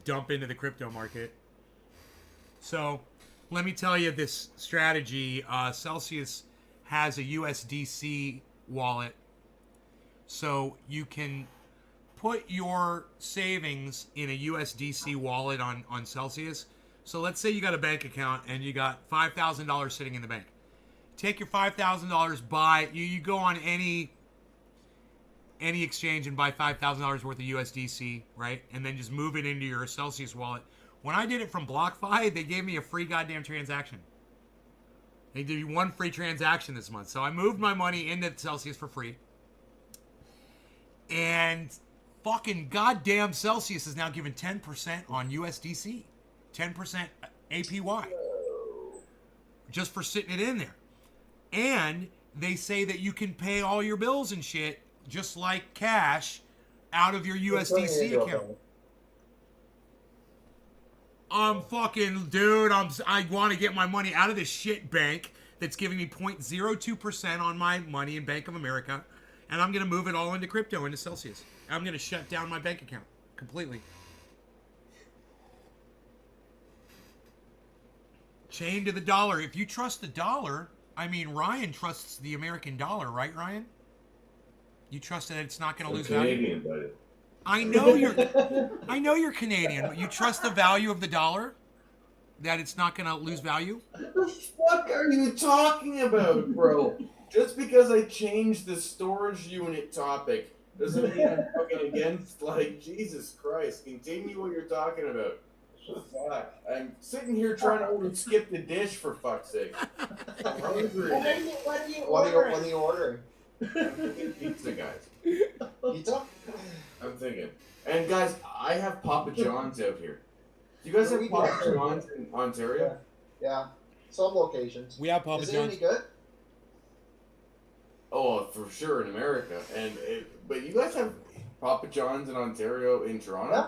dump into the crypto market. So let me tell you this strategy. Celsius has a USDC wallet. So you can put your savings in a USDC wallet on Celsius. So let's say you got a bank account and you got $5,000 sitting in the bank. Take your $5,000, you go on any exchange and buy $5,000 worth of USDC, right? And then just move it into your Celsius wallet. When I did it from BlockFi, they gave me a free goddamn transaction. They gave you one free transaction this month. So I moved my money into Celsius for free. And fucking goddamn Celsius is now giving 10% on USDC. 10% APY. Just for sitting it in there. And they say that you can pay all your bills and shit just like cash out of your USDC account. I'm fucking, dude, I want to get my money out of this shit bank that's giving me 0.02% on my money in Bank of America, and I'm going to move it all into crypto, into Celsius. I'm going to shut down my bank account completely. Chained to the dollar. If you trust the dollar, I mean, Ryan trusts the American dollar, right, Ryan? You trust that it's not going to lose Canadian, value? buddy. I know you're Canadian, but you trust the value of the dollar? That it's not going to lose value? What the fuck are you talking about, bro? Just because I changed the storage unit topic doesn't mean I'm fucking against, like, Jesus Christ. Continue what you're talking about. Fuck. I'm sitting here trying to skip the dish, for fuck's sake. I'm hungry. What are you What ordering? are you ordering? I'm thinking pizza, guys. Pizza? I'm thinking. And, guys, I have Papa John's out here. Do you guys have Papa John's in Ontario? Yeah. Some locations. We have Papa Is John's. it any good? Oh, for sure in America. But you guys have Papa John's in Ontario, in Toronto? Yeah.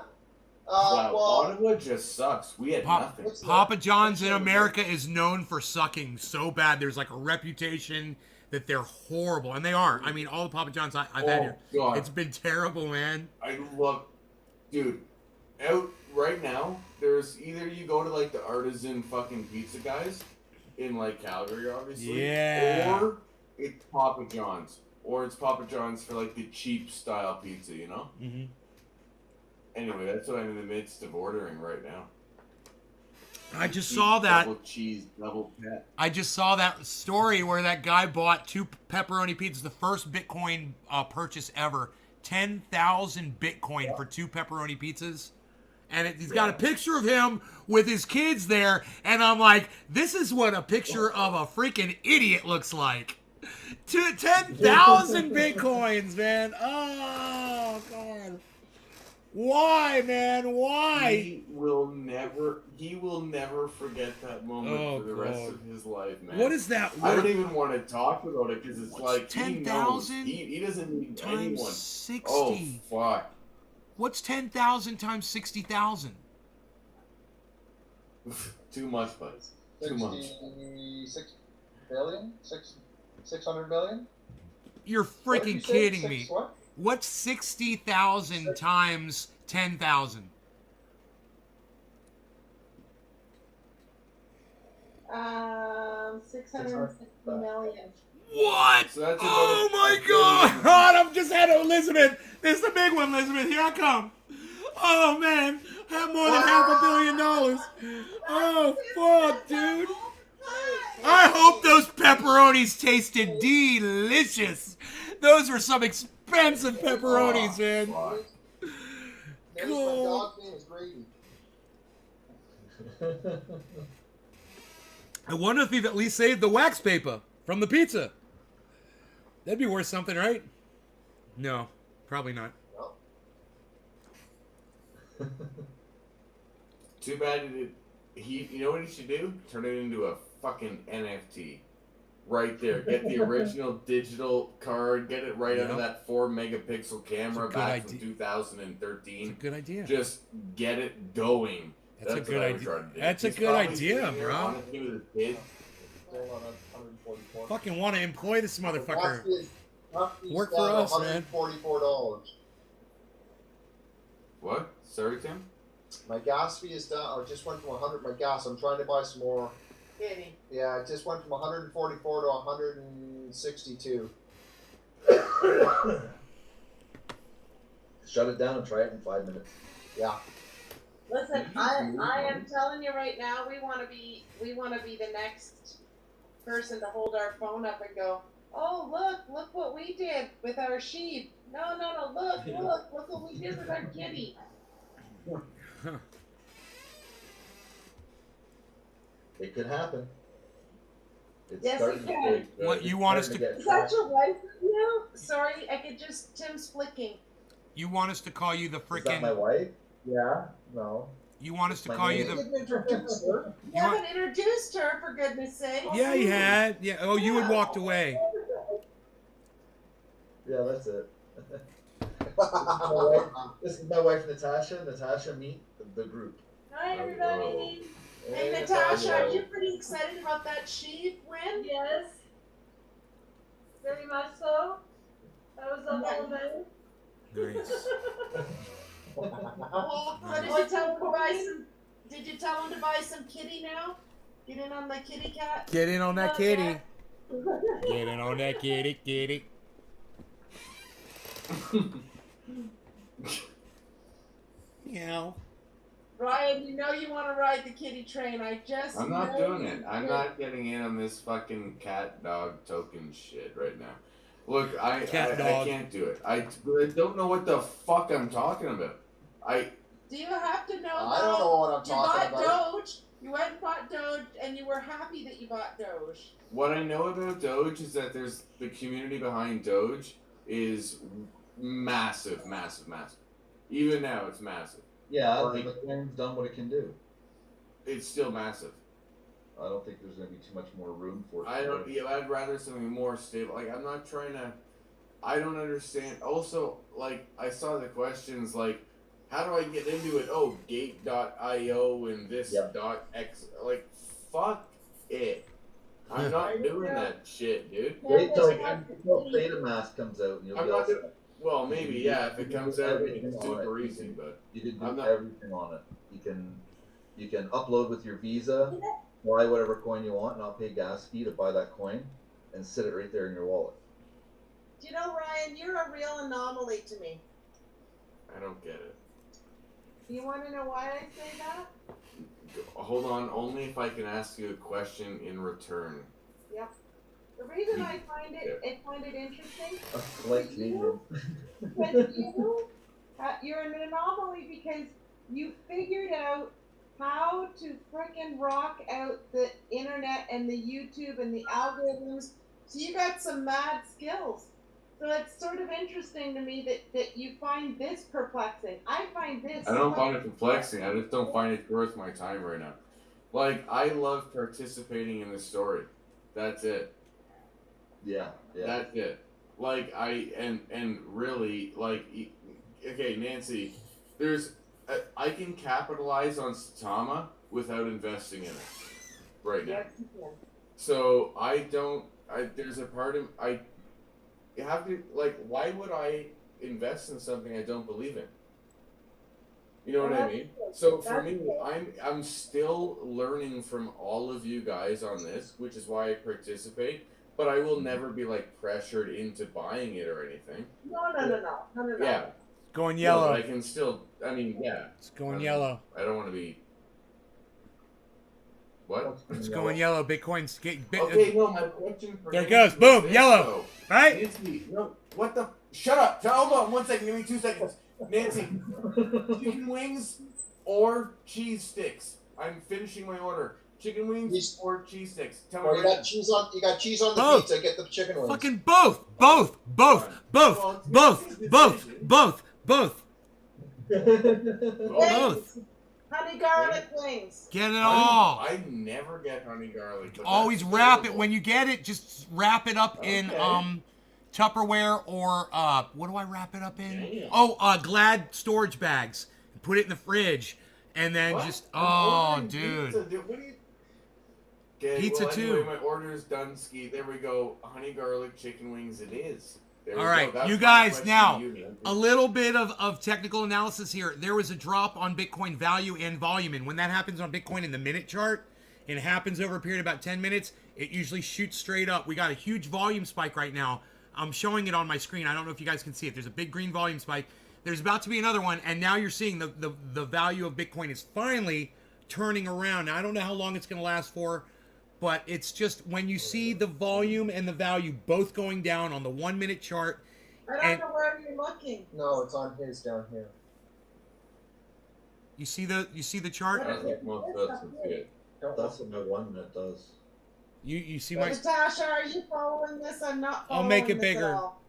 Wow, Well, Ottawa just sucks. We had nothing. Papa John's in America is known for sucking so bad. There's like a reputation that they're horrible, and they are. I mean, all the Papa John's I've had here, God. it's been terrible, man. I love, dude. Out right now, there's either you go to like the artisan fucking pizza guys in like Calgary, obviously, Yeah. or it's Papa John's, or it's Papa John's for like the cheap style pizza, you know. Mm-hmm. Anyway, that's what I'm in the midst of ordering right now. I just saw that. Double cheese, double pet. I just saw that story where that guy bought 2 pepperoni pizzas, the first Bitcoin purchase ever. 10,000 Bitcoin for 2 pepperoni pizzas. And he's got a picture of him with his kids there. And I'm like, this is what a picture of a freaking idiot looks like. 10,000 Bitcoins, man. Oh, God. Why, man? Why? He will never forget that moment for the rest of his life, man. What is that? I don't even want to talk about it because it's like 10,000 he doesn't need times anyone. 60. Oh fuck! What's 10,000 times 60,000? Too much, buddy. Too much. 6 billion? 600 million? You're What did you freaking say? kidding Six me. what? What's 60,000 times 10,000? $660 million. What? So that's Oh about my $1 billion. God! I've just had Elizabeth. This is the big one, Elizabeth. Here I come. Oh man, I have more than $500 million. Oh fuck, dude. I hope those pepperonis tasted delicious. Those were some expensive pepperonis, man. Fuck. There's my dog's name is Grady. I wonder if he'd at least saved the wax paper from the pizza. That'd be worth something, right? No, probably not. No. Too bad you know what he should do? Turn it into a fucking NFT. Right there. Get the original digital card. Get it right out of that 4 megapixel camera back from 2013. That's a good idea. Just get it going. That's a what good I would idea. try to do. That's a He's good probably idea, sitting here bro. honestly with his kid. Still on 144. Fucking want to employ this motherfucker. Gatsby's Work for down us, man. $144. What? Sorry, Tim? My gas fee is down. I just went from 100. My gas. I'm trying to buy some more. Kitty. Yeah, it just went from 144 to 162. Shut it down and try it in 5 minutes. Yeah. Listen, I am telling you right now, we want to be the next person to hold our phone up and go, oh look what we did with our sheep. No, look what we did with our kitty. It could happen. It's Yes, starting it to can. get, What, you want us starting to- get Is that traction. your wife now? Sorry, I could just Tim's flicking. You want us to call you the Is that my freaking... wife? Yeah. No. You want us to My call you name. the... Didn't introduce her. You haven't introduced her, for goodness sake. Yeah, he had. Yeah. Oh, you had walked away. Yeah, that's it. This is my wife Natasha. Natasha, meet the group. Hi, everybody. Hey, Natasha, are you pretty excited about that sheep win? Yes. Very much so. I was up all night. Nice. So did you tell him to buy some? Did you tell him to buy some kitty now? Get in on the kitty cat. Get in on that Not kitty. yet. Get in on that kitty, kitty. Meow. Ryan, you know you want to ride the kitty train. I just. I'm not know doing you it. I'm do. not getting in on this fucking cat dog token shit right now. Look, I can't do it. I don't know what the fuck I'm talking about. Do you have to know? I don't know what I'm you talking bought about. Doge. You went and bought Doge, and you were happy that you bought Doge. What I know about Doge is that there's the community behind Doge is massive, massive, massive. Even now, it's massive. Yeah, Like, the coin's done what it can do. it's still massive. I don't think there's going to be too much more room for it. I'd rather something more stable. Like, I'm not trying to. I don't understand. Also, like, I saw the questions like, how do I get into it? Oh, gate.io and this .x. Like, fuck it. I'm not doing that shit, dude. Wait till Beta Mask comes out and you'll I'm be all not doing. set. Well, maybe, You yeah, can if it do comes out, everything it's on it. super You easy, can- but You can I'm do not. everything on it. You can upload with your Visa, buy whatever coin you want, not pay gas fee to buy that coin, and sit it right there in your wallet. Do you know, Ryan, you're a real anomaly to me. I don't get it. You want to know why I say that? Hold on, only if I can ask you a question in return. Yep. The reason I find it interesting Like is Canadian. because you're an anomaly because you figured out how to frickin' rock out the internet and the YouTube and the algorithms. So you got some mad skills. So it's sort of interesting to me that you find this perplexing. I find this. I don't find it perplexing. I just don't find it worth my time right now. Like, I love participating in the story. That's it. Yeah. That's it. Like, and really, like, okay, Nancy, I can capitalize on Satama without investing in it right now. Yes, you can. So there's a part of, you have to, like, why would I invest in something I don't believe in? You know what I mean? So for me, I'm still learning from all of you guys on this, which is why I participate. But I will never be like pressured into buying it or anything. No. Yeah, Going yellow. No, but I can still. I mean, yeah. It's going yellow. I don't want to be. What? It's going yellow. Bitcoin's getting. Okay, no, my question. There it goes. Boom. This, Yellow. though. Right? Nancy, no. What the? Shut up. Hold on 1 second. Give me 2 seconds. Nancy, chicken wings or cheese sticks? I'm finishing my order. Chicken wings or cheese sticks? Tell me. Or you got cheese on. You got cheese on the Both. pizza. Get the chicken wings. Fucking both. Both. Honey garlic wings. Get it all. I never get honey garlic. but Always that's wrap it available. when you get it. Just wrap it up in Tupperware or what do I wrap it up in? Damn. Oh, Glad storage bags. Put it in the fridge, and then What? just I'm ordering dude. Pizza. Dude, what do you? Okay, Pizza well, too. Anyway, my order's done. Ski. There we go. Honey garlic chicken wings. It is. There we All go. right, That's you my guys, question now, to you, Nancy. a little bit of technical analysis here. There was a drop on Bitcoin value and volume, and when that happens on Bitcoin in the minute chart, and it happens over a period of about 10 minutes, it usually shoots straight up. We got a huge volume spike right now. I'm showing it on my screen. I don't know if you guys can see it. There's a big green volume spike. There's about to be another one, and now you're seeing the value of Bitcoin is finally turning around. Now, I don't know how long it's going to last for, but it's just when you see the volume and the value both going down on the 1 minute chart. I don't know where you're looking. No, it's on his down here. You see the chart? I don't think most of us can see it. That's what my 1 minute does. You see my? Natasha, are you following this? I'm not following I'll make it this bigger. At all.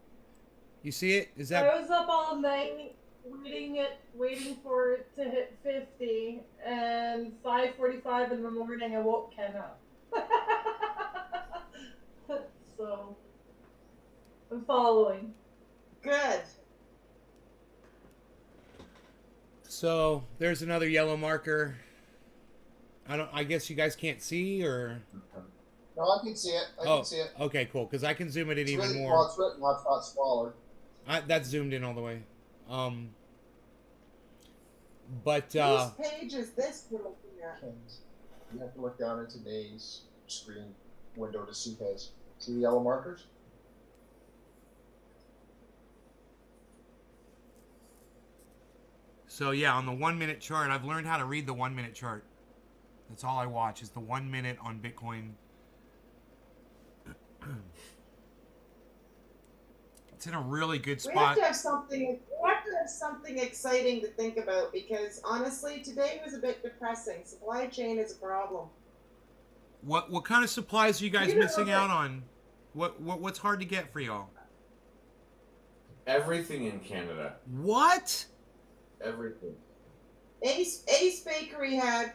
You see it? Is I that? was up all night waiting for it to hit 50, and 5:45 in the morning I woke Ken up. So I'm following. Good. So there's another yellow marker. I guess you guys can't see, or. No, I can see it. I can see it. Okay, cool. Because I can zoom it in It's even really, more. well, it's written lots smaller. That's zoomed in all the way. But Whose page is this we're looking at? You have to look down into Nay's screen window to see his. See the yellow markers? so yeah, on the 1 minute chart, I've learned how to read the 1 minute chart. That's all I watch is the 1 minute on Bitcoin. It's in a really good spot. We have to have something exciting to think about because honestly, today was a bit depressing. Supply chain is a problem. What kind of supplies are you guys missing out on? What's hard to get for y'all? Everything in Canada. What? Everything. Ace Bakery had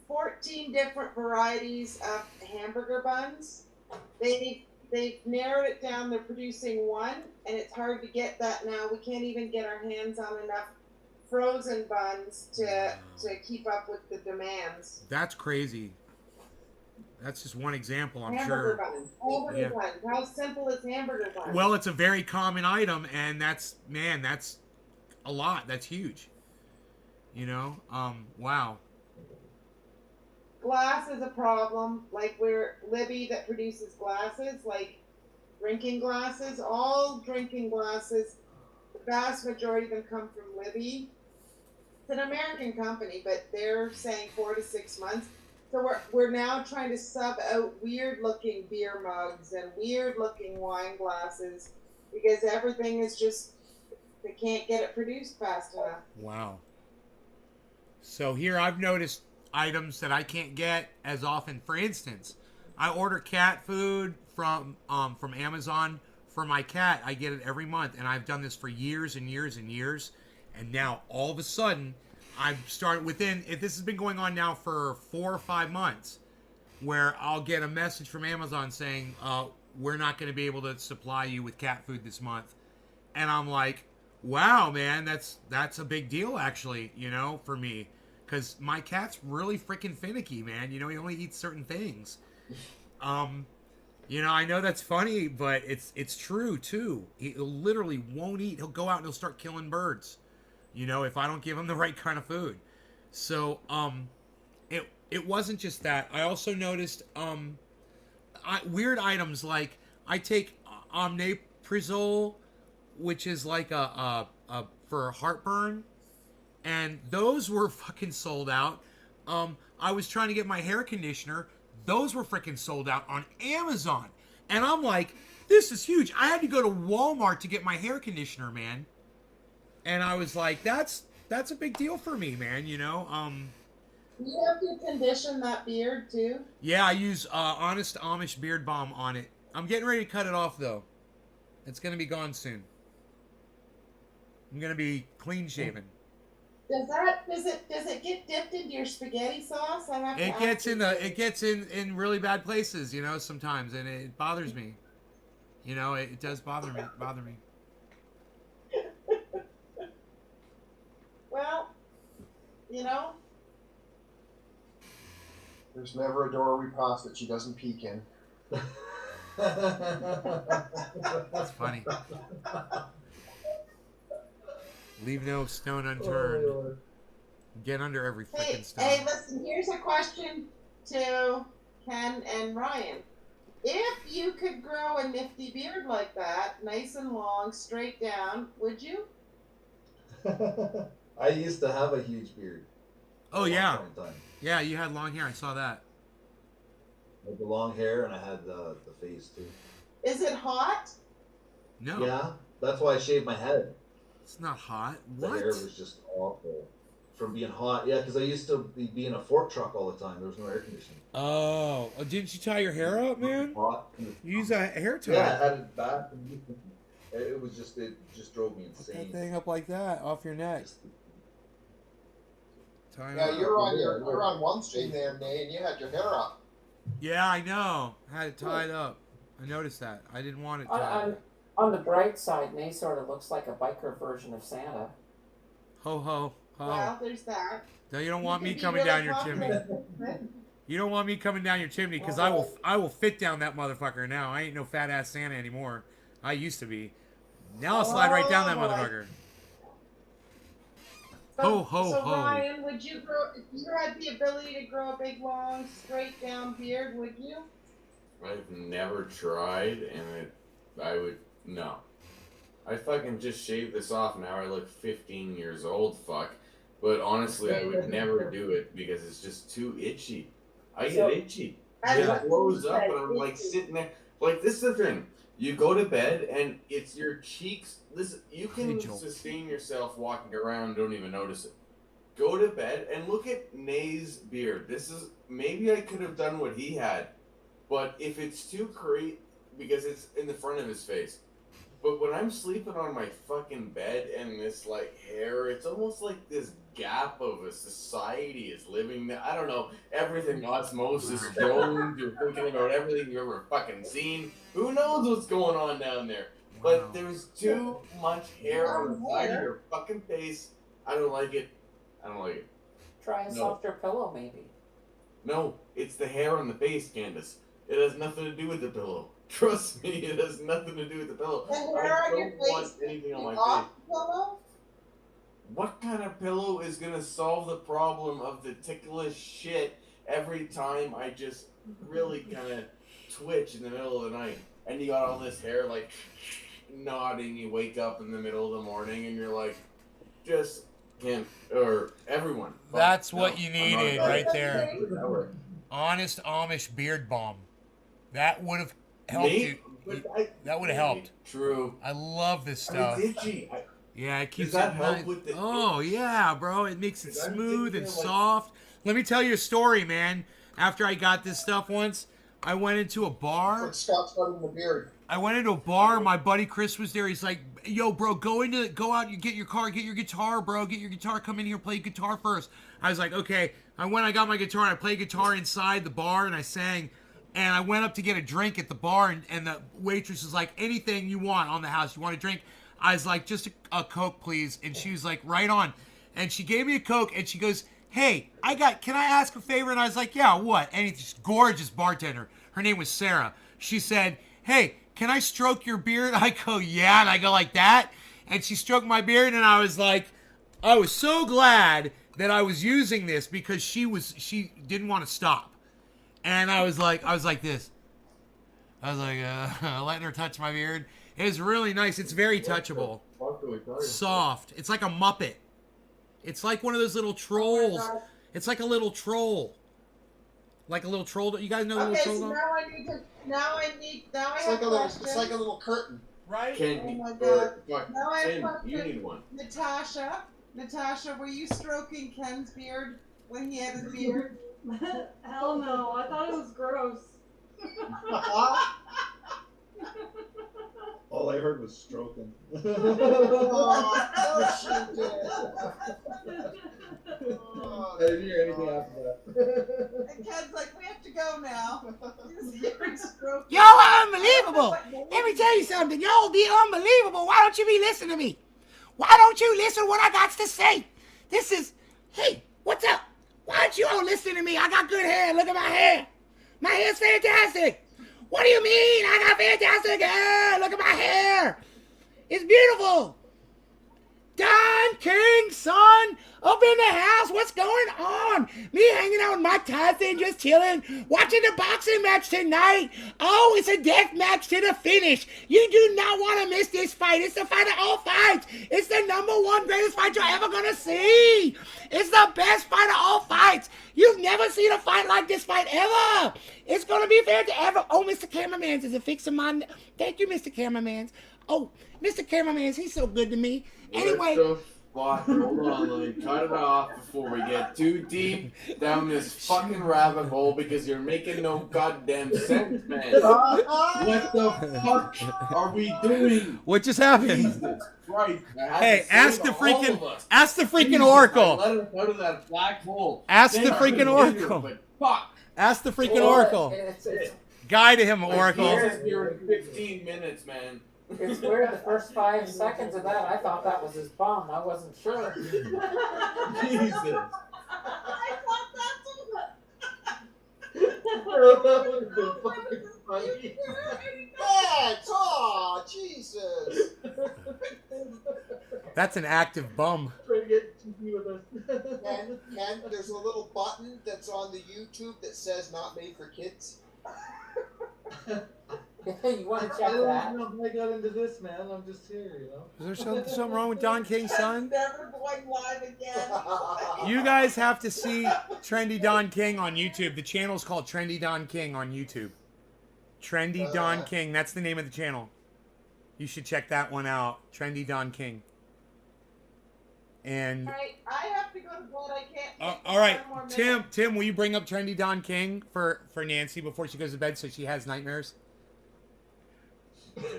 14 different varieties of hamburger buns. They've narrowed it down. They're producing one, and it's hard to get that now. We can't even get our hands on enough frozen buns to keep up with the demands. That's crazy. That's just one example, I'm Hamburger sure. buns. Hamburger buns. How simple is hamburger buns? Well, it's a very common item, and that's a lot. That's huge. You know? Wow. Glass is a problem. Like where Libby that produces glasses, like drinking glasses, all drinking glasses, the vast majority of them come from Libby. It's an American company, but they're saying 4 to 6 months. So we're now trying to sub out weird looking beer mugs and weird looking wine glasses because everything is just they can't get it produced fast enough. Wow. So here I've noticed items that I can't get as often. For instance, I order cat food from Amazon for my cat. I get it every month, and I've done this for years and years and years. And now all of a sudden, I've started this has been going on now for 4 or 5 months, where I'll get a message from Amazon saying, we're not going to be able to supply you with cat food this month. And I'm like, wow, man, that's a big deal, actually, you know, for me. Because my cat's really freaking finicky, man. You know, he only eats certain things. You know, I know that's funny, but it's true, too. He literally won't eat. He'll go out and he'll start killing birds, you know, if I don't give him the right kind of food. So, it wasn't just that. I also noticed weird items like I take omeprazole, which is like a for heartburn. And those were fucking sold out. I was trying to get my hair conditioner. Those were freaking sold out on Amazon. And I'm like, this is huge. I had to go to Walmart to get my hair conditioner, man. And I was like, that's a big deal for me, man, you know? You have to condition that beard, too? Yeah, I use Honest Amish Beard Balm on it. I'm getting ready to cut it off, though. It's going to be gone soon. I'm going to be clean shaven. Does it get dipped into your spaghetti sauce? It gets in really bad places, you know, sometimes, and it bothers me. You know, it does bother me. Well, you know, There's never a door we pass that she doesn't peek in. That's funny. Leave no stone unturned. Oh, Get under every hey, freaking stone. hey, listen, here's a question to Ken and Ryan. If you could grow a nifty beard like that, nice and long, straight down, would you? I used to have a huge beard. Oh, yeah. Time. Yeah, you had long hair. I saw that. I had the long hair and I had the face too. Is it hot? No. Yeah, that's why I shaved my head. It's not hot. The What? hair was just awful from being hot. Yeah, because I used to be in a fork truck all the time. There was no air conditioning. Oh, didn't you tie your hair up, man? Hot. You use a hair tie. Yeah, I had it back. It just drove me Put that insane. thing up like that, off your neck. Tie it Yeah, up. you're on one stream there, Nay, and you had your hair up. Yeah, I know. I had it tied up. I noticed that. I didn't want it tied up. On the bright side, Nay sort of looks like a biker version of Santa. Ho ho ho. Well, there's that. No, you don't want You me could be coming really down your chimney. popular. You don't want me coming down your chimney because I will fit down that motherfucker now. I ain't no fat ass Santa anymore. I used to be. Now I'll slide right down that motherfucker. Ho ho So ho. Ryan, would you grow? If you had the ability to grow a big, long, straight down beard, would you? I've never tried, and I would no. I fucking just shaved this off. Now I look 15 years old. Fuck. But honestly, I would never do it because it's just too itchy. I get itchy. It blows up, and I'm like sitting there. Like, this is the thing. You go to bed, and it's your cheeks. Listen, you can sustain yourself walking around, don't even notice it. Go to bed and look at Nay's beard. This is maybe I could have done what he had, but if it's too crazy because it's in the front of his face. But when I'm sleeping on my fucking bed and this like hair, it's almost like this gap of a society is living there. I don't know, everything Osmosis Jones, you're thinking about everything you've ever fucking seen. Who knows what's going on down there? But there's too much hair on the side of your fucking face. I don't like it. I don't like it. Try a softer pillow, maybe. No, it's the hair on the face, Candace. It has nothing to do with the pillow. Trust me, it has nothing to do with the pillow. The hair I on your don't want face anything on my off face. the pillow? What kind of pillow is gonna solve the problem of the ticklish shit every time I just really kind of twitch in the middle of the night? And you got all this hair like nodding, you wake up in the middle of the morning and you're like, just can't, or everyone. That's No, what you I'm not needed about right it. there. That worked. Honest Amish beard balm. That would have helped Me? you. That would have helped. True. I love this stuff. It's itchy. Yeah, it keeps Does that it help nice. with the Oh itch? yeah, bro. It makes it 'Cause I'm smooth sitting and there like- soft. Let me tell you a story, man. After I got this stuff once, I went into a bar. Scott's running the beard. I went into a bar. My buddy Chris was there. He's like, "Yo, bro, go out. You get your car. Get your guitar, bro. Get your guitar. Come in here. Play guitar first." I was like, "Okay." I went. I got my guitar. And I played guitar inside the bar, and I sang. And I went up to get a drink at the bar, and the waitress was like, "Anything you want on the house. You want a drink?" I was like, "Just a Coke, please." And she was like, "Right on." And she gave me a Coke, and she goes, "Hey, can I ask a favor?" And I was like, "Yeah, what?" And it's this gorgeous bartender. Her name was Sarah. She said, "Hey, can I stroke your beard?" I go, "Yeah." And I go like that. And she stroked my beard, and I was like, I was so glad that I was using this because she didn't want to stop. And I was like this. I was like, letting her touch my beard. It was really nice. It's very touchable. Soft. It's like a Muppet. It's like one of those little trolls. It's like a little troll. Like a little troll. You guys know the Okay, little so troll? now I It's have like a little. questions. It's like a little curtain. Right? Oh my God. Fuck, Now I have Tim, you questions. need one. Natasha, were you stroking Ken's beard when he had his beard? Hell no, I thought it was gross. All I heard was stroking. I didn't hear anything after that. And Ken's like, we have to go now. He's hearing stroking. Y'all are unbelievable. Let me tell you something. Y'all be unbelievable. Why don't you be listening to me? Why don't you listen to what I got to say? Hey, what's up? Why don't you all listen to me? I got good hair. Look at my hair. My hair's fantastic. What do you mean? I got fantastic hair. Look at my hair. It's beautiful. Don King, son, up in the house. What's going on? Me hanging out with Mike Tyson, just chilling, watching the boxing match tonight. Oh, it's a death match to the finish. You do not want to miss this fight. It's the fight of all fights. It's the #1 greatest fight you're ever going to see. It's the best fight of all fights. You've never seen a fight like this fight ever. It's going to be fair to ever. Oh, Mr. Cameraman, is it fixing my... Thank you, Mr. Cameraman. Oh, Mr. Cameraman, he's so good to me. Anyway... Hold on, let me cut it off before we get too deep down this fucking rabbit hole because you're making no goddamn sense, man. What the fuck are we doing? What just happened? Jesus Christ. Hey, ask the freaking Oracle. Let us out of that black hole. Ask Then the I freaking couldn't Oracle. get here, but fuck. Ask the freaking Oracle. Guide him, Oracle. I can't here in 15 minutes, man. It's weird. The first 5 seconds of that, I thought that was his bum. I wasn't sure. Jesus. I thought that's what. Oh, that would have been fucking funny. Max! Oh, Jesus! That's an active bum. Trying to get TV with us. Ken, there's a little button that's on the YouTube that says not made for kids. You want to I check don't that? know how I got into this, man. I'm just here, you know. Is there something wrong with Don King's son? Never going live again. You guys have to see Trendy Don King on YouTube. The channel's called Trendy Don King on YouTube. Trendy Don King. That's the name of the channel. You should check that one out. Trendy Don King. And Alright, I have to go to bed. I can't. all right, 10 more minutes. Tim, will you bring up Trendy Don King for Nancy before she goes to bed so she has nightmares?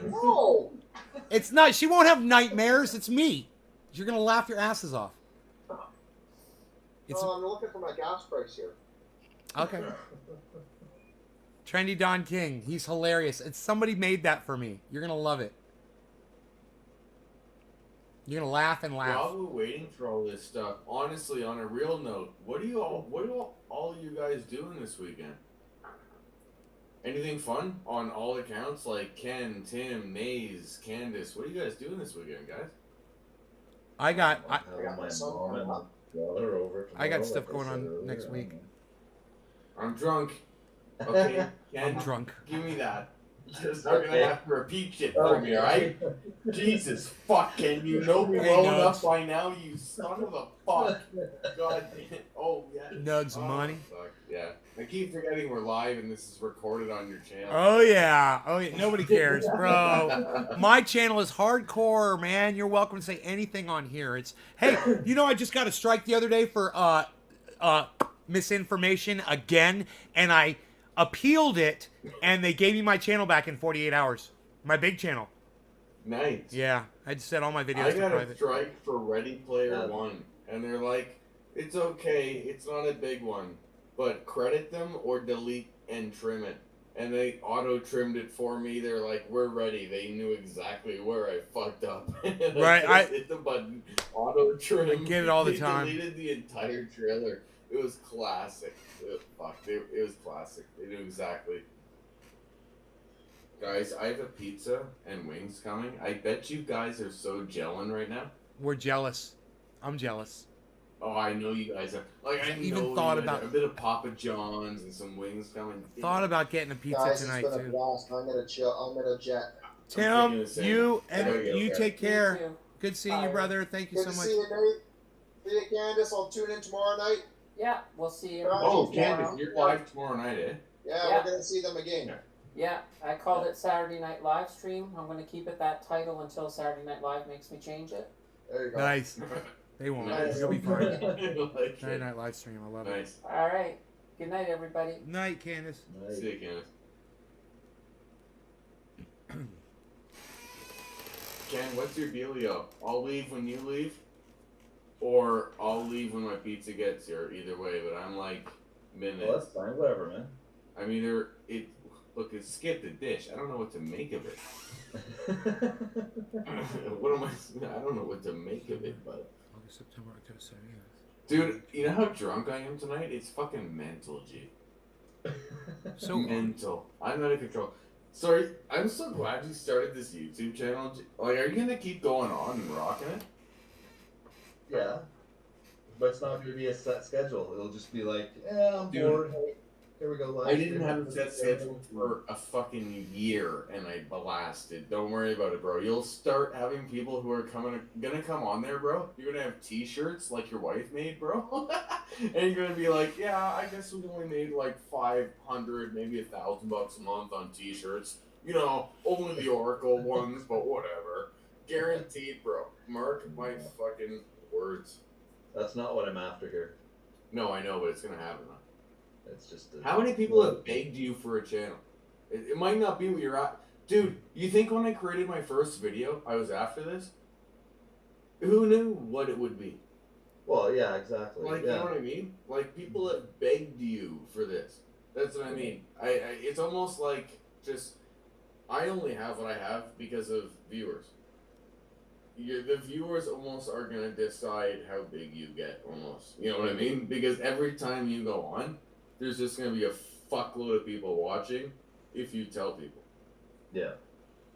No! It's not. She won't have nightmares. It's me. You're gonna laugh your asses off. It's I'm looking for my gas price here. okay. Trendy Don King. He's hilarious. It's somebody made that for me. You're gonna love it. You're gonna laugh and laugh. While we're waiting for all this stuff, honestly, on a real note, what do all you guys doing this weekend? Anything fun on all accounts? Like Ken, Tim, Maze, Candace. What are you guys doing this weekend, guys? I got Having my mom and brother over I got tomorrow, stuff like going said on earlier. next week. I'm drunk. Okay, Ken, I'm drunk. give me that. Just not gonna have to repeat shit for me, alright? Jesus fucking, you know me Hey, well Nugs. enough by now, you son of a fuck. God damn it. Oh, yeah. Nugs money. Fuck, yeah. I keep forgetting we're live and this is recorded on your channel. Oh yeah. Oh yeah. Nobody cares, bro. My channel is hardcore, man. You're welcome to say anything on here. It's hey, you know I just got a strike the other day for misinformation again, and I appealed it, and they gave me my channel back in 48 hours. My big channel. Nice. Yeah, I just set all my videos I to got a private. strike for Ready Player One, and they're like, it's okay, it's not a big one, but credit them or delete and trim it. And they auto-trimmed it for me. They're like, we're ready. They knew exactly where I fucked up. And Right, I just hit the button, auto-trim. I get it all the They time. deleted the entire trailer. It was classic. It was classic. They knew exactly. Guys, I have a pizza and wings coming. I bet you guys are so gelling right now. We're jealous. I'm jealous. Oh, I know you guys are. Like, I Even know thought you guys about- are. A bit of Papa John's and some wings coming. Thought about getting a pizza Guys, tonight it's been a too. blast. I'm gonna chill. I'm gonna jet. Tim, thinking the same. you and There you you go. take care. too. Good seeing you, Bye. brother. Thank you Good so to much. see you, Nate. See you, Candace. I'll tune in tomorrow night. Yeah, we'll see you. Oh, tomorrow. Candace, you're live tomorrow night, eh? Yeah, Yeah. we're gonna see them again. Yeah, I called it Saturday Night Live Stream. I'm going to keep it that title until Saturday Night Live makes me change it. There you go. Nice. They won't. Nice. You'll be fine. Like Saturday it. Night live stream. I love it. Nice. All right. Good night, everybody. Night, Candace. See you, Candace. Ken, what's your dealio? I'll leave when you leave, or I'll leave when my pizza gets here. Either way, but I'm like minutes. Well, that's fine. Whatever, man. I'm either it. Look, it skipped the dish. I don't know what to make of it. What am I don't know what to make of it, but August, September, October, so yeah. dude, you know how drunk I am tonight? It's fucking mental, G. So Mental. I'm out of control. Sorry, I'm so glad you started this YouTube channel. Like, are you gonna keep going on and rocking it? Yeah. But it's not going to be a set schedule. It'll just be like, yeah, I'm Dude. bored. Hey, here we go. Live I didn't stream. have a set schedule for a fucking year, and I blasted. Don't worry about it, bro. You'll start having people who are gonna come on there, bro. You're gonna have T-shirts like your wife made, bro, and you're gonna be like, yeah, I guess we only made like $500, maybe $1,000 a month on T-shirts. You know, only the Oracle ones, but whatever. Guaranteed, bro. Mark my fucking words. That's not what I'm after here. No, I know, but it's gonna happen. It's just. How many people have begged you for a channel? It might not be what you're at. Dude, you think when I created my first video, I was after this? Who knew what it would be? Well, yeah, exactly. Like, yeah. you know what I mean? Like, people have begged you for this. That's what I mean. It's almost like just I only have what I have because of viewers. The viewers almost are gonna decide how big you get, almost. You know what I mean? Because every time you go on, there's just gonna be a fuckload of people watching if you tell people. Yeah.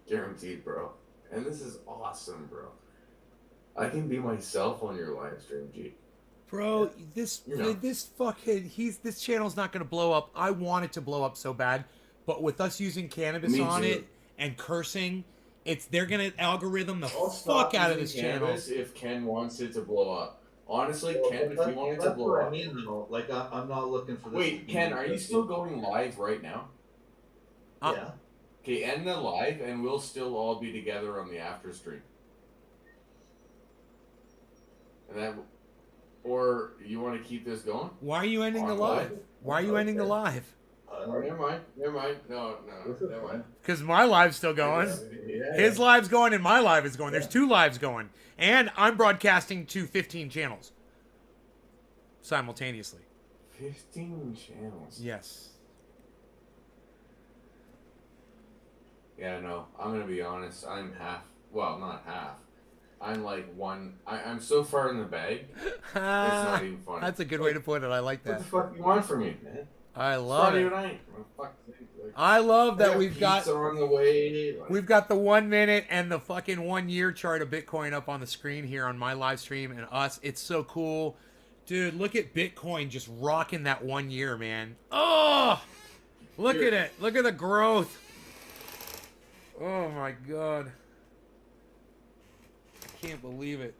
Guaranteed, bro. And this is awesome, bro. I can be myself on your live stream, G. Bro, this channel's not gonna blow up. I want it to blow up so bad, but with us using cannabis Me on too. it and cursing, they're gonna algorithm the I'll stop fuck out of this using channel. cannabis if Ken wants it to blow up. Honestly, Well, Ken, if you want it to that's blow what up. I mean, though. Like, I'm not looking for this. Wait, Ken, are you still going live right now? Yeah. Okay, end the live, and we'll still all be together on the after stream. And that, or you want to keep this going? Why are you ending the live? Why are you ending the live? Never mind. No, never mind. Because my live's still going. Yeah. His live's going and my live is going. There's 2 lives going. And I'm broadcasting to 15 channels simultaneously. 15 channels. Yes. Yeah, no, I'm gonna be honest. I'm half. Well, not half. I'm like one. I'm so far in the bag. It's not even funny. That's a good way to put it. I like that. What the fuck you want from me, man? I love Friday it. night. For fuck's sake, like, I love that got we've got pizza on the way. Like, we've got the 1 minute and the fucking 1 year chart of Bitcoin up on the screen here on my live stream and us. It's so cool. Dude, look at Bitcoin just rocking that 1 year, man. Oh! Look at it. Look at the growth. Oh my god. I can't believe it.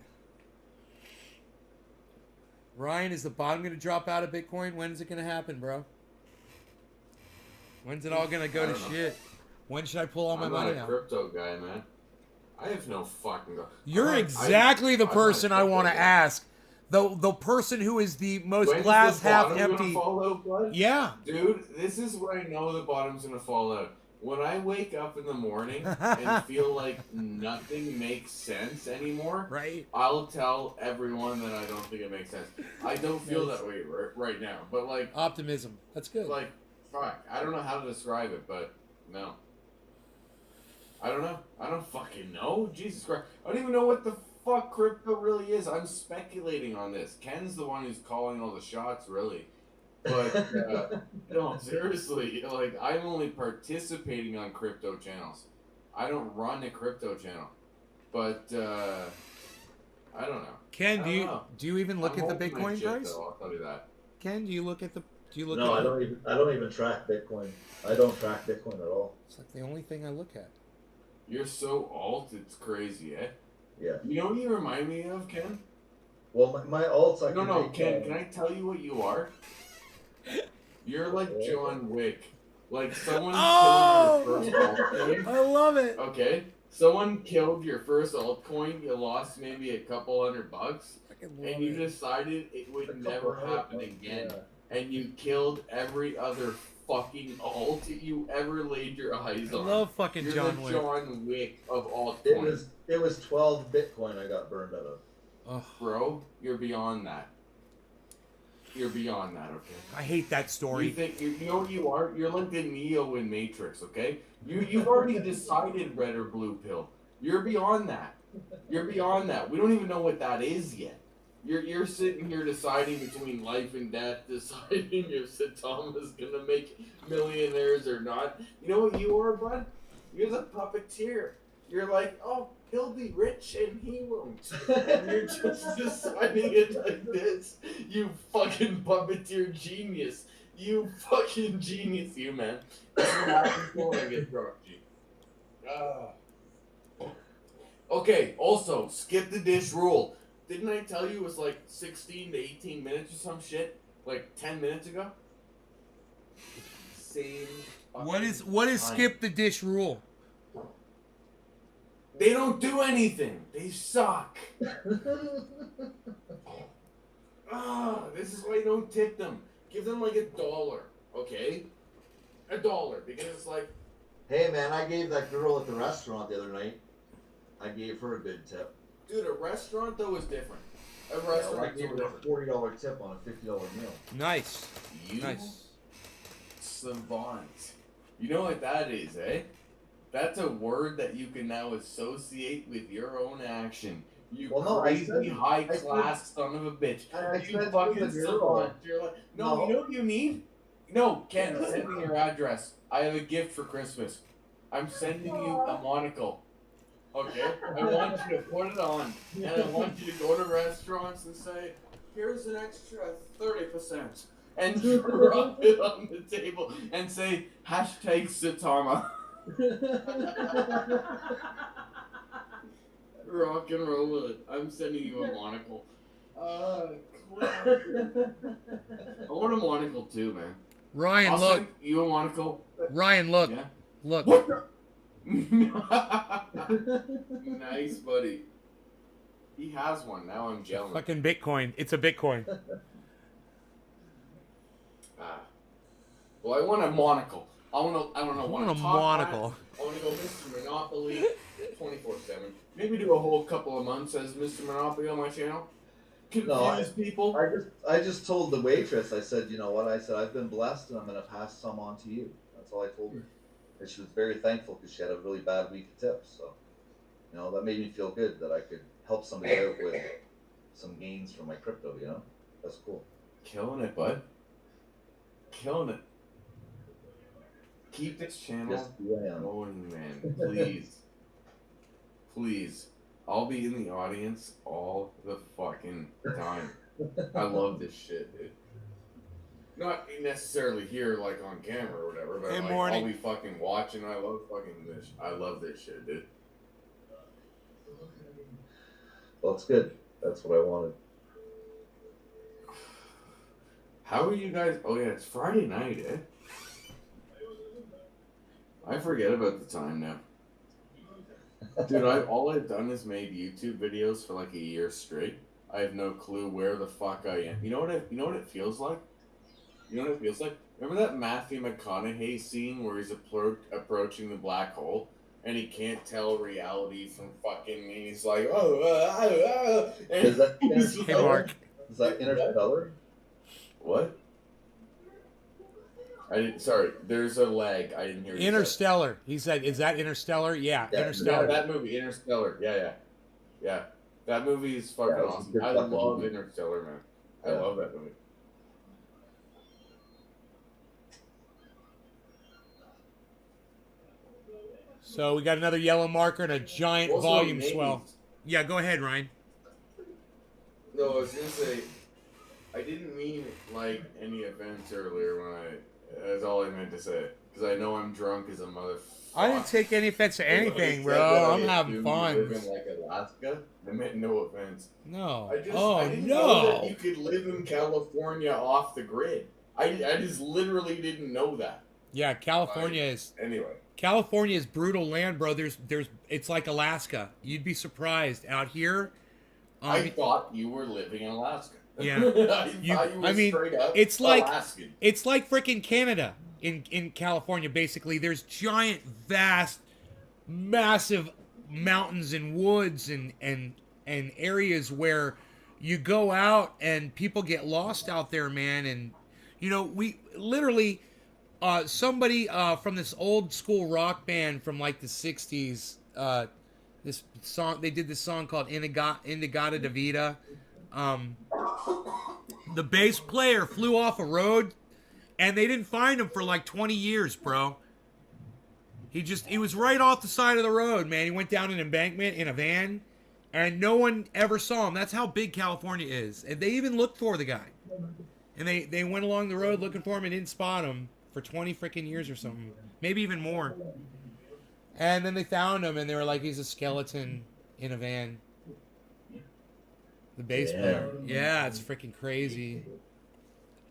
Ryan, is the bottom going to drop out of Bitcoin? When is it going to happen, bro? When's it all going to go to shit? When should I pull all my I'm money not a out? crypto guy, man. I have no fucking. You're exactly the person I want to ask. The person who is the most glass half empty. Fall out, bud? Yeah. Dude, this is where I know the bottom's gonna fall out. When I wake up in the morning and feel like nothing makes sense anymore, right? I'll tell everyone that I don't think it makes sense. I don't feel that way right now, but like optimism. That's good. Like, fuck, I don't know how to describe it, but no. I don't know. I don't fucking know. Jesus Christ. I don't even know what the fuck crypto really is. I'm speculating on this. Ken's the one who's calling all the shots, really. But, no, seriously. Like, I'm only participating on crypto channels. I don't run a crypto channel. But, I don't know. Ken, do you even look I'm at the holding my Bitcoin shit, price? though, I'll tell you that. Ken, do you look at the? Do you look? No, at I don't even track Bitcoin. I don't track Bitcoin at all. It's like the only thing I look at. You're so alt, it's crazy, eh? Yeah. You know what you remind me of, Ken? Well, my alts, I No, Ken, can I tell you what you are? You're like John Wick. Like, someone killed your first altcoin. I love it. Okay? Someone killed your first altcoin, you lost maybe a couple $100, and you decided it would never happen again. Yeah. And you killed every other fucking alt you ever laid your eyes on. I love fucking You're John the Wick. John Wick of altcoins. It was 12 Bitcoin I got burned out of. Ugh. Bro, you're beyond that. You're beyond that, okay? I hate that story. You think you know what you are? You're like the Neo in Matrix, okay? You've already decided red or blue pill. You're beyond that. You're beyond that. We don't even know what that is yet. You're sitting here deciding between life and death, deciding if Satama's gonna make millionaires or not. You know what you are, bud? You're the puppeteer. You're like, oh, he'll be rich and he won't. And you're just deciding it like this. You fucking puppeteer genius. You fucking genius, you man. That's what happens when I get drunk, G. Okay, also, skip the dish rule. Didn't I tell you it was like 16 to 18 minutes or some shit? Like 10 minutes ago? Same. What is time. skip the dish rule? They don't do anything. They suck. This is why you don't tip them. Give them like $1, okay? $1, because it's like... Hey man, I gave that girl at the restaurant the other night, I gave her a good tip. Dude, a restaurant though is different. A I restaurant gave her a $40 tip on a $50 meal. Nice. You Nice. savant. You know what that is, eh? That's a word that you can now associate with your own action. You Well, no, crazy high class son of a bitch. You fucking savant. You're like, no, you know what you need? No, Ken, send me your address. I have a gift for Christmas. I'm sending you a monocle. Okay? I want you to put it on. And I want you to go to restaurants and say, here's an extra 30%. And drop it on the table and say, hashtag Satama. Rock and roll with it. I'm sending you a monocle. I want a monocle too, man. Ryan, I'll look. send you a monocle. Ryan, look. Yeah? Look. What the? Nice, buddy. He has one. Now I'm jealous. Fucking Bitcoin. It's a Bitcoin. Well, I want a monocle. I want a monocle. I want to go Mr. Monopoly 24/7. Maybe do a whole couple of months as Mr. Monopoly on my channel. Confuse people. I just told the waitress, I said, you know what? I said, I've been blessed and I'm going to pass some on to you. That's all I told her. And she was very thankful because she had a really bad week of tips. So, you know, that made me feel good that I could help somebody out with some gains from my crypto, you know? That's cool. Killing it, bud. Killing it. Keep this channel going, man. Please. Please. I'll be in the audience all the fucking time. I love this shit, dude. Not necessarily here, like, on camera or whatever, but like, I'll be fucking watching. I love fucking this. I love this shit, dude. Well, it's good. That's what I wanted. How are you guys? Oh, yeah, it's Friday night, eh? I forget about the time now. Dude, all I've done is made YouTube videos for like a year straight. I have no clue where the fuck I am. You know what it feels like? You know what it feels like? Remember that Matthew McConaughey scene where he's approaching the black hole and he can't tell reality from fucking, and he's like, Is that Hey, Mark. Is that Interstellar? What? Sorry, there's a lag. I didn't hear you. Interstellar. He said, is that Interstellar? Yeah, Interstellar. Yeah, that movie, Interstellar. Yeah. That movie is fucking awesome. I love Interstellar, man. I love that movie. So we got another yellow marker and a giant Also, volume names. swell. Yeah, go ahead, Ryan. No, I was gonna say, I didn't mean like any offense earlier when that's all I meant to say. Because I know I'm drunk as a motherfucker. I didn't take any offense to anything, bro. I'm having fun. You live in like Alaska? I meant no offense. No. I didn't know that you could live in California off the grid. I just literally didn't know that. Yeah, California is. Anyway. California is brutal land, bro. It's like Alaska. You'd be surprised out here. I thought you were living in Alaska. Yeah. I mean, it's like Alaskan. It's like freaking Canada in California. Basically, there's giant, vast, massive mountains and woods and areas where you go out and people get lost out there, man. And you know, we literally. Somebody from this old school rock band from like the 60s, this song, they did this song called Inagata Davida. The bass player flew off a road and they didn't find him for like 20 years, bro. He was right off the side of the road, man. He went down an embankment in a van and no one ever saw him. That's how big California is. And they even looked for the guy. And they went along the road looking for him and didn't spot him for 20 freaking years or something. Maybe even more. And then they found him and they were like, he's a skeleton in a van. The bass player. Yeah, it's freaking crazy.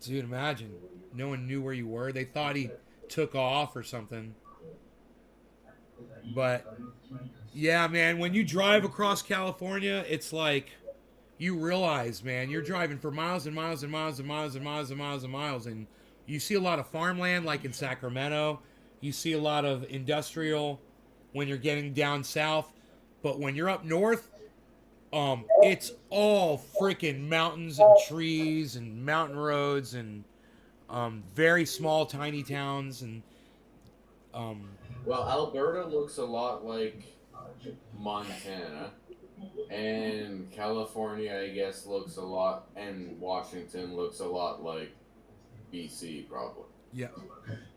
Dude, imagine. No one knew where you were. They thought he took off or something. But, yeah, man, when you drive across California, it's like, you realize, man, you're driving for miles and miles and miles and miles and miles and miles and miles, and you see a lot of farmland, like in Sacramento. You see a lot of industrial when you're getting down south. But when you're up north, it's all freaking mountains and trees and mountain roads and very small, tiny towns. And Well, Alberta looks a lot like Montana, and California, I guess, looks a lot, and Washington looks a lot like BC, probably. Yeah.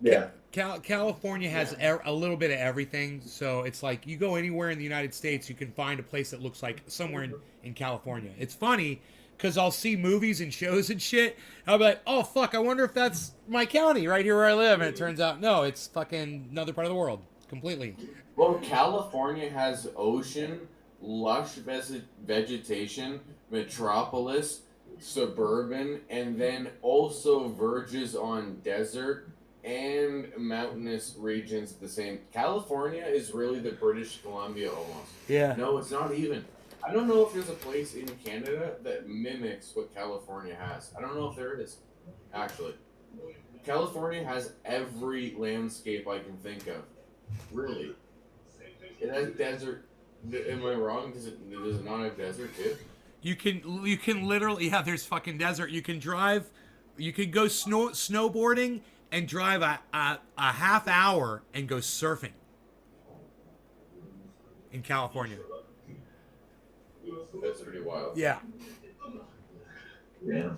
Yeah. California has a little bit of everything, so it's like you go anywhere in the United States, you can find a place that looks like somewhere in California. It's funny because I'll see movies and shows and shit. And I'll be like, oh fuck, I wonder if that's my county right here where I live. And it turns out, no, it's fucking another part of the world completely. Well, California has ocean, lush vegetation, metropolis, suburban, and then also verges on desert and mountainous regions at the same. California is really the British Columbia almost. Yeah. No, it's not even. I don't know if there's a place in Canada that mimics what California has. I don't know if there is, actually. California has every landscape I can think of. Really. It has desert. Am I wrong? Does it not have desert too? You can literally, yeah, there's fucking desert. You can drive, you can go snowboarding and drive a half hour and go surfing in California. That's pretty wild. Yeah. Yeah.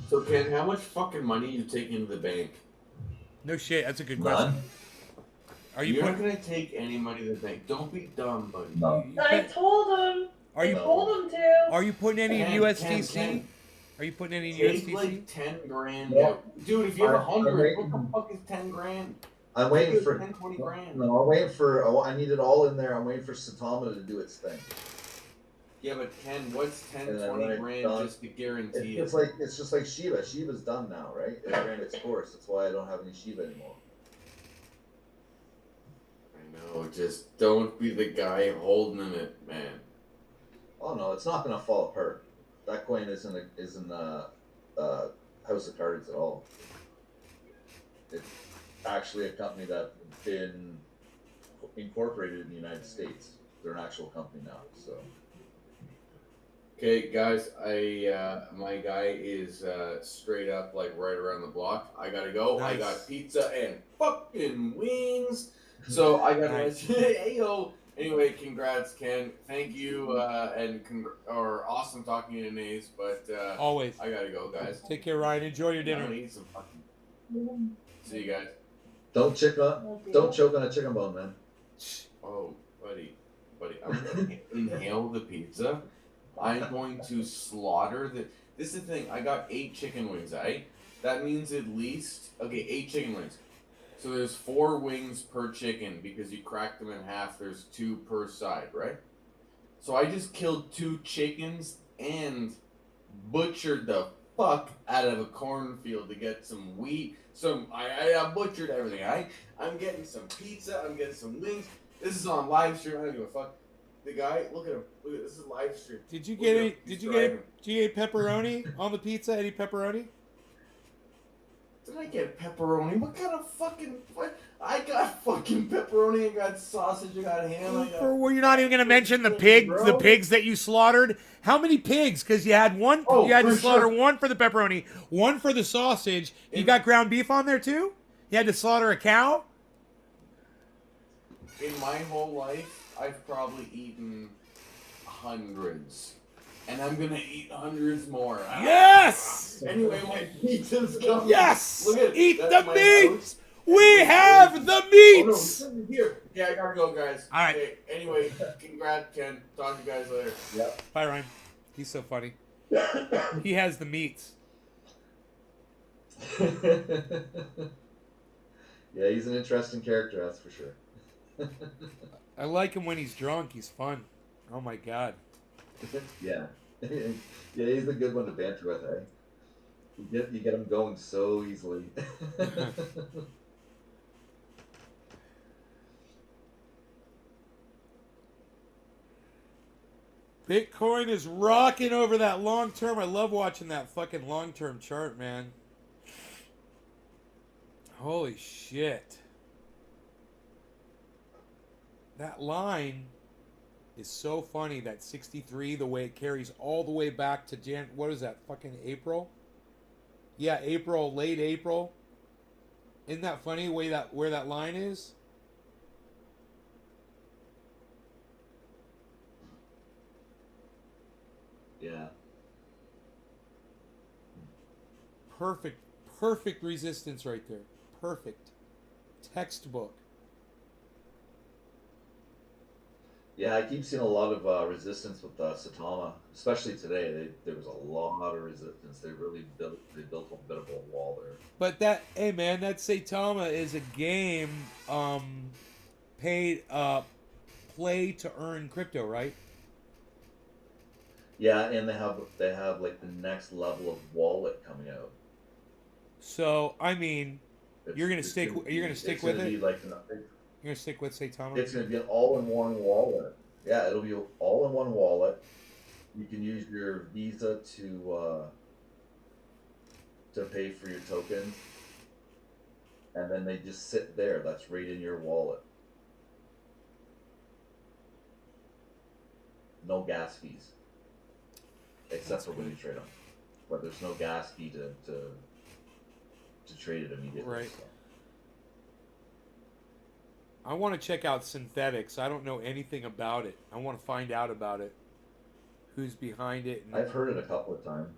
So Ken, how much fucking money you take into the bank? No shit, that's a good question. None. Are you You're not gonna take any money to the bank. Don't be dumb, buddy. No. I told him. Are you I told him to. Are you putting any in Ken, USDC? Ken. Are you putting any in Take USDC? like 10 grand. Yeah. Dude, if you have I'm 100, waiting. what the fuck is 10 grand? I'm waiting Take for 10, 20 grand. No, I'm waiting for. Oh, I need it all in there. I'm waiting for Satama to do its thing. Yeah, but Ken, what's 10, And then 20 when it's grand done, just to guarantee It's it? like it's just like Shiba. Shiba's done now, right? It ran its course. That's why I don't have any Shiba anymore. I know, just don't be the guy holding it, man. Oh no, it's not gonna fall apart. That coin isn't House of Cards at all. It's actually a company that's been incorporated in the United States. They're an actual company now. So Okay, guys, my guy is straight up like right around the block. I gotta go. Nice. I got pizza and fucking wings. So I gotta Nice. hey yo. Anyway, congrats, Ken. Thank you, and awesome talking to you, Nays. But Always. I gotta go, guys. Take care, Ryan. Enjoy your I'm dinner. gonna eat some fucking. See you guys. don't choke on a chicken bone, man. Oh, buddy, I'm gonna inhale the pizza. I'm going to slaughter the. This is the thing. I got 8 chicken wings. That means at least 8 chicken wings. So there's 4 wings per chicken because you crack them in half. There's 2 per side, right? So I just killed 2 chickens and butchered the fuck out of a cornfield to get some wheat. I butchered everything. I'm getting some pizza. I'm getting some wings. This is on live stream. I don't give a fuck. The guy, look at him. Look at this is live stream. Did you Look get at any? him. He's Did you driving. get pepperoni on the pizza? Any pepperoni? Did I get pepperoni? What kind of fucking what? I got fucking pepperoni. I got sausage. I got ham. I got. Or you're not even gonna mention the pigs, Bro. the pigs that you slaughtered. How many pigs? Because you had one. Oh, you had to for slaughter sure. one for the pepperoni, one for the sausage. You got ground beef on there too. You had to slaughter a cow. In my whole life, I've probably eaten hundreds, and I'm gonna eat hundreds more. Yes. Anyway, my pizza's coming. Yes. Look at Eat that's the my meats. house. We have the meats. Oh no, here. Yeah, I gotta go, guys. All right. Okay, anyway, congrats, Ken. Talk to you guys later. Yep. Bye, Ryan. He's so funny. He has the meats. Yeah, he's an interesting character, that's for sure. I like him when he's drunk. He's fun. Oh my god. Yeah. Yeah, he's a good one to banter with, eh? You get him going so easily. Bitcoin is rocking over that long term. I love watching that fucking long term chart, man. Holy shit. That line is so funny that 63, the way it carries all the way back to what is that, fucking April? Yeah, April, late April. Isn't that funny where that line is? Yeah. Perfect resistance right there. Perfect. Textbook. Yeah, I keep seeing a lot of resistance with Satama, especially today. There was a lot of resistance. They built a bit of a wall there. But hey man, that Saitama is a game paid play to earn crypto, right? Yeah, and they have like the next level of wallet coming out. So I mean, you're gonna stick with it. You're gonna stick with Saitama. It's gonna be an all-in-one wallet. Yeah, it'll be an all-in-one wallet. You can use your Visa to pay for your tokens, and then they just sit there. That's right in your wallet. No gas fees, except for when you trade them. But there's no gas fee to trade it immediately. Right. So. I want to check out Synthetics. I don't know anything about it. I want to find out about it. Who's behind it? I've heard it a couple of times.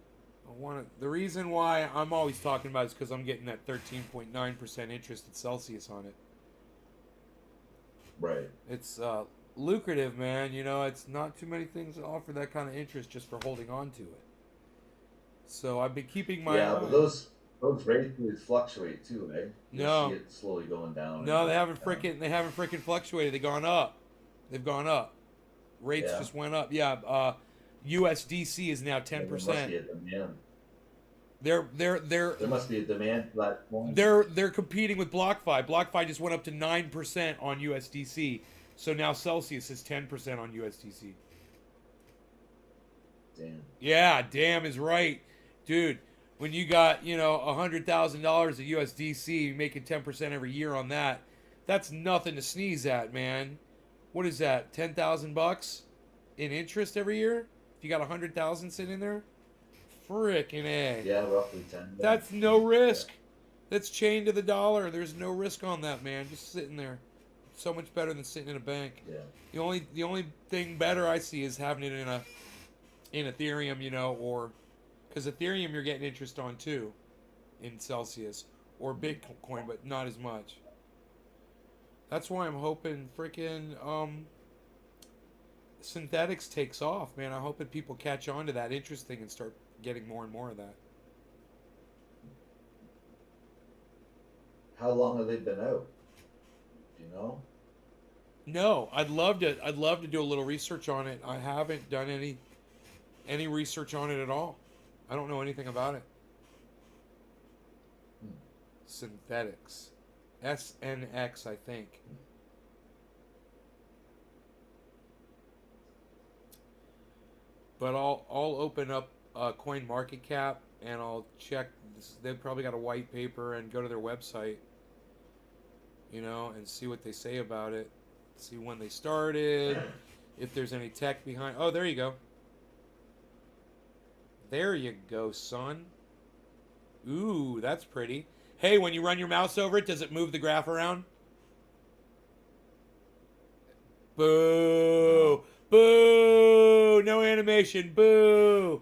The reason why I'm always talking about it is because I'm getting that 13.9% interest at Celsius on it. Right. It's lucrative, man. You know, it's not too many things that offer that kind of interest just for holding on to it. So I've been keeping my eye. But those rates fluctuate too, eh? No. See it slowly going down. No, they haven't freaking fluctuated. They've gone up. Rates just went up. Yeah, USDC is now 10%. There must be a demand. There must be a demand for that coin. They're competing with BlockFi. BlockFi just went up to 9% on USDC. So now Celsius is 10% on USDC. Damn. Yeah, damn is right. Dude, when you got, $100,000 of USDC, making 10% every year on that, that's nothing to sneeze at, man. What is that? $10,000 in interest every year? If you got 100,000 sitting in there? Frickin' A. Yeah, roughly 10. That's no risk. That's chained to the dollar. There's no risk on that, man. Just sitting there. So much better than sitting in a bank. Yeah. The only thing better I see is having it in Ethereum, or because Ethereum you're getting interest on too, in Celsius or Bitcoin, but not as much. That's why I'm hoping freaking Synthetics takes off, man. I'm hoping people catch on to that interest thing and start getting more and more of that. How long have they been out? Do you know? No, I'd love to do a little research on it. I haven't done any research on it at all. I don't know anything about it. Synthetics. SNX, I think. But I'll open up CoinMarketCap and I'll check. They've probably got a white paper and go to their website, and see what they say about it. See when they started, if there's any tech behind. Oh, there you go. There you go, son. Ooh, that's pretty. Hey, when you run your mouse over it, does it move the graph around? Boo! Boo! No animation. Boo!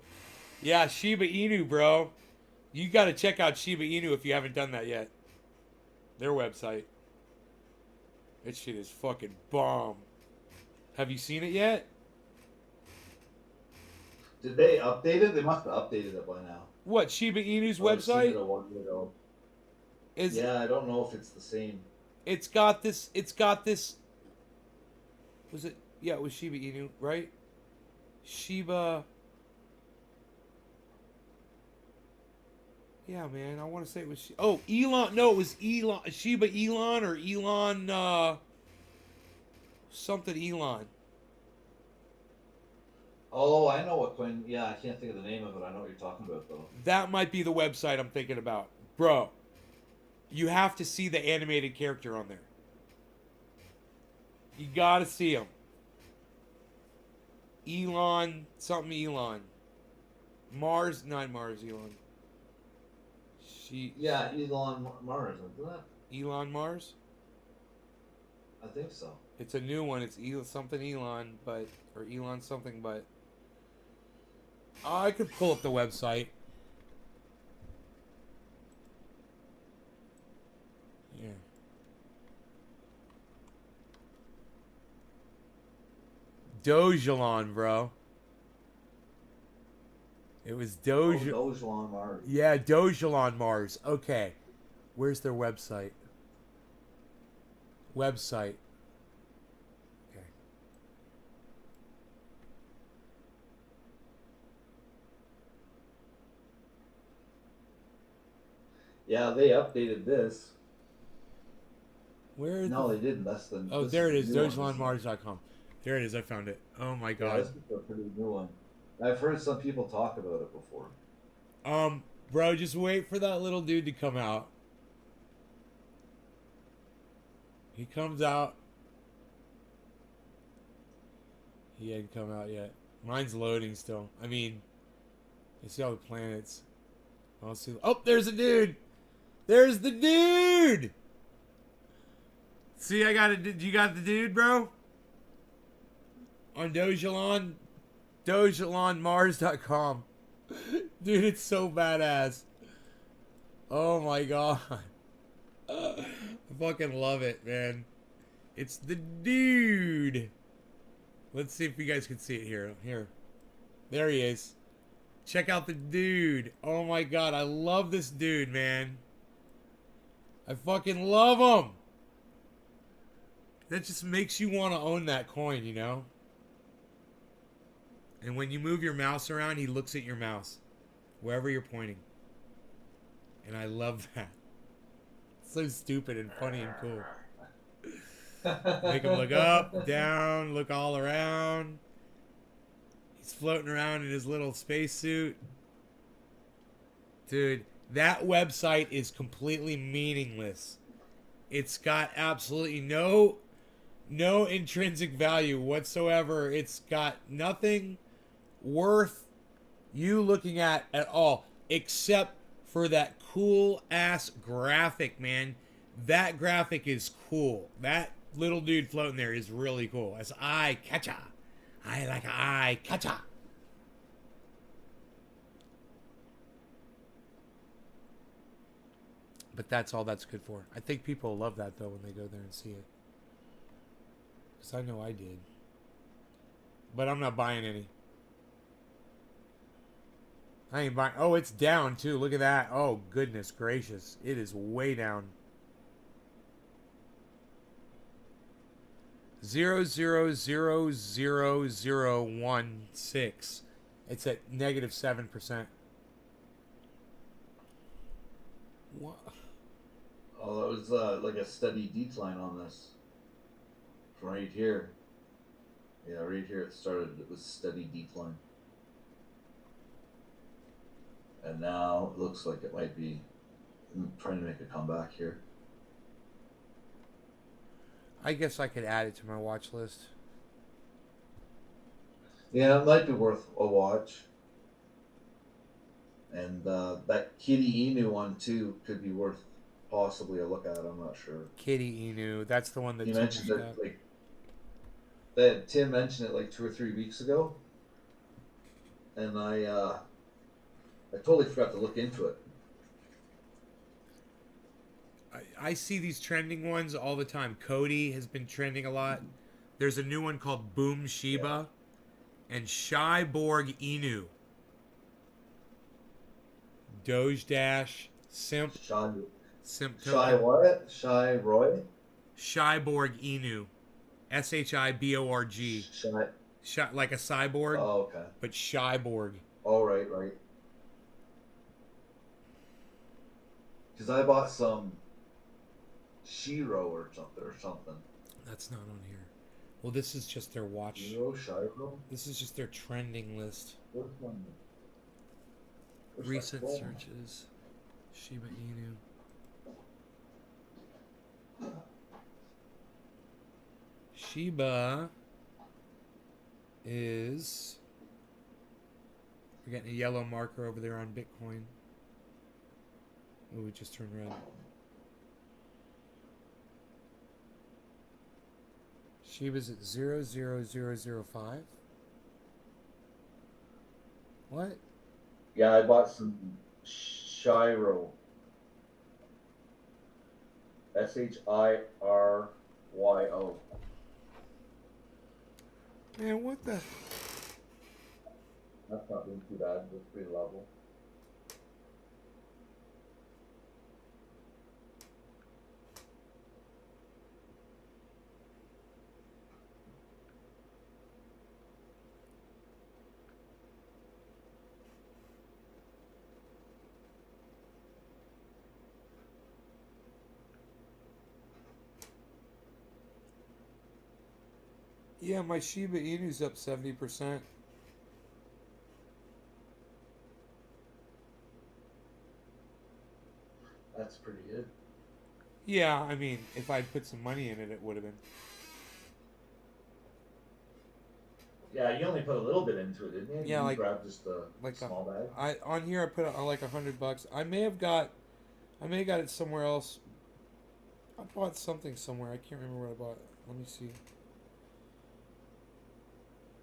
Yeah, Shiba Inu, bro. You got to check out Shiba Inu if you haven't done that yet. Their website. That shit is fucking bomb. Have you seen it yet? Did they update it? They must have updated it by now. What, Shiba Inu's I've seen website? it a while ago. Yeah, I don't know if it's the same. It's got this. Was it? Yeah, it was Shiba Inu, right? Shiba. Yeah, man. I want to say it was. Oh, Elon. No, it was Elon. Shiba Elon or Elon. Something Elon. Oh, I know what coin. Yeah, I can't think of the name of it. I know what you're talking about, though. That might be the website I'm thinking about, bro. You have to see the animated character on there. You gotta see him. Elon, something Elon. Mars, not Mars, Elon. Yeah, Elon Mars, isn't that? Elon Mars? I think so. It's a new one. It's something Elon, but or Elon something, but I could pull up the website. Yeah. Dogelon, bro. It was Dogelon Mars. Yeah, Dogelon Mars. Okay. Where's their website? Website. Okay. Yeah, they updated this. Where? No, they didn't. That's the. Oh, there it is. DogelonMars.com. There it is. I found it. Oh my Yeah, god. this is a pretty new one. I've heard some people talk about it before. Bro, just wait for that little dude to come out. He comes out. He hadn't come out yet. Mine's loading still. I mean, I see all the planets. I'll see. Oh, there's a dude. There's the dude. See, I got it. You got the dude, bro? On Dogelon. DogelonMars.com. Dude, it's so badass. Oh my god. I fucking love it, man. It's the dude. Let's see if you guys can see it here. Here. There he is. Check out the dude. Oh my god, I love this dude, man. I fucking love him. That just makes you want to own that coin, you know? And when you move your mouse around, he looks at your mouse. Wherever you're pointing. And I love that. It's so stupid and funny and cool. Make him look up, down, look all around. He's floating around in his little spacesuit. Dude, that website is completely meaningless. It's got absolutely no intrinsic value whatsoever. It's got nothing worth you looking at all, except for that cool ass graphic, man. That graphic is cool. That little dude floating there is really cool. That's eye catcher. I like an eye catcher. But that's all that's good for. I think people love that though when they go there and see it. Because I know I did. But I'm not buying any. I ain't buying. Oh, it's down too. Look at that. Oh, goodness gracious. It is way down. 0.000016. It's at negative 7%. What? Oh, that was like a steady decline on this. From right here. Yeah, right here it started. It was steady decline. And now it looks like it might be trying to make a comeback here. I guess I could add it to my watch list. Yeah, it might be worth a watch. And that Kitty Inu one too could be worth possibly a look at. I'm not sure. Kitty Inu, that's the one that you Tim mentioned it. got. Like that Tim mentioned it like 2 or 3 weeks ago, and I totally forgot to look into it. I see these trending ones all the time. Cody has been trending a lot. There's a new one called Boom Shiba and Shyborg Inu. Doge Dash Simp. Simp Shy what? Shy Roy? Shyborg Inu. Shiborg. Shy, like a cyborg. Oh, okay. But Shyborg. Oh, right. Because I bought some Shiro or something. That's not on here. Well, this is just their watch. Shiro? This is just their trending list. Which one? Recent searches. Shiba Inu. Shiba is... We're getting a yellow marker over there on Bitcoin. Oh, it just turned red. Shiba's at 0.0005. What? Yeah, I bought some Shiro. Shiryo. Man, what the... That's not doing too bad. It's pretty level. Yeah, my Shiba Inu's up 70%. That's pretty good. Yeah, I mean, if I'd put some money in it, it would have been. Yeah, you only put a little bit into it, didn't you? Yeah, you like grabbed just a like small bag. On here I put like $100. I may have got it somewhere else. I bought something somewhere. I can't remember what I bought. Let me see.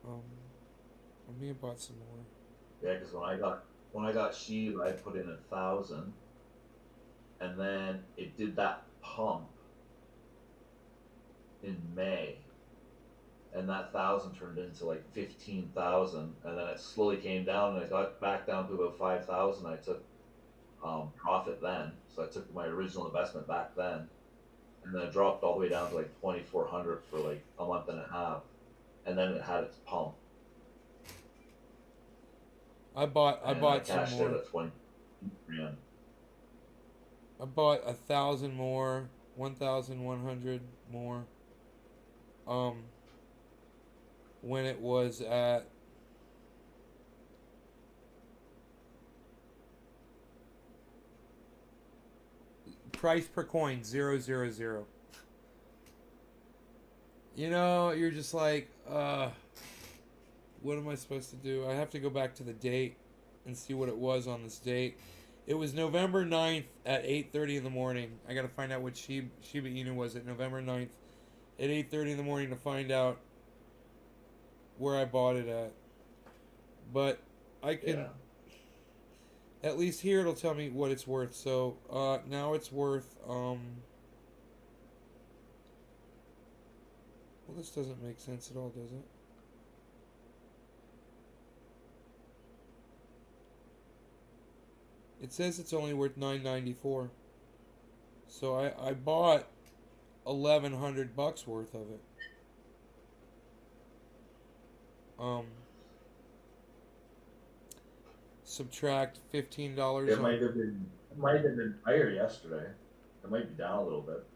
I may have bought some more. Yeah, because when I got Shiba, I put in 1,000, and then it did that pump in May, and that 1,000 turned into like 15,000, and then it slowly came down, and I got back down to about 5,000. I took profit then, so I took my original investment back then, and then it dropped all the way down to like 2,400 for like a month and a half, and then it had its pump. I bought some cashed more. out at 20 grand. I bought 1,000 more, 1,100 more. When it was at price per coin 0.00. You know, you're just like, what am I supposed to do? I have to go back to the date and see what it was on this date. It was November 9th at 8:30 in the morning. I got to find out what Shiba Inu was at November 9th at 8:30 in the morning to find out where I bought it at. But I can, at least here it'll tell me what it's worth. So now it's worth, well, this doesn't make sense at all, does it? It says it's only worth $9.94. So I bought $1,100 worth of it. Subtract $15. It might have been higher yesterday. It might be down a little bit.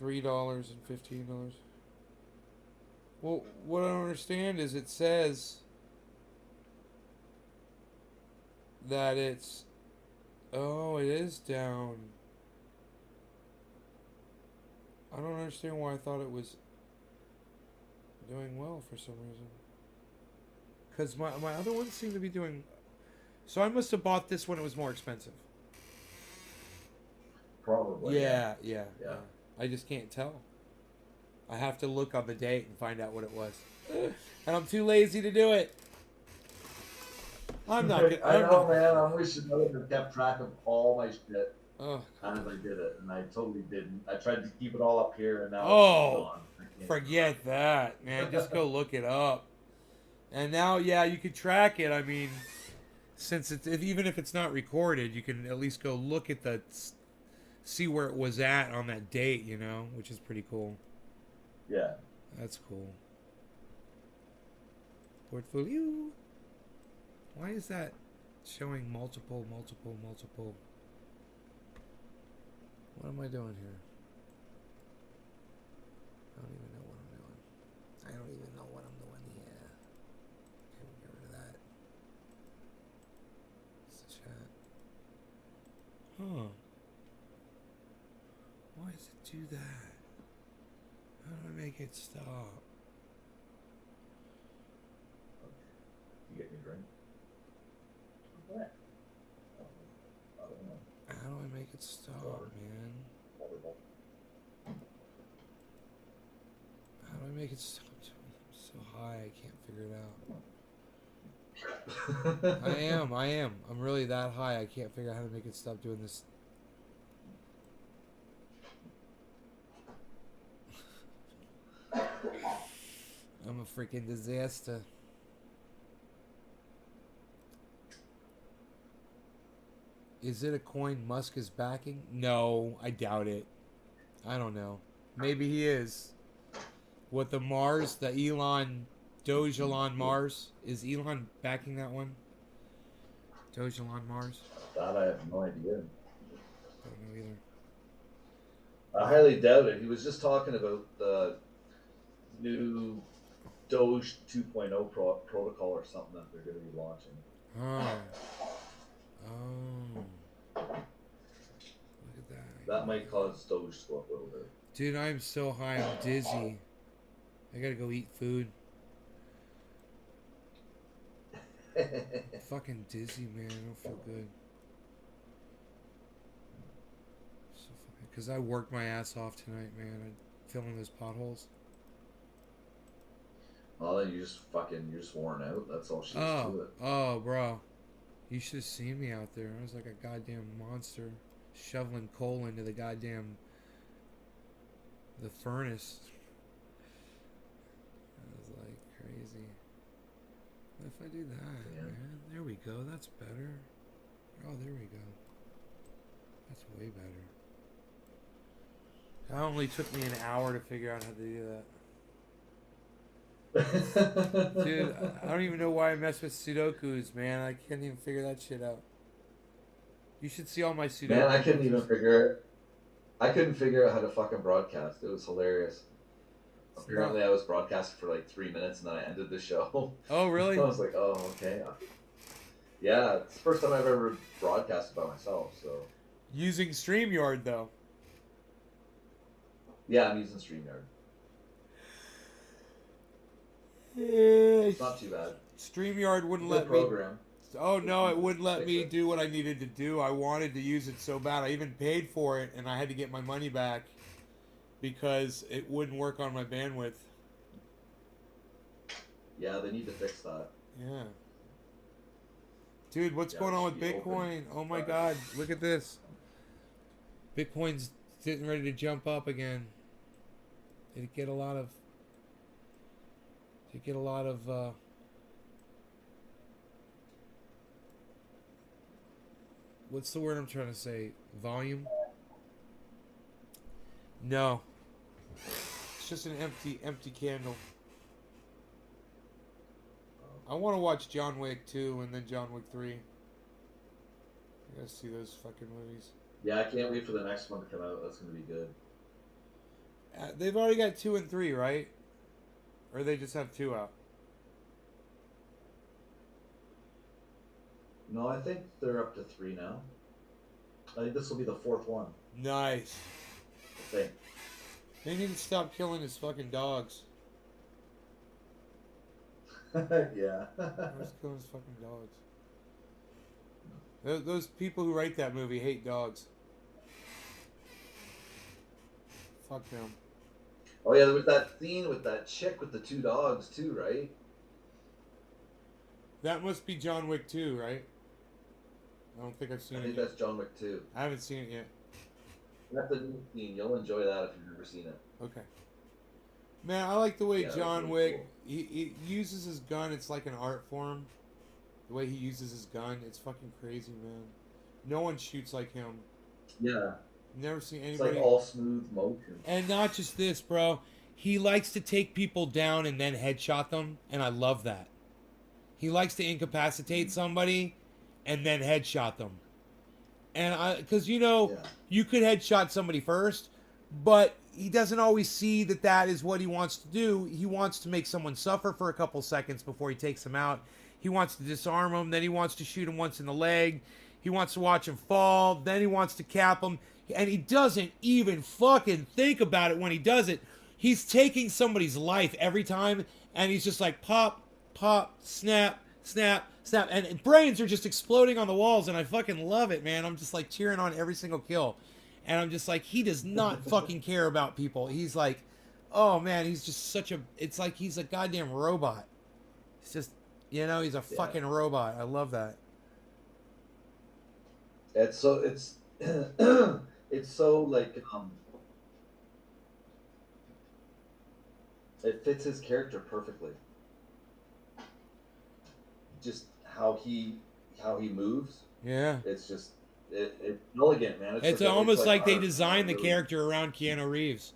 $3 and $15. Well, what I don't understand is it says that it's, oh, it is down. I don't understand why I thought it was doing well for some reason. Because my other ones seem to be doing... So I must have bought this when it was more expensive. Probably. Yeah. I just can't tell. I have to look on the date and find out what it was. And I'm too lazy to do it. I'm not. I know, man. I wish I would have kept track of all my shit as I did it, and I totally didn't. I tried to keep it all up here, and now oh, it's gone. Forget that, man. Just go look it up. And now, yeah, you can track it. I mean, since it's even if it's not recorded, you can at least go look at see where it was at on that date. You know, which is pretty cool. Yeah, that's cool. Portfolio. Why is that showing multiple? What am I doing here? I don't even know what I'm doing. I don't even know what I'm doing here. Okay, we'll get rid of that. It's the chat. Huh. Why does it do that? How do I make it stop? make it stop, man? How do I make it stop? I'm so high, I can't figure it out. I am. I'm really that high, I can't figure out how to make it stop doing this. I'm a freaking disaster. Is it a coin Musk is backing? No, I doubt it. I don't know. Maybe he is. What, the Mars, the Doge Elon Mars? Is Elon backing that one? Doge Elon Mars? That I have no idea. Don't know either. I highly doubt it. He was just talking about the new Doge 2.0 protocol or something that they're going to be launching. Oh. Look at that. That might cause Doge to go up a little bit. Dude, I'm so high, I'm dizzy. I gotta go eat food. Fucking dizzy, man. I don't feel good. So fucking, cause I worked my ass off tonight, man. I'm filling those potholes. Well, then you're just worn out. That's all she is to it. Oh, bro. You should have seen me out there. I was like a goddamn monster, shoveling coal into the furnace. I was like crazy. What if I do that, man? There we go. That's better. Oh, there we go. That's way better. It only took me an hour to figure out how to do that. Dude, I don't even know why I mess with Sudokus, man. I can't even figure that shit out. You should see all my Sudokus. Man, I couldn't figure out how to fucking broadcast. It was hilarious. Apparently, I was broadcasting for like 3 minutes and then I ended the show. Oh, really? I was like, oh, okay. Yeah, it's the first time I've ever broadcasted by myself, so. Using StreamYard, though. Yeah, I'm using StreamYard. It's not too bad. StreamYard wouldn't let me. Oh no, it wouldn't let me do what I needed to do. I wanted to use it so bad. I even paid for it, and I had to get my money back because it wouldn't work on my bandwidth. Yeah, they need to fix that. Yeah. Dude, what's going on with Bitcoin? Oh my God, look at this. Bitcoin's getting ready to jump up again. It get a lot of. What's the word I'm trying to say? Volume? No. It's just an empty candle. I want to watch John Wick 2 and then John Wick 3. I gotta see those fucking movies. Yeah, I can't wait for the next one to come out. That's gonna be good. They've already got 2 and 3, right? Or they just have 2 out? No, I think they're up to 3 now. I think this will be the 4th one. Nice. I think. They need to stop killing his fucking dogs. Yeah. Who's killing his fucking dogs? Those people who write that movie hate dogs. Fuck them. Oh yeah, there was that scene with that chick with the 2 dogs too, right? That must be John Wick 2, right? I don't think I've seen it. I think that's John Wick 2. I haven't seen it yet. That's a new scene. You'll enjoy that if you've never seen it. Okay. Man, I like the way John really Wick, cool. he uses his gun. It's like an art form. The way he uses his gun, it's fucking crazy, man. No one shoots like him. Yeah. Never seen It's anybody. like all smooth motion. And not just this, bro. He likes to take people down and then headshot them, and I love that. He likes to incapacitate somebody and then headshot them. And because you could headshot somebody first, but he doesn't always see that is what he wants to do. He wants to make someone suffer for a couple seconds before he takes them out. He wants to disarm them, then he wants to shoot him once in the leg. He wants to watch him fall, then he wants to cap him. And he doesn't even fucking think about it when he does it. He's taking somebody's life every time, and he's just like, pop, pop, snap, snap, Snap. And brains are just exploding on the walls, and I fucking love it, man. I'm just like cheering on every single kill. And I'm just like, he does not fucking care about people. He's like, oh man, he's just such a, it's like he's a goddamn robot. It's just, you know, he's a fucking robot. I love that. It's so it's it's so like it fits his character perfectly. Just how he moves. Yeah. It's just it's elegant, man. It's like almost like they art, designed the really. character around Keanu Reeves.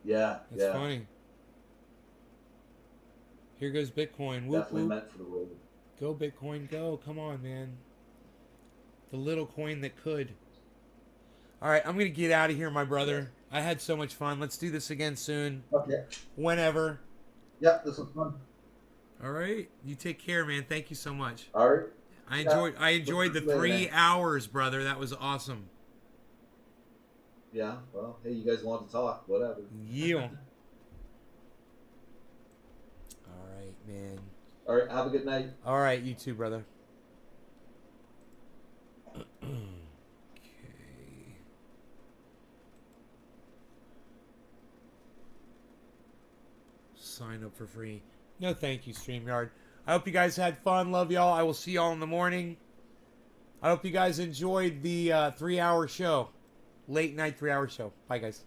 Yeah, It's yeah. funny. Here goes Bitcoin. Whoop, Definitely whoop. meant for the role. Go Bitcoin, go. Come on, man. The little coin that could. All right, I'm going to get out of here, my brother. I had so much fun. Let's do this again soon. Okay. Whenever. Yeah, this was fun. All right. You take care, man. Thank you so much. All right. I enjoyed the 3 hours, brother. That was awesome. Yeah, well, hey, you guys want to talk, whatever. Yeah. All right, man. All right, have a good night. All right, you too, brother. Okay. Sign up for free. No, thank you, StreamYard. I hope you guys had fun. Love y'all. I will see y'all in the morning. I hope you guys enjoyed the 3-hour show. Late night 3-hour show. Bye, guys.